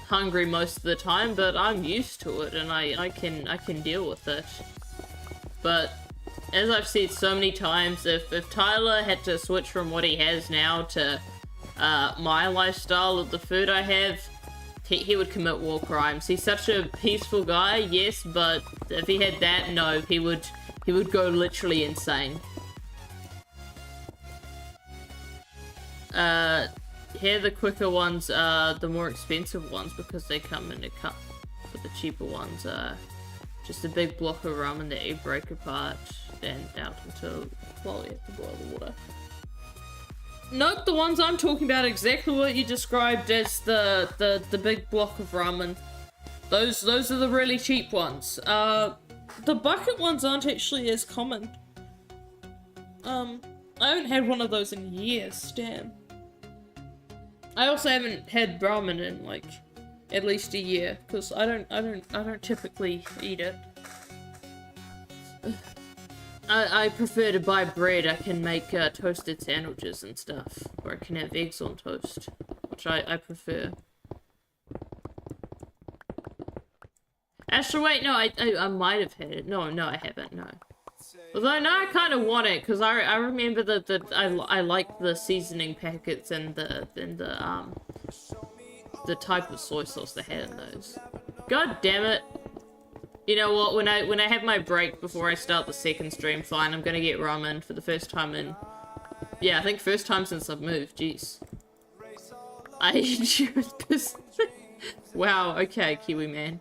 hungry most of the time, but I'm used to it, and I can deal with it. But as I've said so many times, if Tyler had to switch from what he has now to my lifestyle of the food I have, he would commit war crimes. He's such a peaceful guy, yes, but if he had that, no, he would go literally insane. Here the quicker ones are the more expensive ones because they come in a cup, but the cheaper ones are just a big block of ramen that you break apart and out until, well, you have to boil the water. Nope, the ones I'm talking about exactly what you described as the big block of ramen. Those are the really cheap ones. The bucket ones aren't actually as common. I haven't had one of those in years, damn. I also haven't had ramen in like at least a year because I don't typically eat it. I prefer to buy bread. I can make toasted sandwiches and stuff, or I can have eggs on toast, which I prefer. Actually, wait, no, I might have had it. No, I haven't. No. Although now I kind of want it because I remember that I like the seasoning packets and the type of soy sauce they had in those. God damn it! You know what? When I have my break before I start the second stream, fine, I'm gonna get ramen for the first time in, yeah, I think first time since I've moved. Jeez. I just wow. Okay, Kiwi man.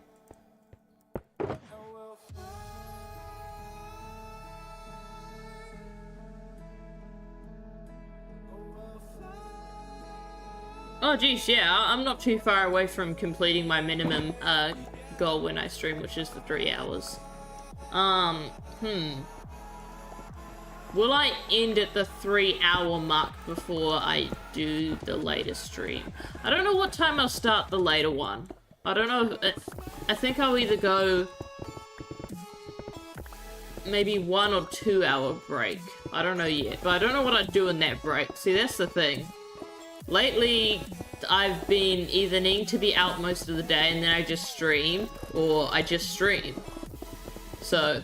Oh geez, yeah, I'm not too far away from completing my minimum goal when I stream, which is the 3 hours. Will I end at the 3-hour mark before I do the later stream? I don't know what time I'll start the later one. I don't know, I think I'll either go maybe 1 or 2 hour break. I don't know yet, but I don't know what I'd do in that break. See, that's the thing. Lately, I've been either needing to be out most of the day and then I just stream, or I just stream. So,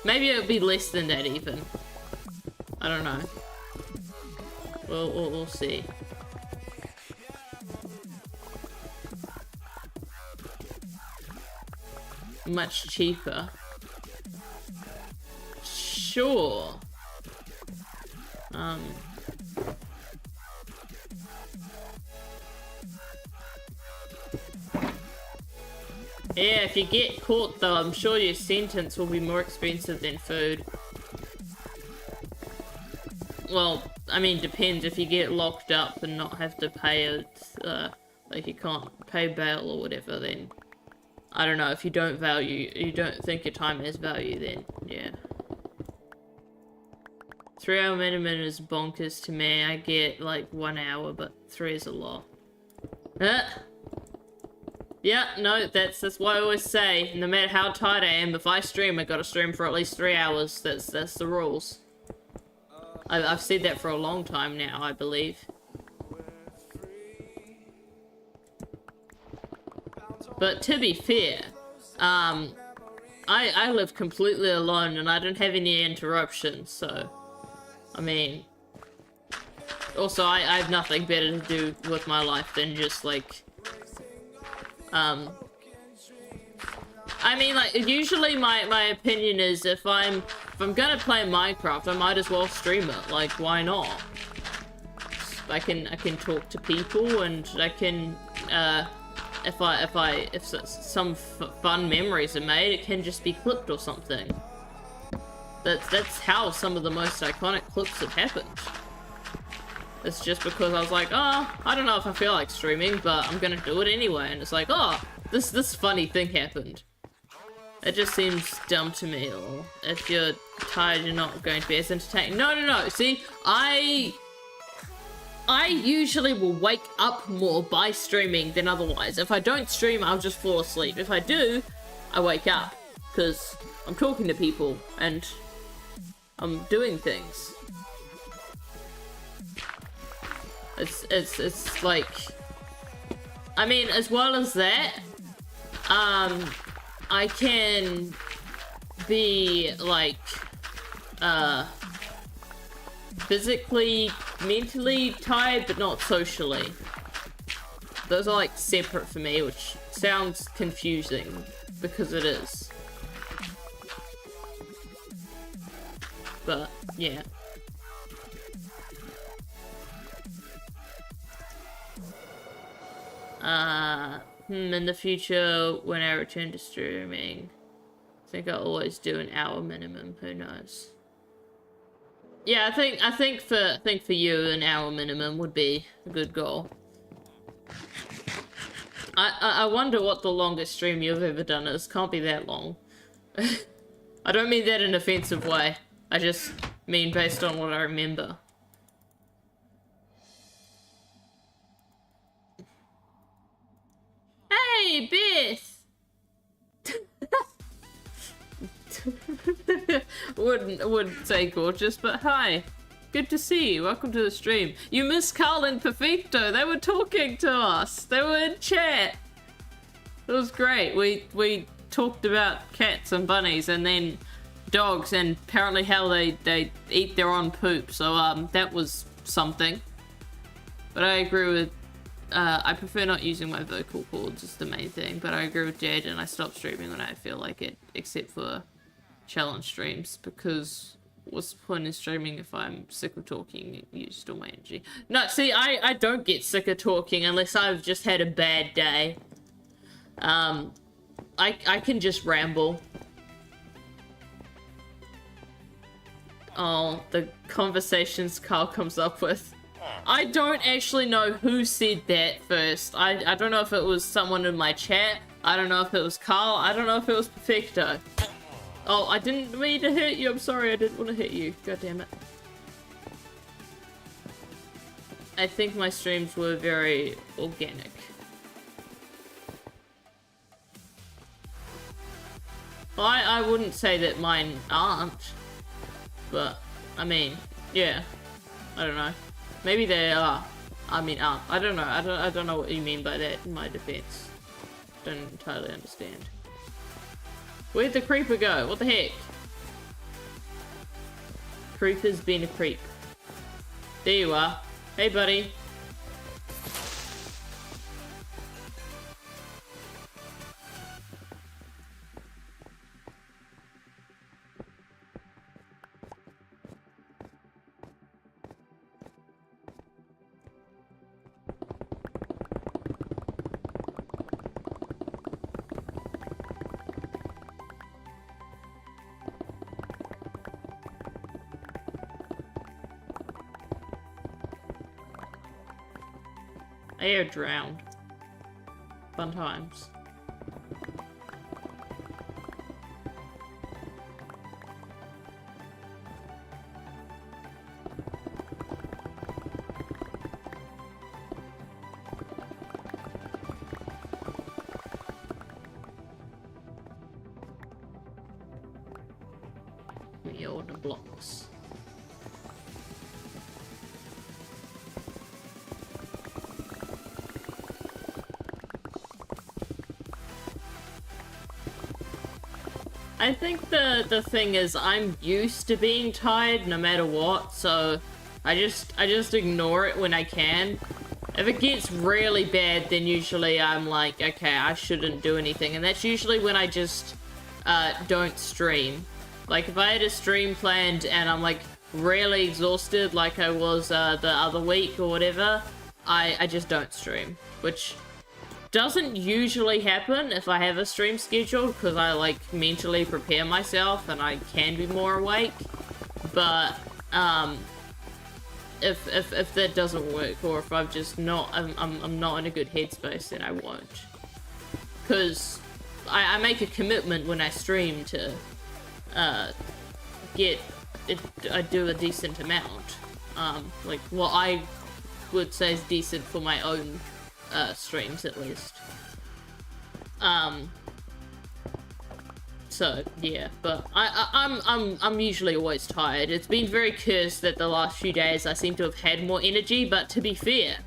maybe it'll be less than that even. I don't know. We'll see. Much cheaper. Sure. Yeah, if you get caught though, I'm sure your sentence will be more expensive than food. Well, I mean, depends. If you get locked up and not have to pay it, like you can't pay bail or whatever, then I don't know. If you don't think your time has value, then yeah. 3 hour minimum is bonkers to me. I get like 1 hour, but 3 is a lot. Yeah, no, that's why I always say, no matter how tired I am, if I stream, I gotta stream for at least 3 hours. That's the rules. I've said that for a long time now, I believe. But to be fair, I live completely alone and I don't have any interruptions, so, I mean, also I have nothing better to do with my life than just like, I mean, like, usually my opinion is if I'm gonna play Minecraft, I might as well stream it. Like, why not? I can talk to people, and I can, if some fun memories are made, it can just be clipped or something. That's how some of the most iconic clips have happened. It's just because I was like, oh, I don't know if I feel like streaming, but I'm gonna do it anyway. And it's like, oh, this funny thing happened. It just seems dumb to me. Or if you're tired, you're not going to be as entertaining. No. See, I usually will wake up more by streaming than otherwise. If I don't stream, I'll just fall asleep. If I do, I wake up because I'm talking to people and I'm doing things. It's like, I mean, as well as that, I can be like, physically, mentally tired, but not socially. Those are like separate for me, which sounds confusing because it is. But yeah. In the future, when I return to streaming, I think I'll always do an hour minimum. Who knows? Yeah, I think for you, an hour minimum would be a good goal. I wonder what the longest stream you've ever done is. Can't be that long. I don't mean that in an offensive way. I just mean based on what I remember. Hey, Beth! wouldn't say gorgeous, but hi. Good to see you. Welcome to the stream. You missed Carl and Perfecto. They were talking to us. They were in chat. It was great. We talked about cats and bunnies and then dogs and apparently how they eat their own poop. So that was something. But I agree with I prefer not using my vocal cords is the main thing, but I agree with Jade and I stop streaming when I feel like it, except for challenge streams, because what's the point in streaming if I'm sick of talking and used all my energy? No, see, I don't get sick of talking unless I've just had a bad day. I can just ramble. Oh, the conversations Carl comes up with. I don't actually know who said that first. I don't know if it was someone in my chat. I don't know if it was Carl. I don't know if it was Perfecto. Oh, I didn't mean to hit you. I'm sorry. I didn't want to hit you. God damn it. I think my streams were very organic. Well, I wouldn't say that mine aren't. But, I mean, yeah. I don't know. Maybe they are. I mean, I don't know. I don't know what you mean by that in my defense. Don't entirely understand. Where'd the creeper go? What the heck? Creeper's been a creep. There you are. Hey, buddy. I air drowned. Fun times. We order blocks. I think the thing is I'm used to being tired no matter what, so I just ignore it when I can. If it gets really bad, then usually I'm like, okay, I shouldn't do anything, and that's usually when I just don't stream. Like if I had a stream planned and I'm like really exhausted like I was the other week or whatever, I just don't stream, which doesn't usually happen if I have a stream scheduled, because I like mentally prepare myself and I can be more awake. But if that doesn't work, or if I'm just not I'm not in a good headspace, then I won't. Because I make a commitment when I stream to get it. I do a decent amount. Like what I would say is decent for my own streams at least. So yeah, but I'm usually always tired. It's been very cursed that the last few days I seem to have had more energy, but to be fair,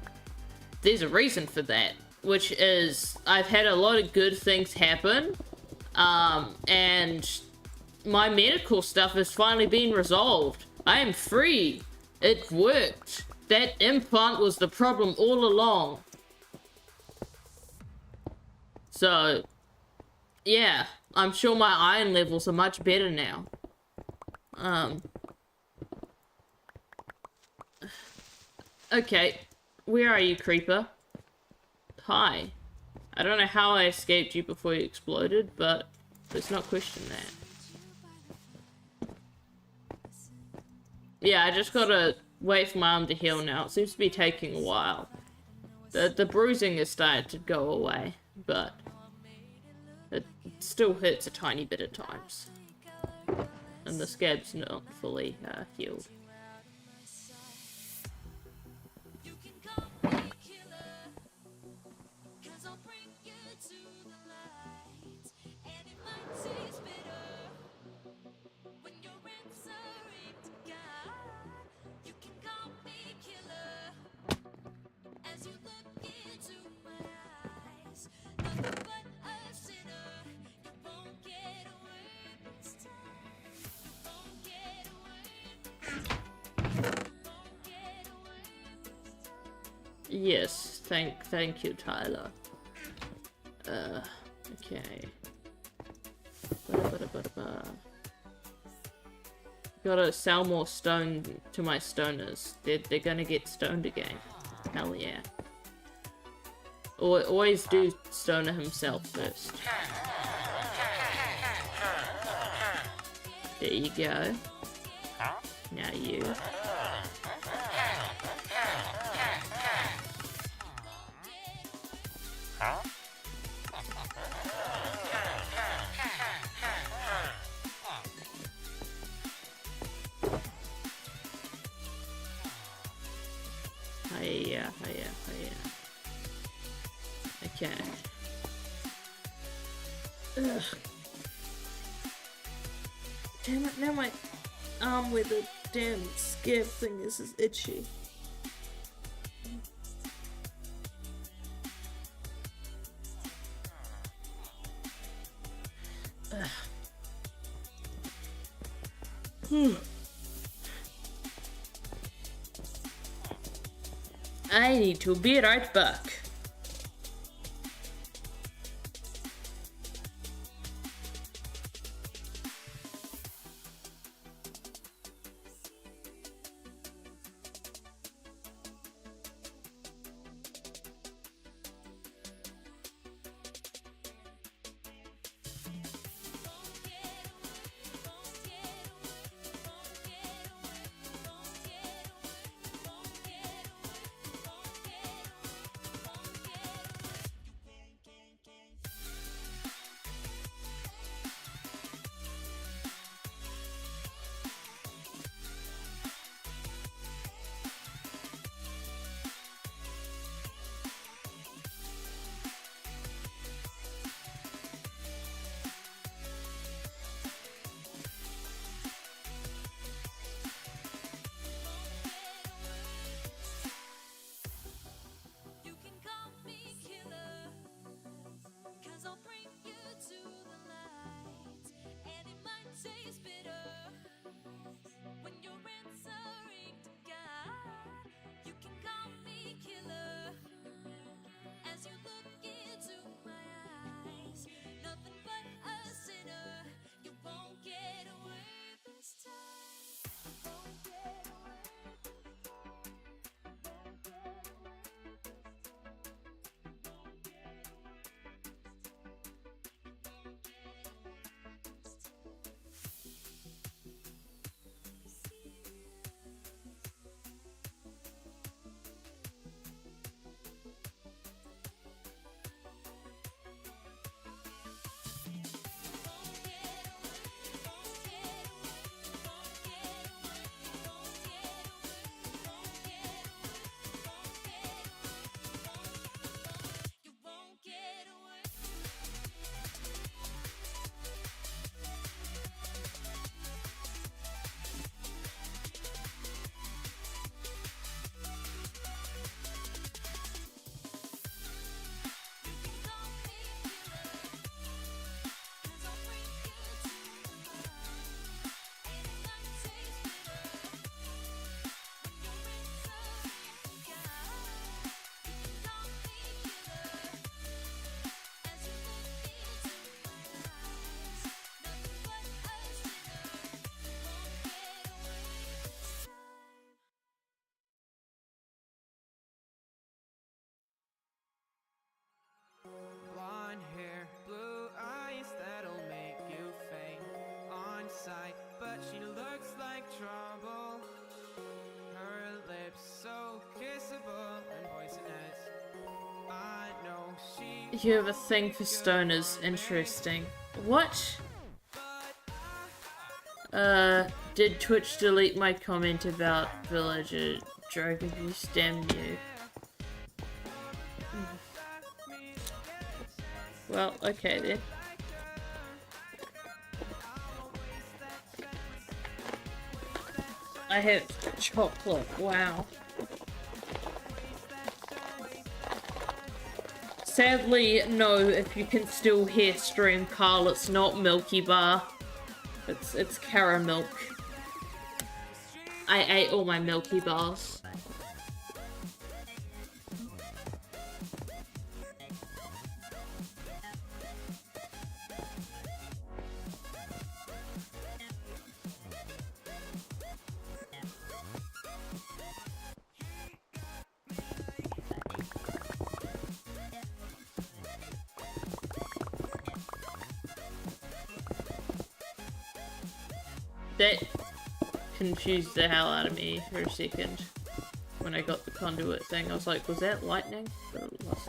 there's a reason for that, which is I've had a lot of good things happen, and my medical stuff has finally been resolved. I am free. It worked. That implant was the problem all along. So yeah, I'm sure my iron levels are much better now. Okay, where are you, creeper? Hi. I don't know how I escaped you before you exploded, but let's not question that. Yeah, I just gotta wait for my arm to heal now. It seems to be taking a while. The bruising is starting to go away, but it still hurts a tiny bit at times. And the scab's not fully healed. Yes, thank you, Tyler. Okay. Gotta sell more stone to my stoners. They're gonna get stoned again. Hell yeah. Always do stoner himself first. There you go. Now you. Hiya. Okay. Ugh. Damn it, now my arm where the damn scab thing is itchy. I need to be right back. You have a thing for stoners. Interesting. What? Did Twitch delete my comment about villager drug abuse? Damn you. Well, okay then. I have chocolate. Wow. Sadly, no, if you can still hear stream, Carl, it's not Milky Bar. It's caramel. I ate all my Milky Bars. That confused the hell out of me for a second. When I got the conduit thing, I was like, was that lightning? But it lost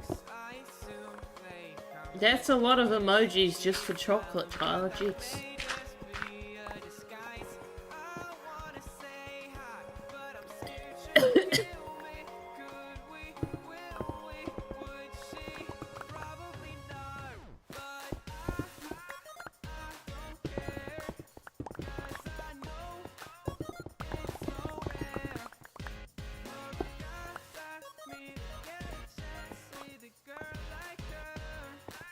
to... That's a lot of emojis just for chocolate, Tyler. Jeez.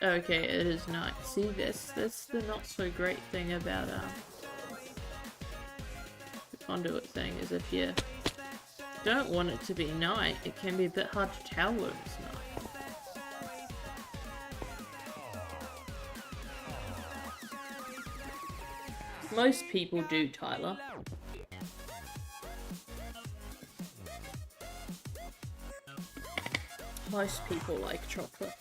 Okay, it is night. See, that's the not so great thing about the conduit thing, is if you don't want it to be night, it can be a bit hard to tell when it's night. Most people do, Tyler. Most people like chocolate.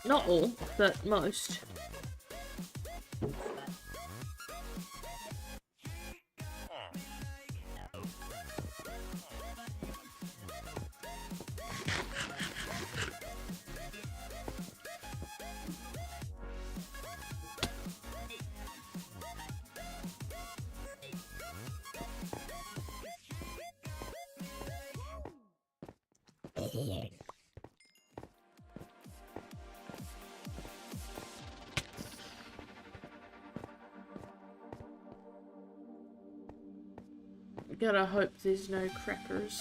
Not all, but most. Gotta hope there's no crackers.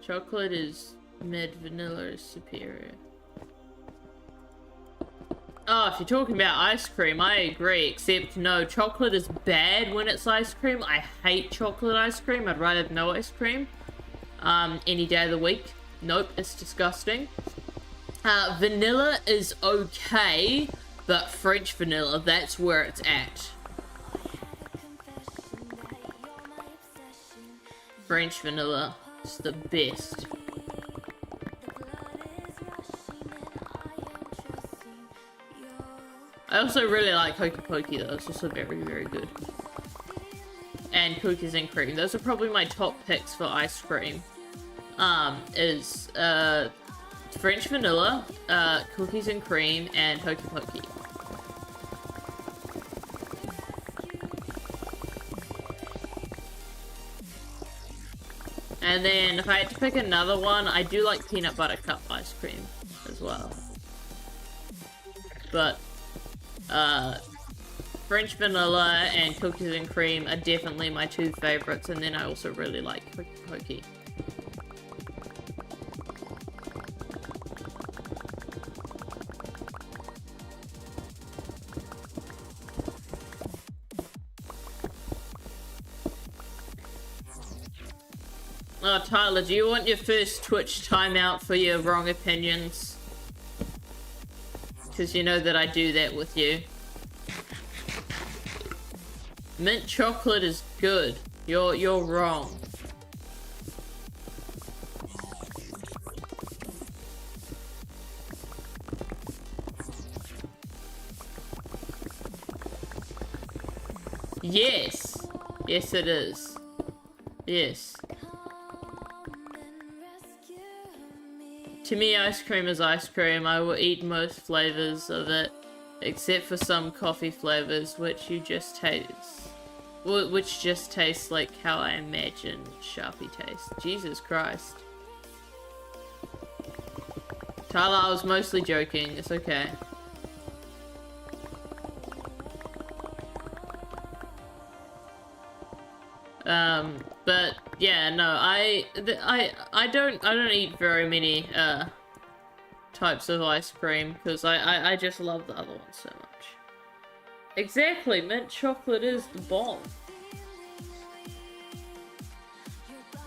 Chocolate is mid, vanilla is superior. Oh, if you're talking about ice cream, I agree, except no, chocolate is bad when it's ice cream. I hate chocolate ice cream. I'd rather have no ice cream. Any day of the week. Nope, it's disgusting. Vanilla is okay. But French vanilla, that's where it's at. French vanilla is the best. I also really like Hokey Pokey though, it's also very, very good. And cookies and cream. Those are probably my top picks for ice cream. French vanilla, cookies and cream, and Hokey Pokey. And then, if I had to pick another one, I do like peanut butter cup ice cream as well. But, French vanilla and cookies and cream are definitely my two favorites, and then I also really like Hokey Pokey. Oh, Tyler, do you want your first Twitch timeout for your wrong opinions? Because you know that I do that with you. Mint chocolate is good. You're wrong. Yes. Yes, it is. Yes. To me, ice cream is ice cream. I will eat most flavors of it, except for some coffee flavors, which you just taste. Which just tastes like how I imagine Sharpie tastes. Jesus Christ. Tyler, I was mostly joking. It's okay. But yeah, no, I don't eat very many types of ice cream because I just love the other ones so much. Exactly, mint chocolate is the bomb.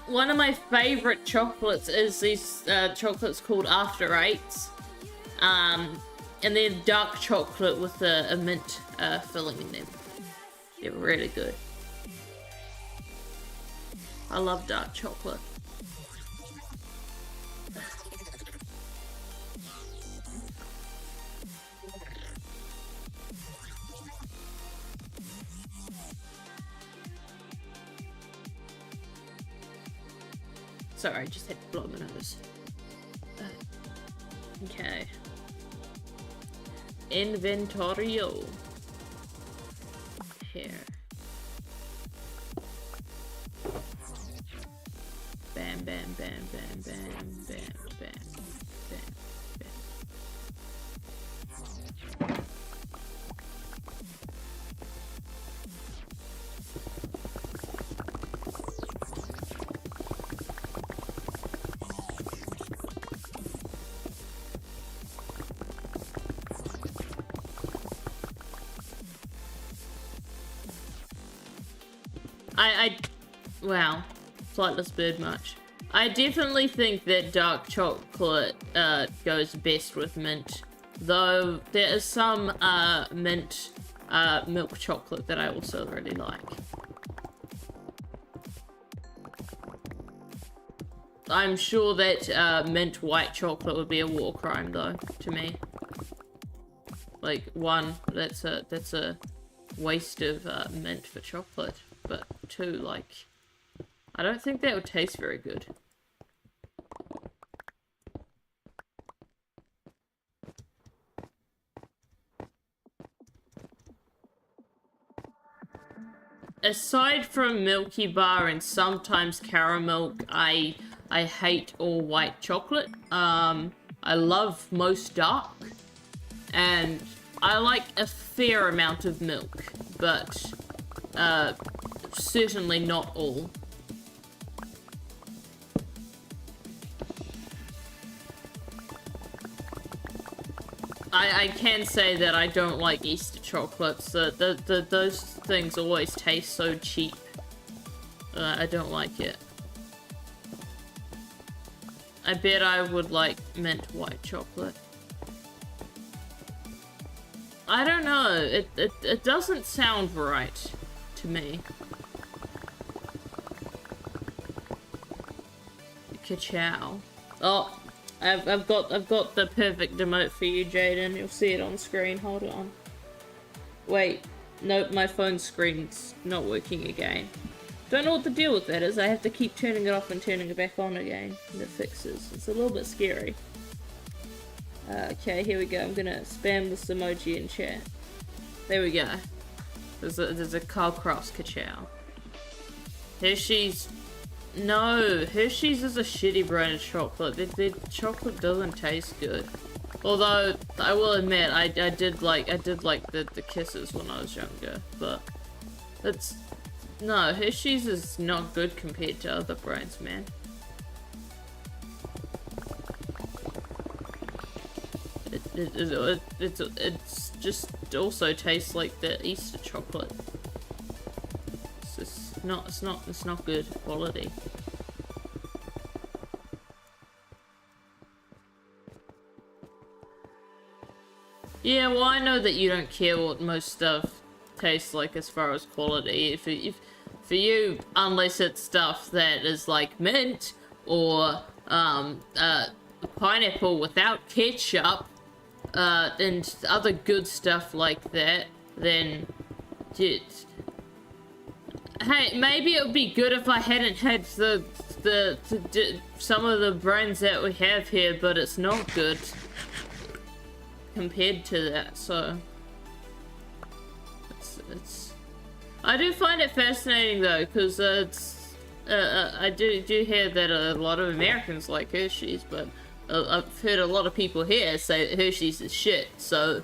One of my favorite chocolates is these chocolates called After Eights. And they're dark chocolate with a mint filling in them. They're really good. I love dark chocolate. Sorry, I just had to blow my nose. Okay. Inventorio. Here. Bam, bam, bam, bam, bam, bam, bam, bam, bam. Wow. Flightless bird much. I definitely think that dark chocolate goes best with mint, though there is some mint milk chocolate that I also really like. I'm sure that mint white chocolate would be a war crime though, to me. Like, one, that's a waste of mint for chocolate, but two, like, I don't think that would taste very good. Aside from Milky Bar and sometimes caramel, I hate all white chocolate. I love most dark, and I like a fair amount of milk, but certainly not all. I can say that I don't like Easter chocolates. Those things always taste so cheap. I don't like it. I bet I would like mint white chocolate. I don't know. It doesn't sound right to me. Ka-chow. Oh. I've got the perfect emote for you, Jaden. You'll see it on screen. Hold on. Wait. Nope, my phone screen's not working again. Don't know what the deal with that is. I have to keep turning it off and turning it back on again. And it fixes. It's a little bit scary. Okay, here we go. I'm gonna spam this emoji in chat. There we go. There's a Carl Cross ka-chow. Hershey's... No, Hershey's is a shitty brand of chocolate. Their chocolate doesn't taste good. Although, I will admit, I did like the Kisses when I was younger, but it's... No, Hershey's is not good compared to other brands, man. It's just also tastes like the Easter chocolate. It's not good quality. Yeah, well, I know that you don't care what most stuff tastes like as far as quality. If for you, unless it's stuff that is like mint or pineapple without ketchup, and other good stuff like that, then Hey, maybe it would be good if I hadn't had some of the brands that we have here, but it's not good compared to that, so it's I do find it fascinating though, because I do hear that a lot of Americans like Hershey's, but I've heard a lot of people here say that Hershey's is shit, so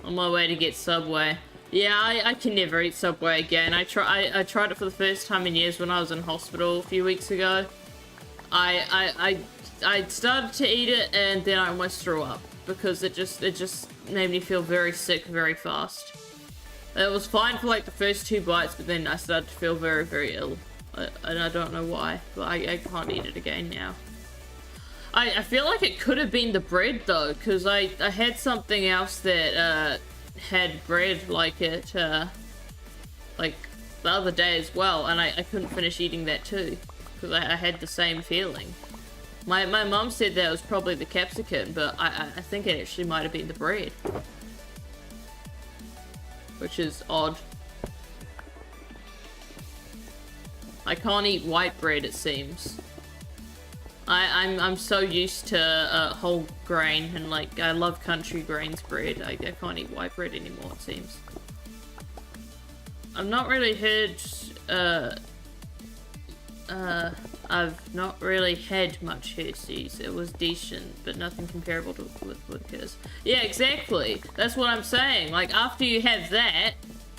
on my way to get Subway. Yeah, I can never eat Subway again. I tried it for the first time in years when I was in hospital a few weeks ago. I started to eat it and then I almost threw up because it just made me feel very sick very fast. It was fine for like the first 2 bites, but then I started to feel very, very ill. And I don't know why, but I can't eat it again now. I feel like it could have been the bread though, because I had something else that had bread like it like the other day as well, and I couldn't finish eating that too because I had the same feeling. My mum said that was probably the capsicum, but I think it actually might have been the bread, which is odd. I can't eat white bread, it seems. I'm so used to whole grain, and like I love country grains bread. I can't eat white bread anymore, it seems. I've not really heard I've not really had much Hershey's. It was decent, but nothing comparable to with Whittaker's. Yeah, exactly. That's what I'm saying. Like after you have that,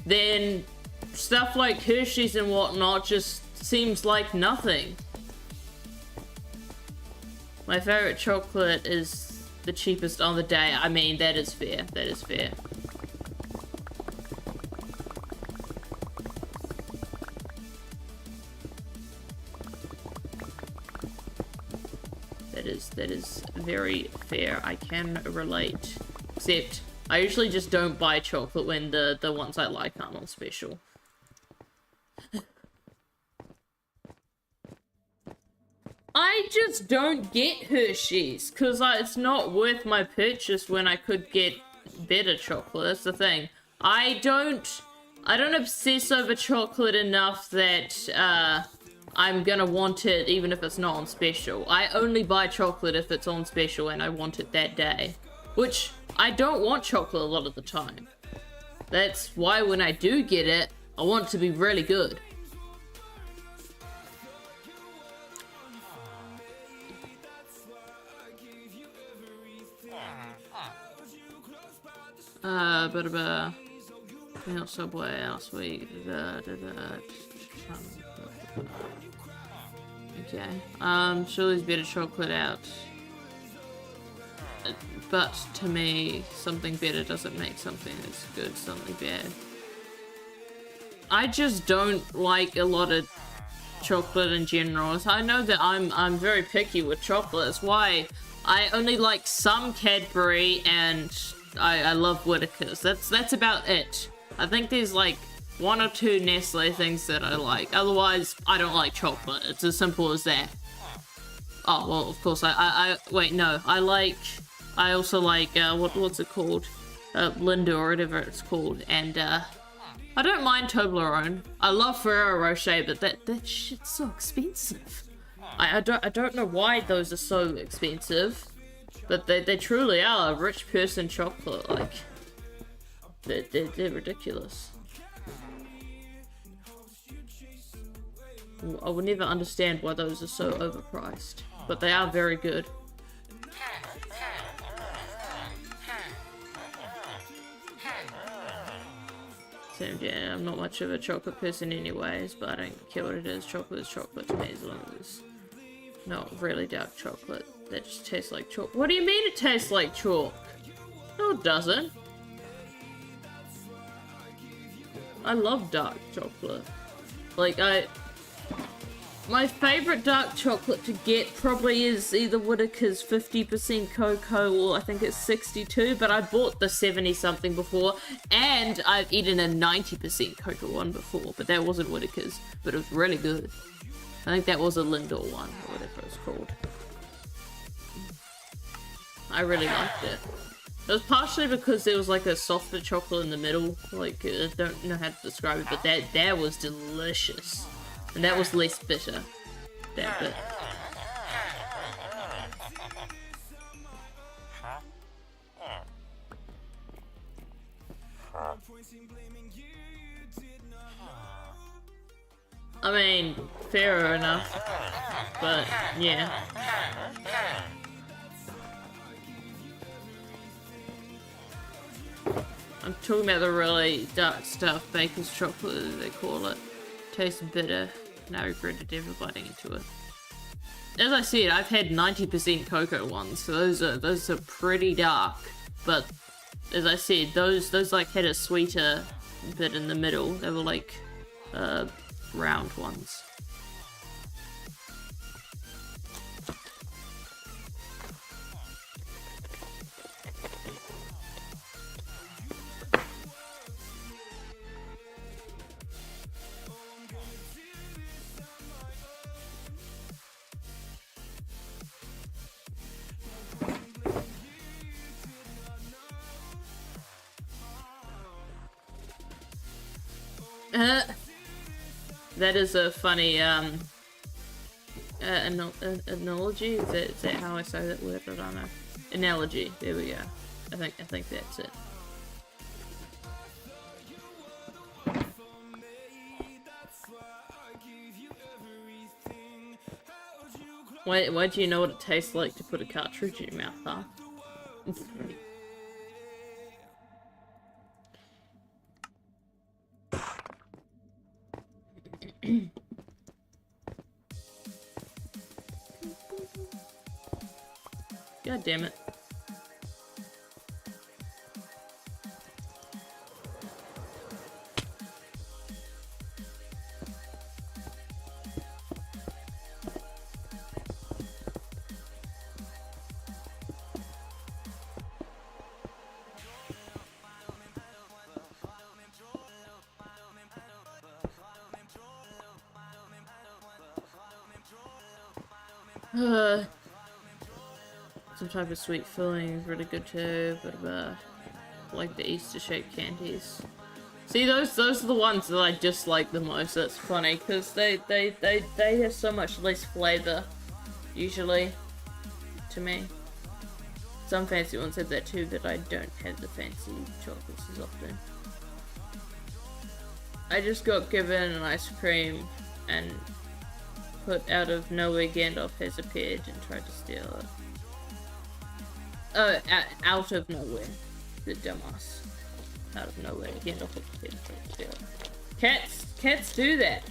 then stuff like Hershey's and whatnot just seems like nothing. My favorite chocolate is the cheapest on the day. I mean, that is fair. That is fair. That is very fair. I can relate. Except, I usually just don't buy chocolate when the ones I like aren't on special. I just don't get Hershey's because it's not worth my purchase when I could get better chocolate. That's the thing. I don't obsess over chocolate enough that I'm gonna want it even if it's not on special. I only buy chocolate if it's on special and I want it that day, which I don't want chocolate a lot of the time. That's why when I do get it, I want it to be really good. Not Subway last week. Okay. Surely's better chocolate out. But to me, something better doesn't make something that's good something bad. I just don't like a lot of chocolate in general. So I know that I'm very picky with chocolate. That's why I only like some Cadbury and I love Whittaker's. That's about it. I think there's like 1 or 2 Nestle things that I like. Otherwise, I don't like chocolate. It's as simple as that. Oh, well, of course, wait, no. I also like, what's it called? Linda or whatever it's called. And, I don't mind Toblerone. I love Ferrero Rocher, but that shit's so expensive. I don't know why those are so expensive. But they truly are a rich person chocolate, like, they're ridiculous. I would never understand why those are so overpriced, but they are very good. So yeah, I'm not much of a chocolate person anyways, but I don't care what it is. Chocolate is chocolate to me as long as it's not really dark chocolate. That just tastes like chalk. What do you mean it tastes like chalk? No, it doesn't. I love dark chocolate. Like, my favorite dark chocolate to get probably is either Whittaker's 50% cocoa or I think it's 62, but I bought the 70-something before, and I've eaten a 90% cocoa one before, but that wasn't Whittaker's, but it was really good. I think that was a Lindor one, or whatever it's called. I really liked it. It was partially because there was like a softer chocolate in the middle. Like, I don't know how to describe it, but that was delicious. And that was less bitter. That bit. I mean, fair enough. But, yeah. I'm talking about the really dark stuff, baker's chocolate as they call it. Tastes bitter, and I regretted ever biting into it. As I said, I've had 90% cocoa ones, so those are pretty dark. But as I said, those like had a sweeter bit in the middle. They were like round ones. That is a funny analogy. Is that how I say that word? I don't know. Analogy. There we go. I think that's it. Why do you know what it tastes like to put a cartridge in your mouth, huh? God damn it. Some type of sweet filling is really good too, but like the Easter shaped candies. See, those are the ones that I dislike the most. That's funny because they have so much less flavor usually to me. Some fancy ones have that too, but I don't have the fancy chocolates as often. I just got given an ice cream and put out of nowhere Gandalf has appeared and tried to steal it. Out of nowhere. The dumbass. Out of nowhere Gandalf has appeared and tried to steal it. Cats do that.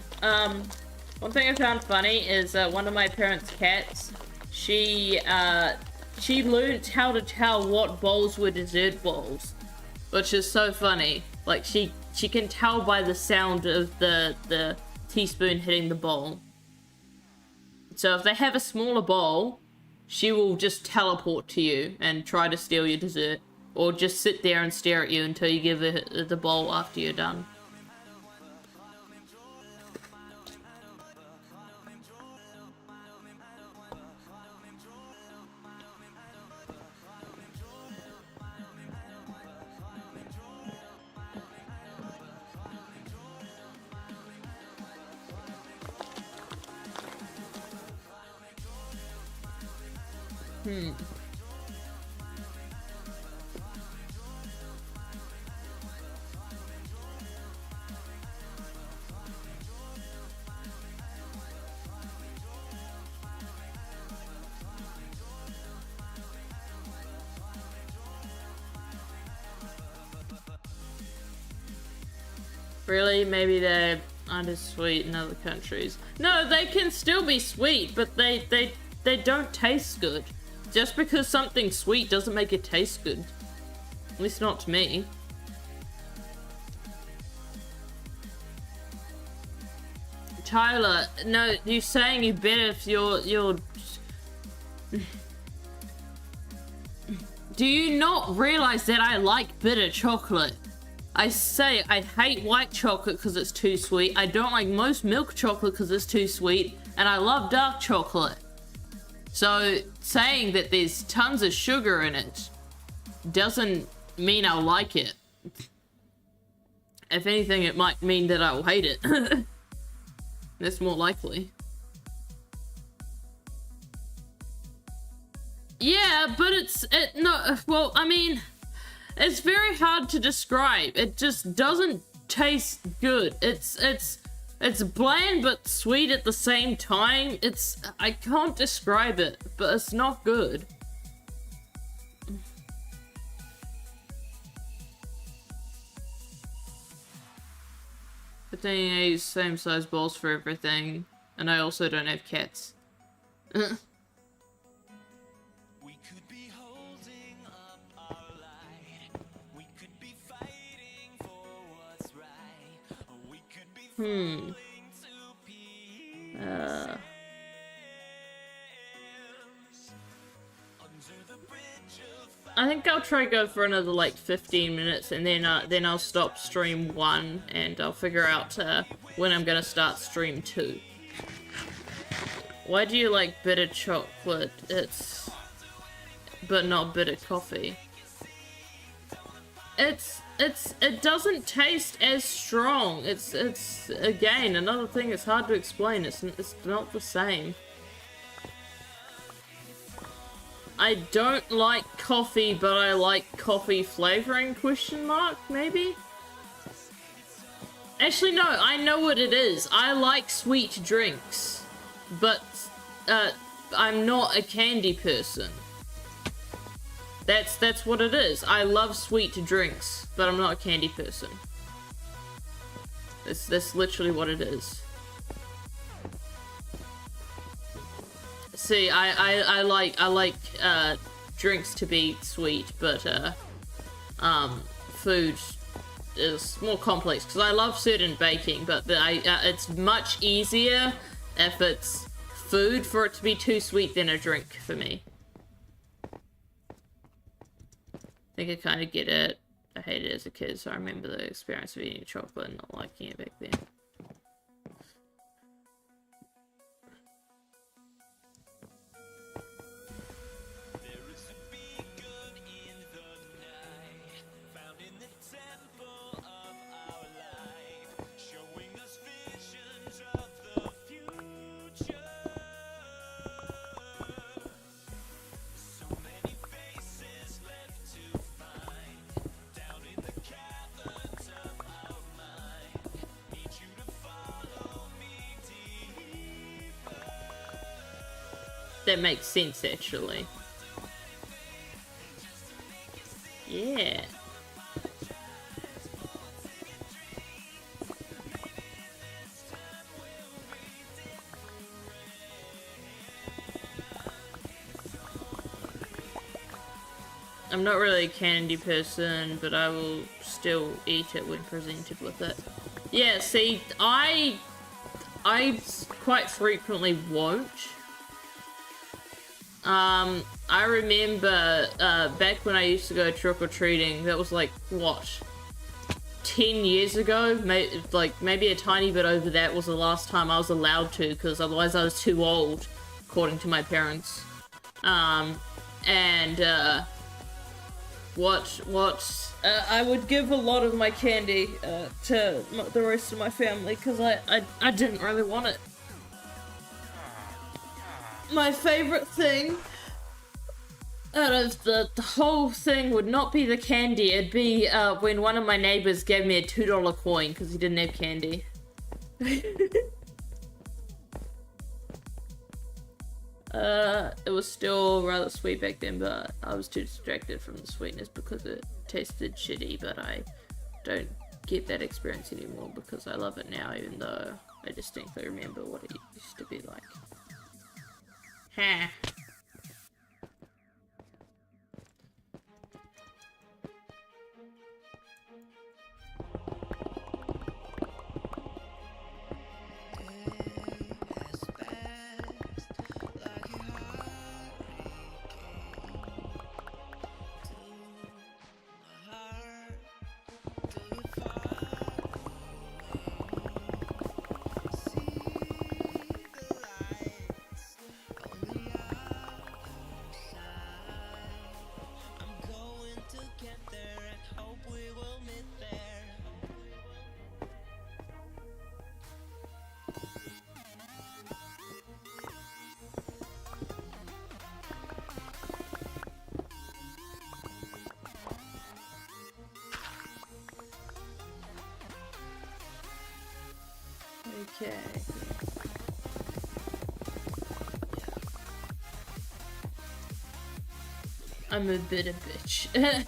One thing I found funny is one of my parents' cats, she learned how to tell what bowls were dessert bowls, which is so funny. Like she can tell by the sound of the teaspoon hitting the bowl. So if they have a smaller bowl, she will just teleport to you and try to steal your dessert, or just sit there and stare at you until you give her the bowl after you're done. Really? Maybe they aren't as sweet in other countries. No, they can still be sweet, but they don't taste good. Just because something's sweet doesn't make it taste good. At least not to me. Tyler, no, you're saying you better if you're... Do you not realize that I like bitter chocolate? I say I hate white chocolate because it's too sweet. I don't like most milk chocolate because it's too sweet. And I love dark chocolate. So saying that there's tons of sugar in it doesn't mean I'll like it. If anything, it might mean that I'll hate it. That's more likely. Yeah, but well, I mean, it's very hard to describe. It just doesn't taste good. It's bland but sweet at the same time. I can't describe it, but it's not good. But then I use same size bowls for everything, and I also don't have cats. I think I'll try go for another like 15 minutes, and then I'll stop stream 1 and I'll figure out when I'm gonna start stream 2. Why do you like bitter chocolate? But not bitter coffee. It doesn't taste as strong. It's again another thing. It's hard to explain. It's not the same. I don't like coffee, but I like coffee flavoring, question mark, maybe? Actually, no, I know what it is. I like sweet drinks, but I'm not a candy person. That's what it is. I love sweet drinks, but I'm not a candy person. That's literally what it is. See, I like drinks to be sweet, but food is more complex because I love certain baking, but it's much easier if it's food for it to be too sweet than a drink for me. I think I kind of get it. I hated it as a kid, so I remember the experience of eating chocolate and not liking it back then. That makes sense, actually. Yeah. I'm not really a candy person, but I will still eat it when presented with it. Yeah, see, I quite frequently won't. I remember, back when I used to go trick-or-treating, that was like, what, 10 years ago? Maybe a tiny bit over that was the last time I was allowed to, because otherwise I was too old, according to my parents. I would give a lot of my candy, to the rest of my family, because I didn't really want it. My favorite thing out of the whole thing would not be the candy. It'd be when one of my neighbors gave me a $2 coin because he didn't have candy. It was still rather sweet back then, but I was too distracted from the sweetness because it tasted shitty, but I don't get that experience anymore because I love it now, even though I distinctly remember what it used to be like. Ha. Okay. I'm a bit of bitch.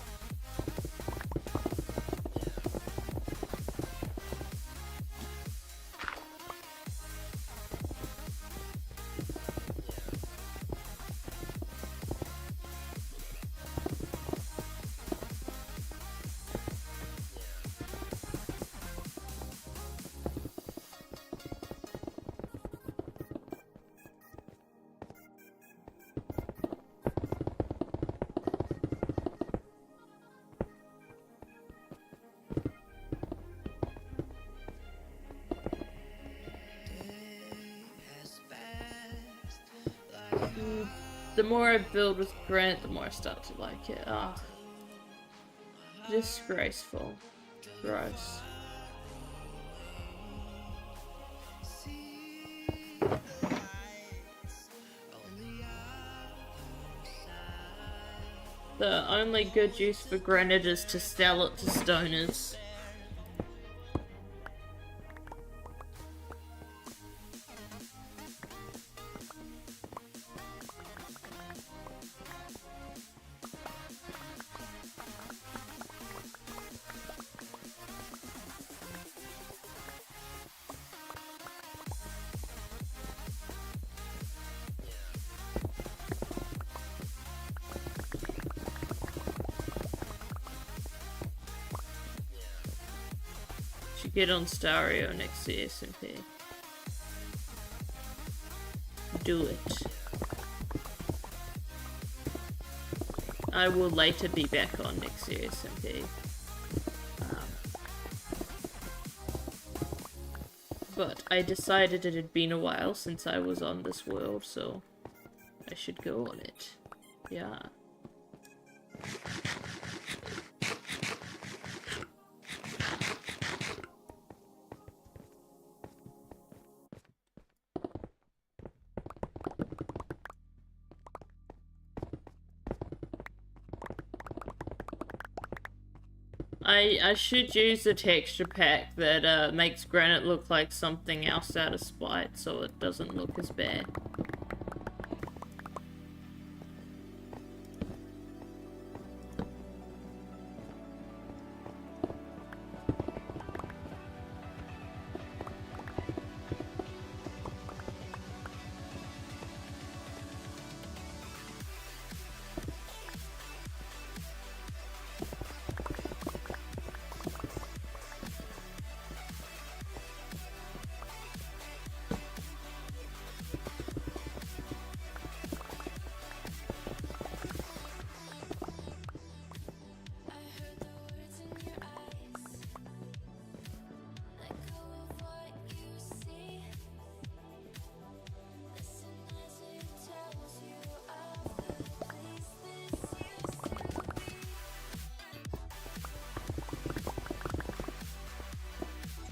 The more I build with granite, the more I start to like it. Ah, disgraceful. Gross. The only good use for granite is to sell it to stoners. Get on stereo next to SMP. Do it. I will later be back on next to SMP. But I decided it had been a while since I was on this world, so I should go on it. Yeah. I should use the texture pack that makes granite look like something else out of spite, so it doesn't look as bad.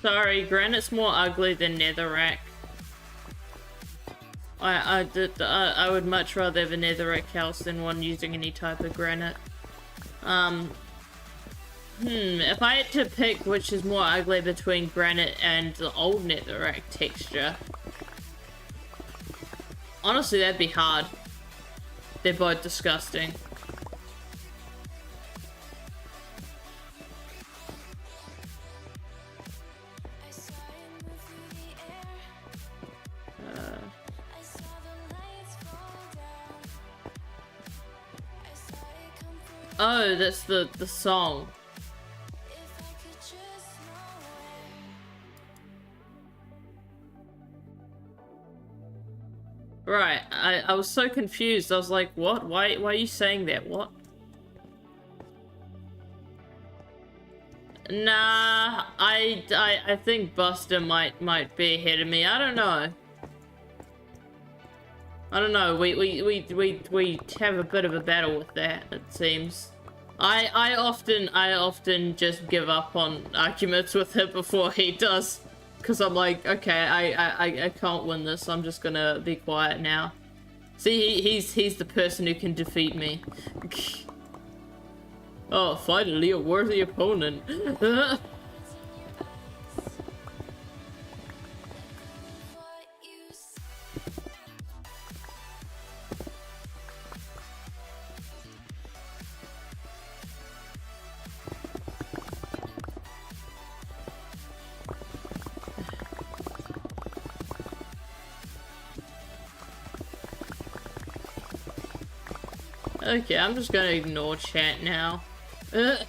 Sorry, granite's more ugly than netherrack. I would much rather have a netherrack house than one using any type of granite. If I had to pick which is more ugly between granite and the old netherrack texture, honestly, that'd be hard. They're both disgusting. Oh, that's the song. Right, I was so confused. I was like, what? Why are you saying that? What? Nah, I think Buster might be ahead of me. I don't know. I don't know. We have a bit of a battle with that, it seems. I often just give up on arguments with him before he does, because I'm like, okay, I can't win this. I'm just gonna be quiet now. See, he's the person who can defeat me. Oh, finally a worthy opponent. Okay, I'm just gonna ignore chat now. Do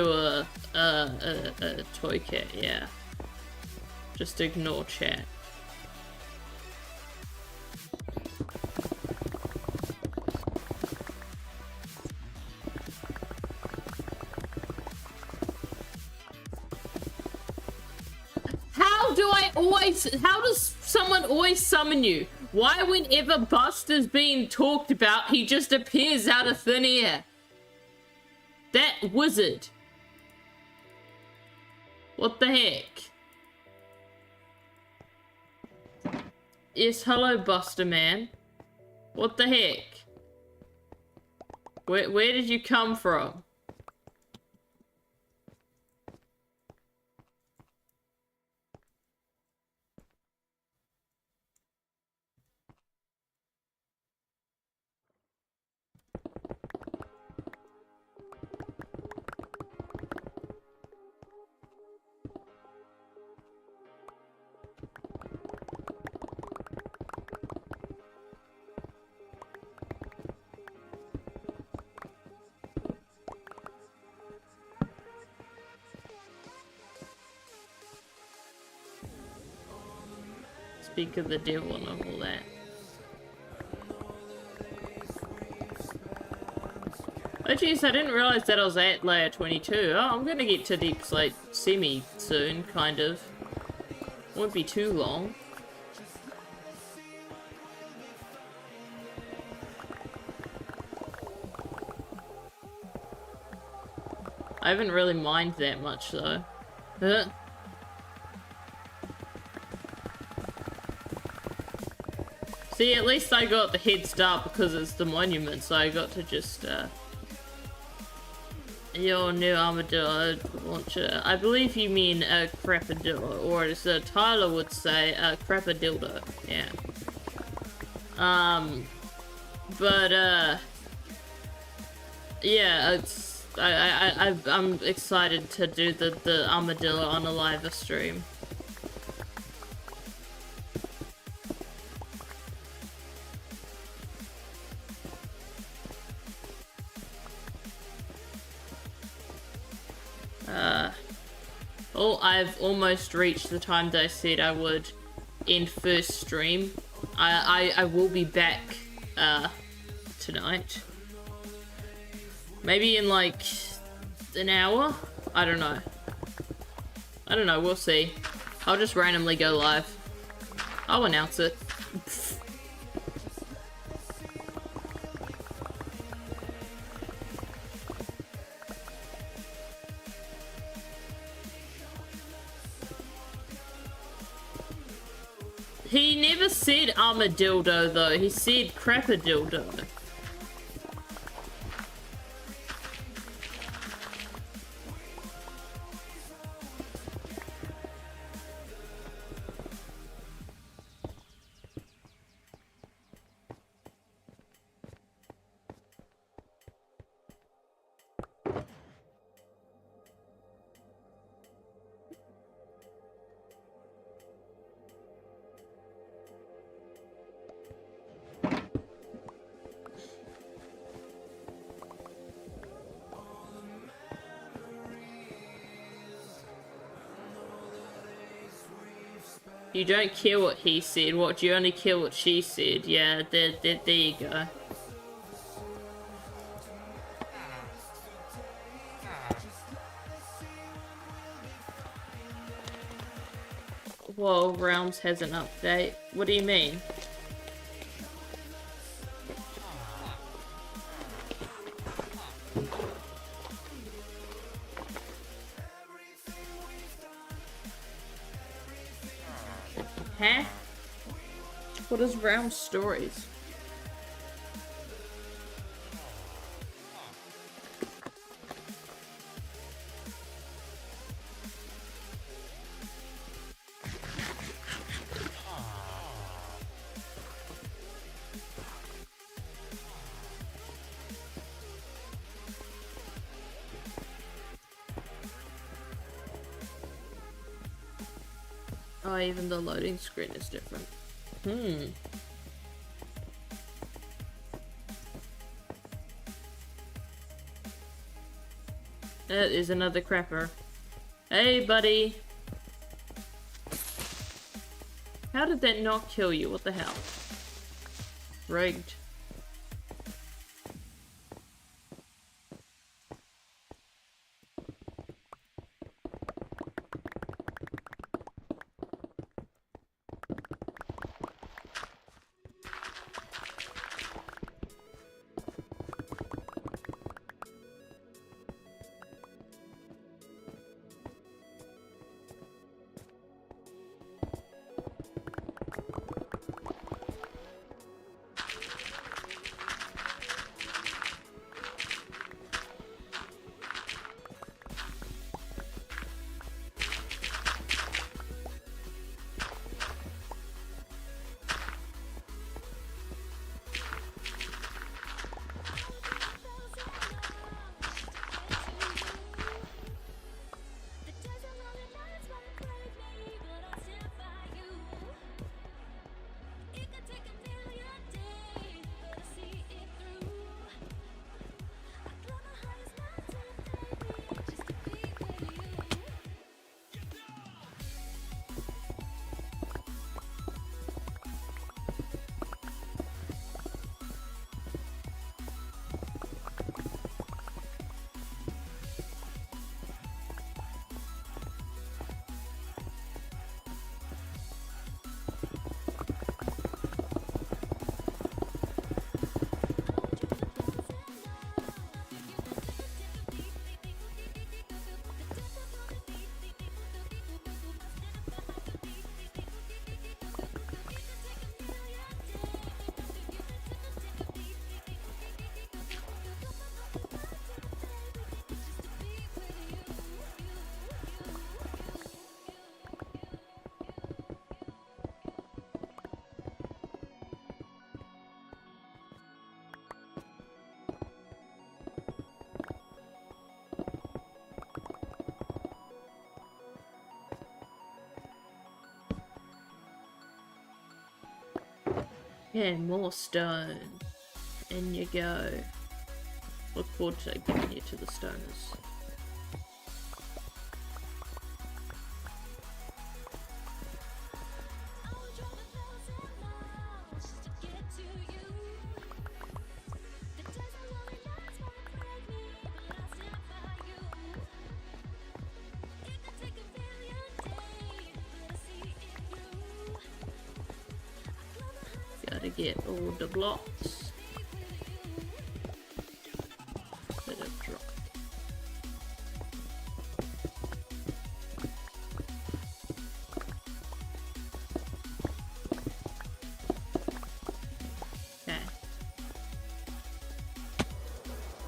a toy cat, yeah. Just ignore chat. How does someone always summon you? Why whenever Buster's being talked about, he just appears out of thin air? That wizard. What the heck? Yes, hello Buster man. What the heck? Where did you come from? Speak of the devil and all that. Oh jeez, I didn't realize that I was at layer 22. Oh, I'm gonna get to Deep Slate semi soon, kind of. Won't be too long. I haven't really mined that much though. See, at least I got the head start because it's the monument, so I got to just, your new armadillo launcher. I believe you mean a crappadillo, or as Tyler would say, a crappadildo. Yeah. Yeah, it's, I'm excited to do the armadillo on a live stream. Oh, I've almost reached the time that I said I would end first stream. I will be back tonight. Maybe in like an hour? I don't know. We'll see. I'll just randomly go live. I'll announce it. He never said armadildo though, he said crappadildo. You don't care what he said, what, you only care what she said. Yeah, there you go. Whoa, Realms has an update. What do you mean? Huh? What is Realm Stories? Oh, even the loading screen is different. That is another crapper. Hey, buddy. How did that not kill you? What the hell? Rigged. Yeah, more stone. In you go. Look forward to giving you to the stoners. Gotta get all the blocks. Bit of drop. Okay.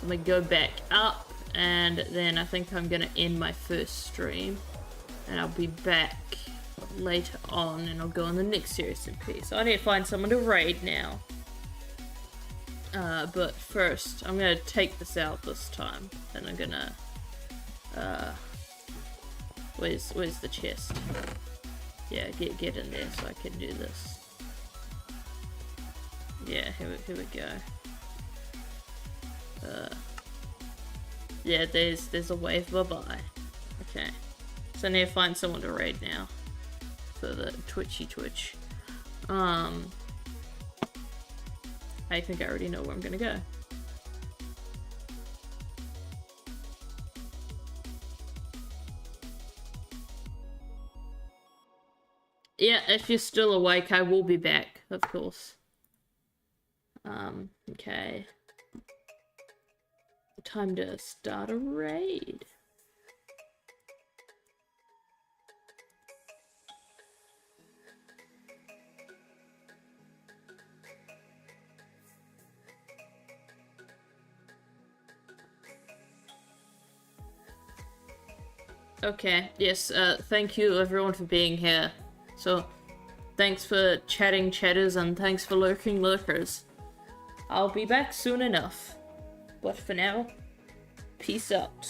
I'm gonna go back up, and then I think I'm gonna end my first stream, and I'll be back later on, and I'll go on the next series in peace. I need to find someone to raid now. But first, I'm gonna take this out this time, and I'm gonna, where's the chest? Yeah, get in there so I can do this. Yeah, here we go. Yeah, there's a wave, bye-bye. Okay. So I need to find someone to raid now. For the twitchy twitch. I think I already know where I'm gonna go. Yeah, if you're still awake, I will be back, of course. Okay. Time to start a raid. Okay, yes, thank you everyone for being here. So, thanks for chatting chatters and thanks for lurking lurkers. I'll be back soon enough. But for now, peace out.